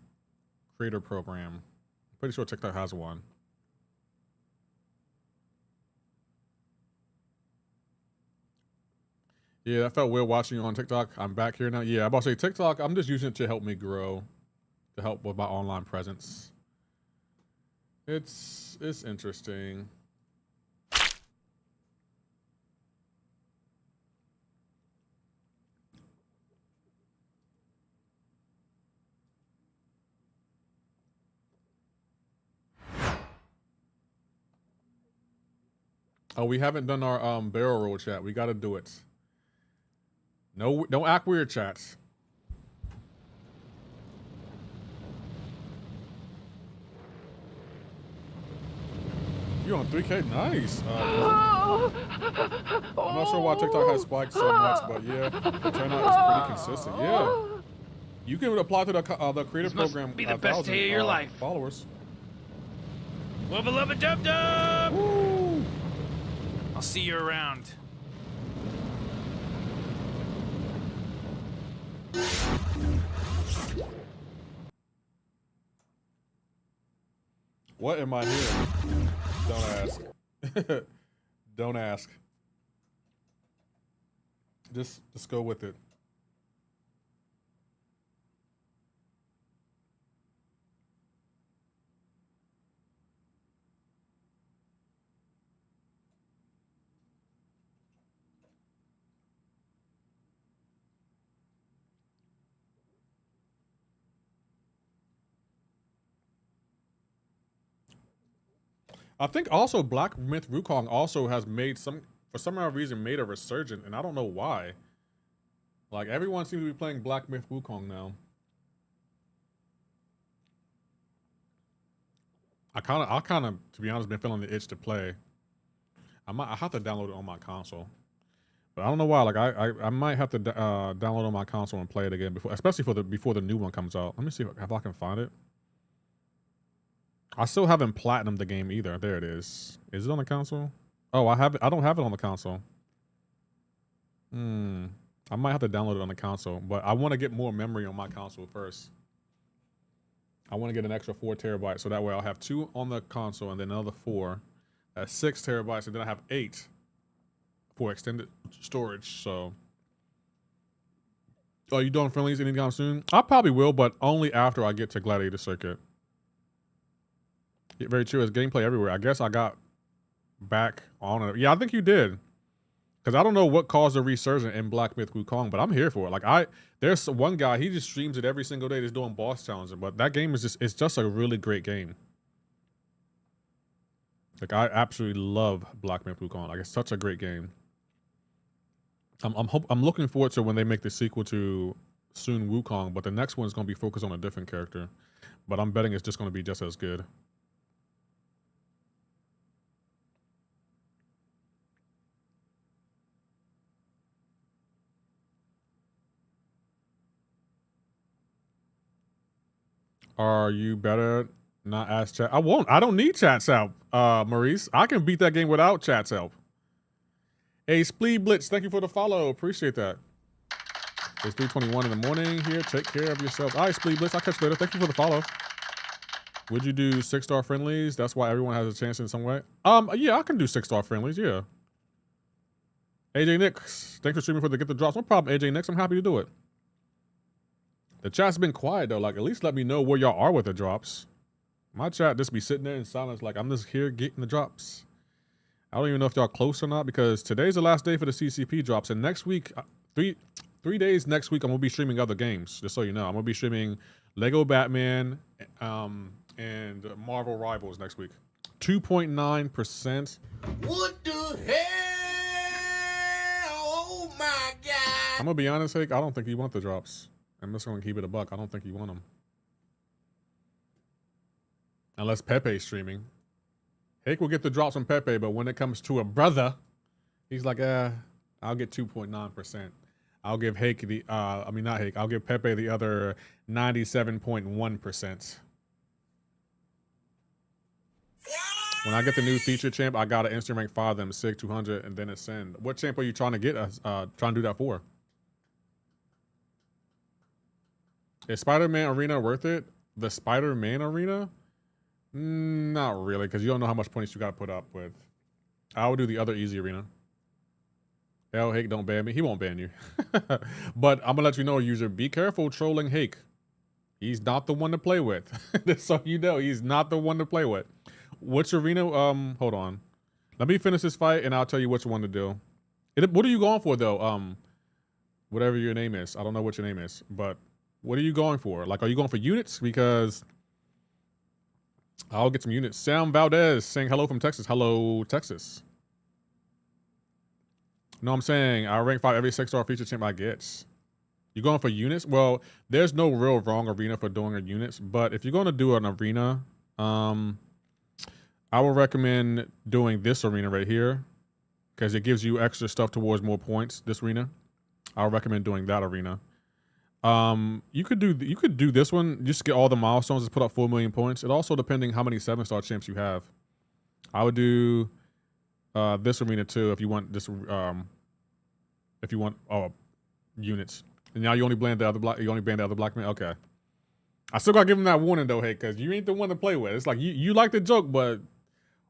creator program. I'm pretty sure TikTok has one. Yeah, that felt weird watching you on TikTok. I'm back here now. Yeah, I'm about to say TikTok, I'm just using it to help me grow, to help with my online presence. It's interesting. Oh, we haven't done our barrel roll chat. We got to do it. No, don't act weird, chats. You on 3K? Nice. I'm not sure why TikTok has spiked so much, but yeah, the turnout is pretty consistent. Yeah, you can apply to the creator program. Be the best day of your life. Followers. Wubba lubba dub dub. Woo! I'll see you around. What am I hearing? Don't ask. Don't ask. Just go with it. I think also Black Myth Wukong also has made for some odd reason, made a resurgence, and I don't know why. Like, everyone seems to be playing Black Myth Wukong now. I kind of, to be honest, been feeling the itch to play. I have to download it on my console, but I don't know why. Like, I might have to download on my console and play it again before, especially before the new one comes out. Let me see if I can find it. I still haven't platinumed the game either. There it is. Is it on the console? Oh, I have it. I don't have it on the console. I might have to download it on the console, but I want to get more memory on my console first. I want to get an extra 4 terabytes, so that way I'll have 2 on the console and then another 4. That's 6 terabytes, and then I have 8 for extended storage. So, are you doing friendlies anytime soon? I probably will, but only after I get to Gladiator Circuit. Yeah, very true. It's gameplay everywhere. I guess I got back on it. Yeah, I think you did. Because I don't know what caused the resurgence in Black Myth Wukong, but I'm here for it. Like there's one guy, he just streams it every single day, just doing boss challenges. But that game is it's just a really great game. Like I absolutely love Black Myth Wukong. Like it's such a great game. I'm looking forward to when they make the sequel to Sun Wukong, but the next one's gonna be focused on a different character. But I'm betting it's just gonna be just as good. Are you better not ask chat? I won't. I don't need chat's help, Maurice. I can beat that game without chat's help. Hey, Splee Blitz, thank you for the follow. Appreciate that. It's 3:21 in the morning here. Take care of yourself. All right, Splee Blitz, I'll catch you later. Thank you for the follow. Would you do 6-star friendlies? That's why everyone has a chance in some way. Yeah, I can do 6-star friendlies, yeah. AJ Nix, thanks for streaming for the Get the Drops. No problem, AJ Nix. I'm happy to do it. The chat's been quiet though. Like at least let me know where y'all are with the drops. My chat just be sitting there in silence like I'm just here getting the drops. I don't even know if y'all close or not because today's the last day for the CCP drops. And next week, three days next week, I'm going to be streaming other games. Just so you know, I'm going to be streaming Lego Batman and Marvel Rivals next week. 2.9%. What the hell? Oh my God. I'm going to be honest, Hake, I don't think you want the drops. I'm just going to keep it a buck. I don't think you want them. Unless Pepe's streaming. Hake will get the drops from Pepe, but when it comes to a brother, he's like, I'll get 2.9%. I'll give Hake the, not Hake, I'll give Pepe the other 97.1%. When I get the new feature champ, I got to instant rank 5 them, SIG 200, and then ascend. What champ are you trying to get us, trying to do that for? Is Spider-Man Arena worth it? The Spider-Man Arena? Not really, because you don't know how much points you got to put up with. I would do the other easy arena. Hell, Hake, don't ban me. He won't ban you. But I'm going to let you know, user, be careful trolling Hake. He's not the one to play with. Just so you know, he's not the one to play with. Which arena? Hold on. Let me finish this fight, and I'll tell you which one to do. What are you going for, though? Whatever your name is. I don't know what your name is, but what are you going for? Like, are you going for units? Because I'll get some units. Sam Valdez saying hello from Texas. Hello, Texas. No, I'm saying I rank 5 every 6-star feature champ I get. You going for units? Well, there's no real wrong arena for doing units, but if you're going to do an arena, I would recommend doing this arena right here because it gives you extra stuff towards more points. This arena, I would recommend doing that arena. You could do this one. Just get all the milestones. Just put up 4 million points. It also depending how many 7-star champs you have. I would do this arena too if you want this. If you want units. And now you only ban the other black. You only ban the other black man. Okay. I still gotta give him that warning though, hey, because you ain't the one to play with. It's like you like the joke, but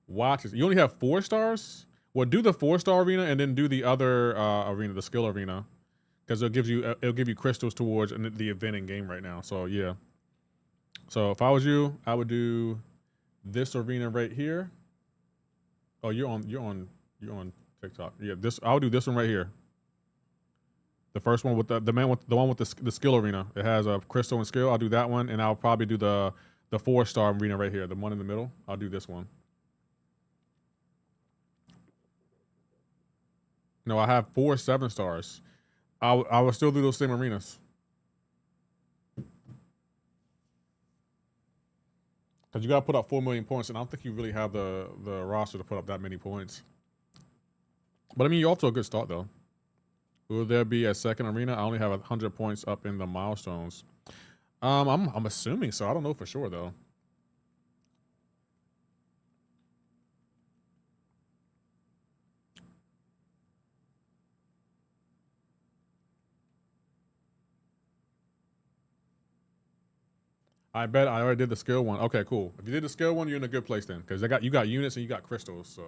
watch it. You only have 4 stars. Well, do the 4-star arena and then do the other arena, the skill arena. Because it'll give you crystals towards the event in game right now. So yeah. So if I was you, I would do this arena right here. Oh, you're on TikTok. Yeah, I would do this one right here. The first one with the one with the skill arena. It has a crystal and skill. I'll do that one, and I'll probably do the 4-star arena right here. The one in the middle. I'll do this one. No, I have 4 7-stars. I will still do those same arenas. Because you got to put up 4 million points, and I don't think you really have the roster to put up that many points. But I mean, you're off to a good start, though. Will there be a second arena? I only have 100 points up in the milestones. I'm assuming so. I don't know for sure, though. I bet I already did the skill one. Okay, cool. If you did the skill one, you're in a good place then, because you got units and you got crystals. So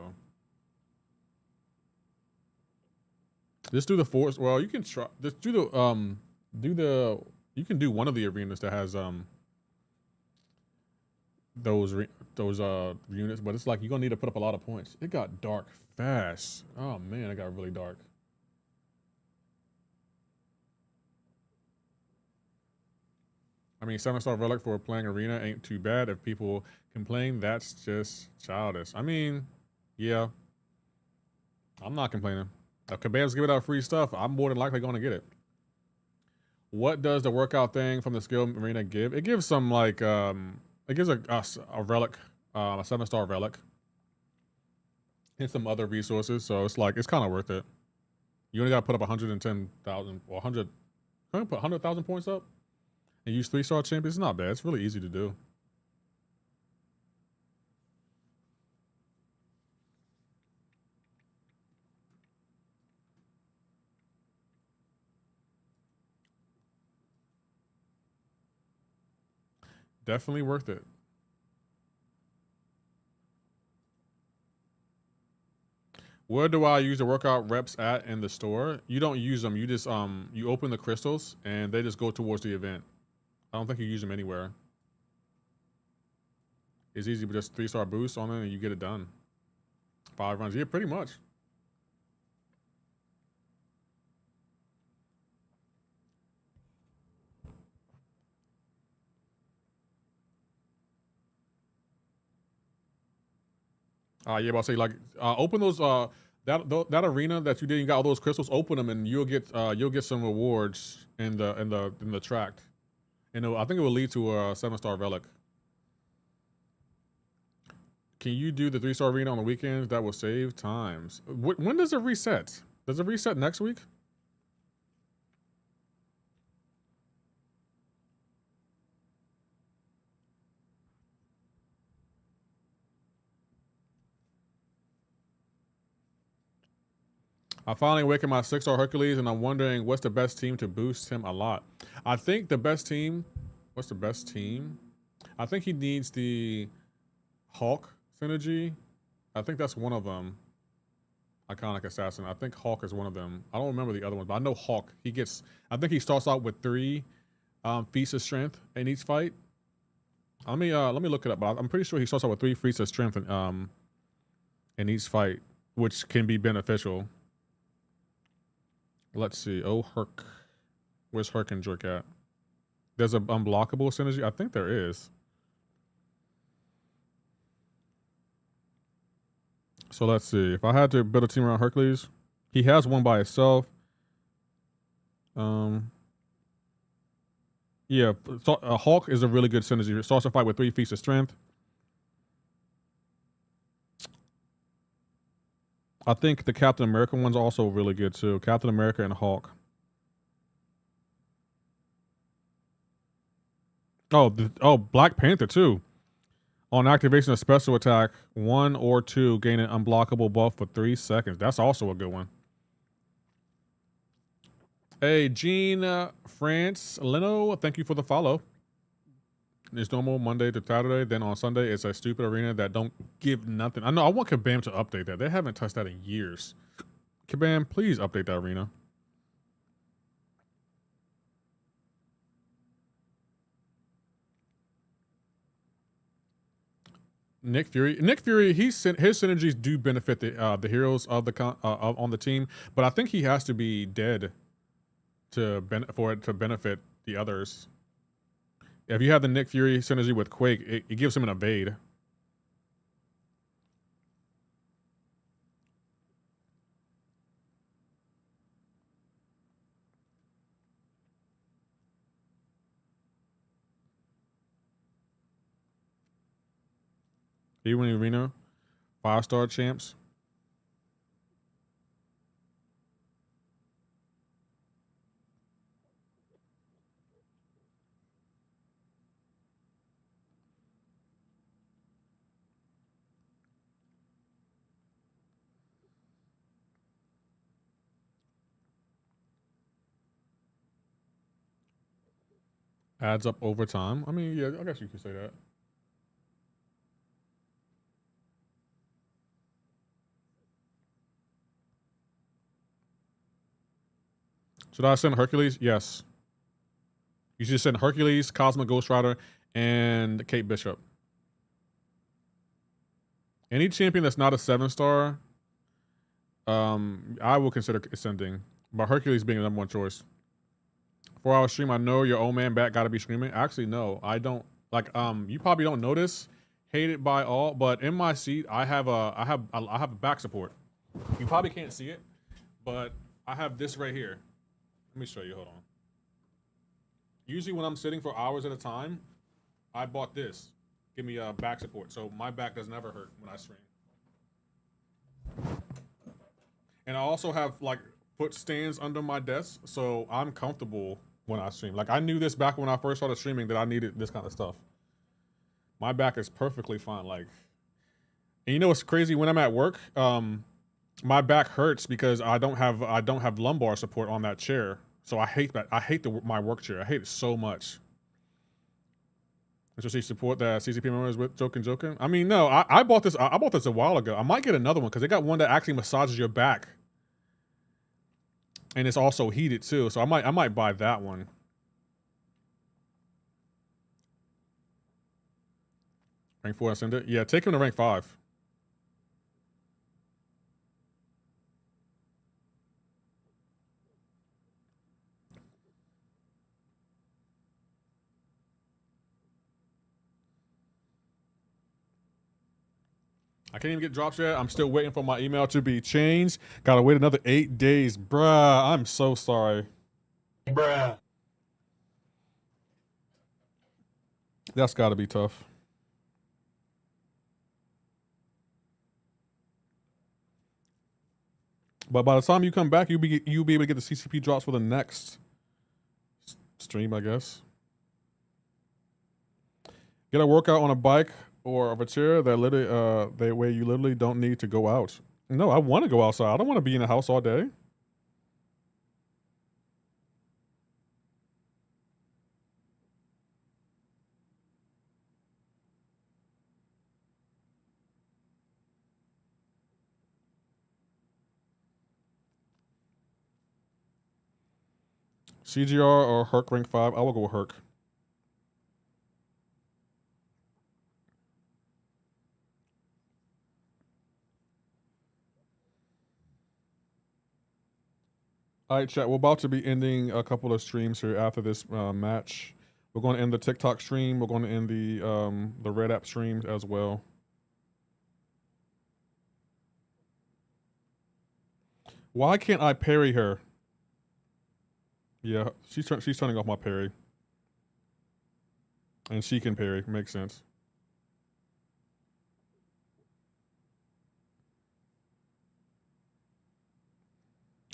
just do the force. Well, you can try. Just do the. You can do one of the arenas that has those units, but it's like you're gonna need to put up a lot of points. It got dark fast. Oh man, it got really dark. I mean, 7-star relic for playing arena ain't too bad. If people complain, that's just childish. I mean, yeah, I'm not complaining. If Kabam's giving out free stuff, I'm more than likely going to get it. What does the workout thing from the skill arena give? It gives some like it gives a relic, a 7-star relic, and some other resources. So it's like it's kind of worth it. You only got to put up 110,000 or 100. Can I put 100,000 points up? And use 3-star champions. It's not bad. It's really easy to do. Definitely worth it. Where do I use the workout reps at in the store? You don't use them. You just you open the crystals and they just go towards the event. I don't think you use them anywhere. It's easy, but just 3-star boost on it and you get it done. 5 runs. Yeah, pretty much. Yeah, but I'll say like open those that arena that you did. You got all those crystals. Open them, and you'll get some rewards in the tract. And I think it will lead to a 7-star relic. Can you do the 3-star arena on the weekends? That will save times. When does it reset? Does it reset next week? I finally awakened my 6-star Hercules, and I'm wondering what's the best team to boost him a lot. I think the best team. What's the best team? I think he needs the Hawk synergy. I think that's one of them. Iconic Assassin. I think Hawk is one of them. I don't remember the other one, but I know Hawk. I think he starts out with 3 feats of strength in each fight. Let me look it up, but I'm pretty sure he starts out with 3 feats of strength in each fight, which can be beneficial. Let's see. Oh, Herc. Where's Herc and Jerk at? There's an unblockable synergy. I think there is. So let's see. If I had to build a team around Hercules, he has one by himself. Yeah, Hawk is a really good synergy. It starts a fight with 3 feats of strength. I think the Captain America one's also really good too. Captain America and Hawk. Oh, Black Panther too. On activation of special attack, 1 or 2 gain an unblockable buff for 3 seconds. That's also a good one. Hey, Gene France Leno, thank you for the follow. It's normal Monday to Saturday. Then on Sunday, it's a stupid arena that don't give nothing. I know. I want Kabam to update that. They haven't touched that in years. Kabam, please update that arena. Nick Fury, his synergies do benefit the heroes of the on the team, but I think he has to be dead for it to benefit the others. If you have the Nick Fury synergy with Quake, it gives him an evade. Even arena, 5-star champs. Adds up over time. I mean, yeah, I guess you could say that. Should I send Hercules? Yes. You should send Hercules, Cosmic Ghost Rider, and Kate Bishop. Any champion that's not a 7-star, I will consider sending. But Hercules being the #1 choice. 4-hour stream. I know your old man back got to be streaming. Actually, no, I don't. Like, you probably don't notice. Hated by all, but in my seat, I have a back support. You probably can't see it, but I have this right here. Let me show you. Hold on. Usually when I'm sitting for hours at a time, I bought this. Give me back support, so my back doesn't ever hurt when I stream. And I also have like foot stands under my desk, so I'm comfortable when I stream. Like I knew this back when I first started streaming that I needed this kind of stuff. My back is perfectly fine. Like, and you know what's crazy? When I'm at work, my back hurts because I don't have lumbar support on that chair. So I hate that. I hate my work chair. I hate it so much. Especially support that CCP members with joking. I mean, no, I bought this. I bought this a while ago. I might get another one because they got one that actually massages your back, and it's also heated too. So I might buy that one. Rank 4, I send it. Yeah, take him to rank 5. I can't even get drops yet. I'm still waiting for my email to be changed. Gotta wait another 8 days. Bruh, I'm so sorry. Bruh. That's gotta be tough. But by the time you come back, you'll be able to get the CCP drops for the next stream, I guess. Get a workout on a bike or of a chair that literally, where you literally don't need to go out. No, I want to go outside. I don't want to be in the house all day. CGR or Herc rank 5? I will go with Herc. All right, chat. We're about to be ending a couple of streams here after this match. We're going to end the TikTok stream. We're going to end the Red App stream as well. Why can't I parry her? Yeah, she's turning off my parry. And she can parry. Makes sense.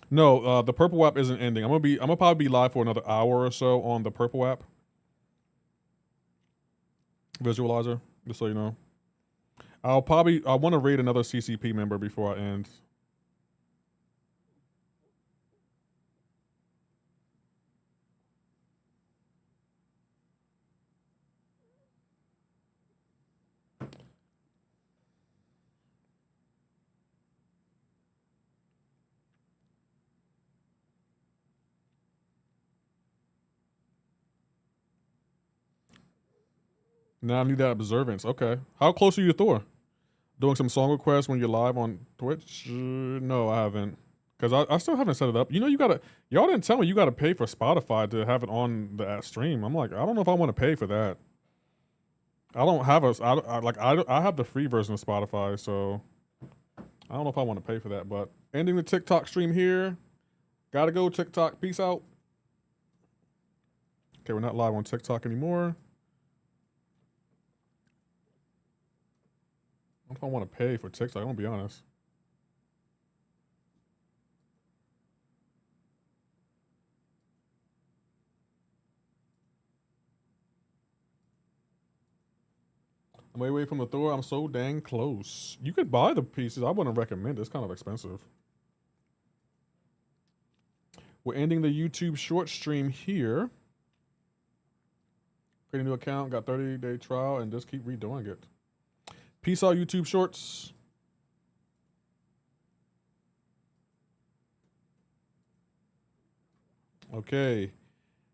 No, the purple app isn't ending. I'm gonna probably be live for another hour or so on the purple app visualizer, just so you know. I want to raid another CCP member before I end. Now I need that observance. Okay. How close are you to Thor? Doing some song requests when you're live on Twitch? No, I haven't. Because I still haven't set it up. You know, y'all didn't tell me you gotta pay for Spotify to have it on the stream. I'm like, I don't know if I want to pay for that. I don't have I have the free version of Spotify, so I don't know if I want to pay for that. But ending the TikTok stream here. Gotta go, TikTok. Peace out. Okay, we're not live on TikTok anymore. I don't want to pay for TikTok, I'm gonna be honest. I'm way away from the Thor. I'm so dang close. You could buy the pieces. I wouldn't recommend it. It's kind of expensive. We're ending the YouTube short stream here. Create a new account, got 30-day trial, and just keep redoing it. Peace out, YouTube Shorts. Okay.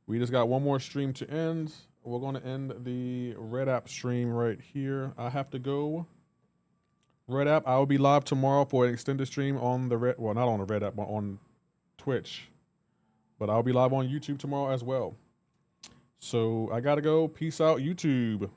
We just got one more stream to end. We're going to end the Red App stream right here. I have to go. Red App, I will be live tomorrow for an extended stream on the Red, well, not on the Red App, but on Twitch. But I'll be live on YouTube tomorrow as well. So I got to go. Peace out, YouTube.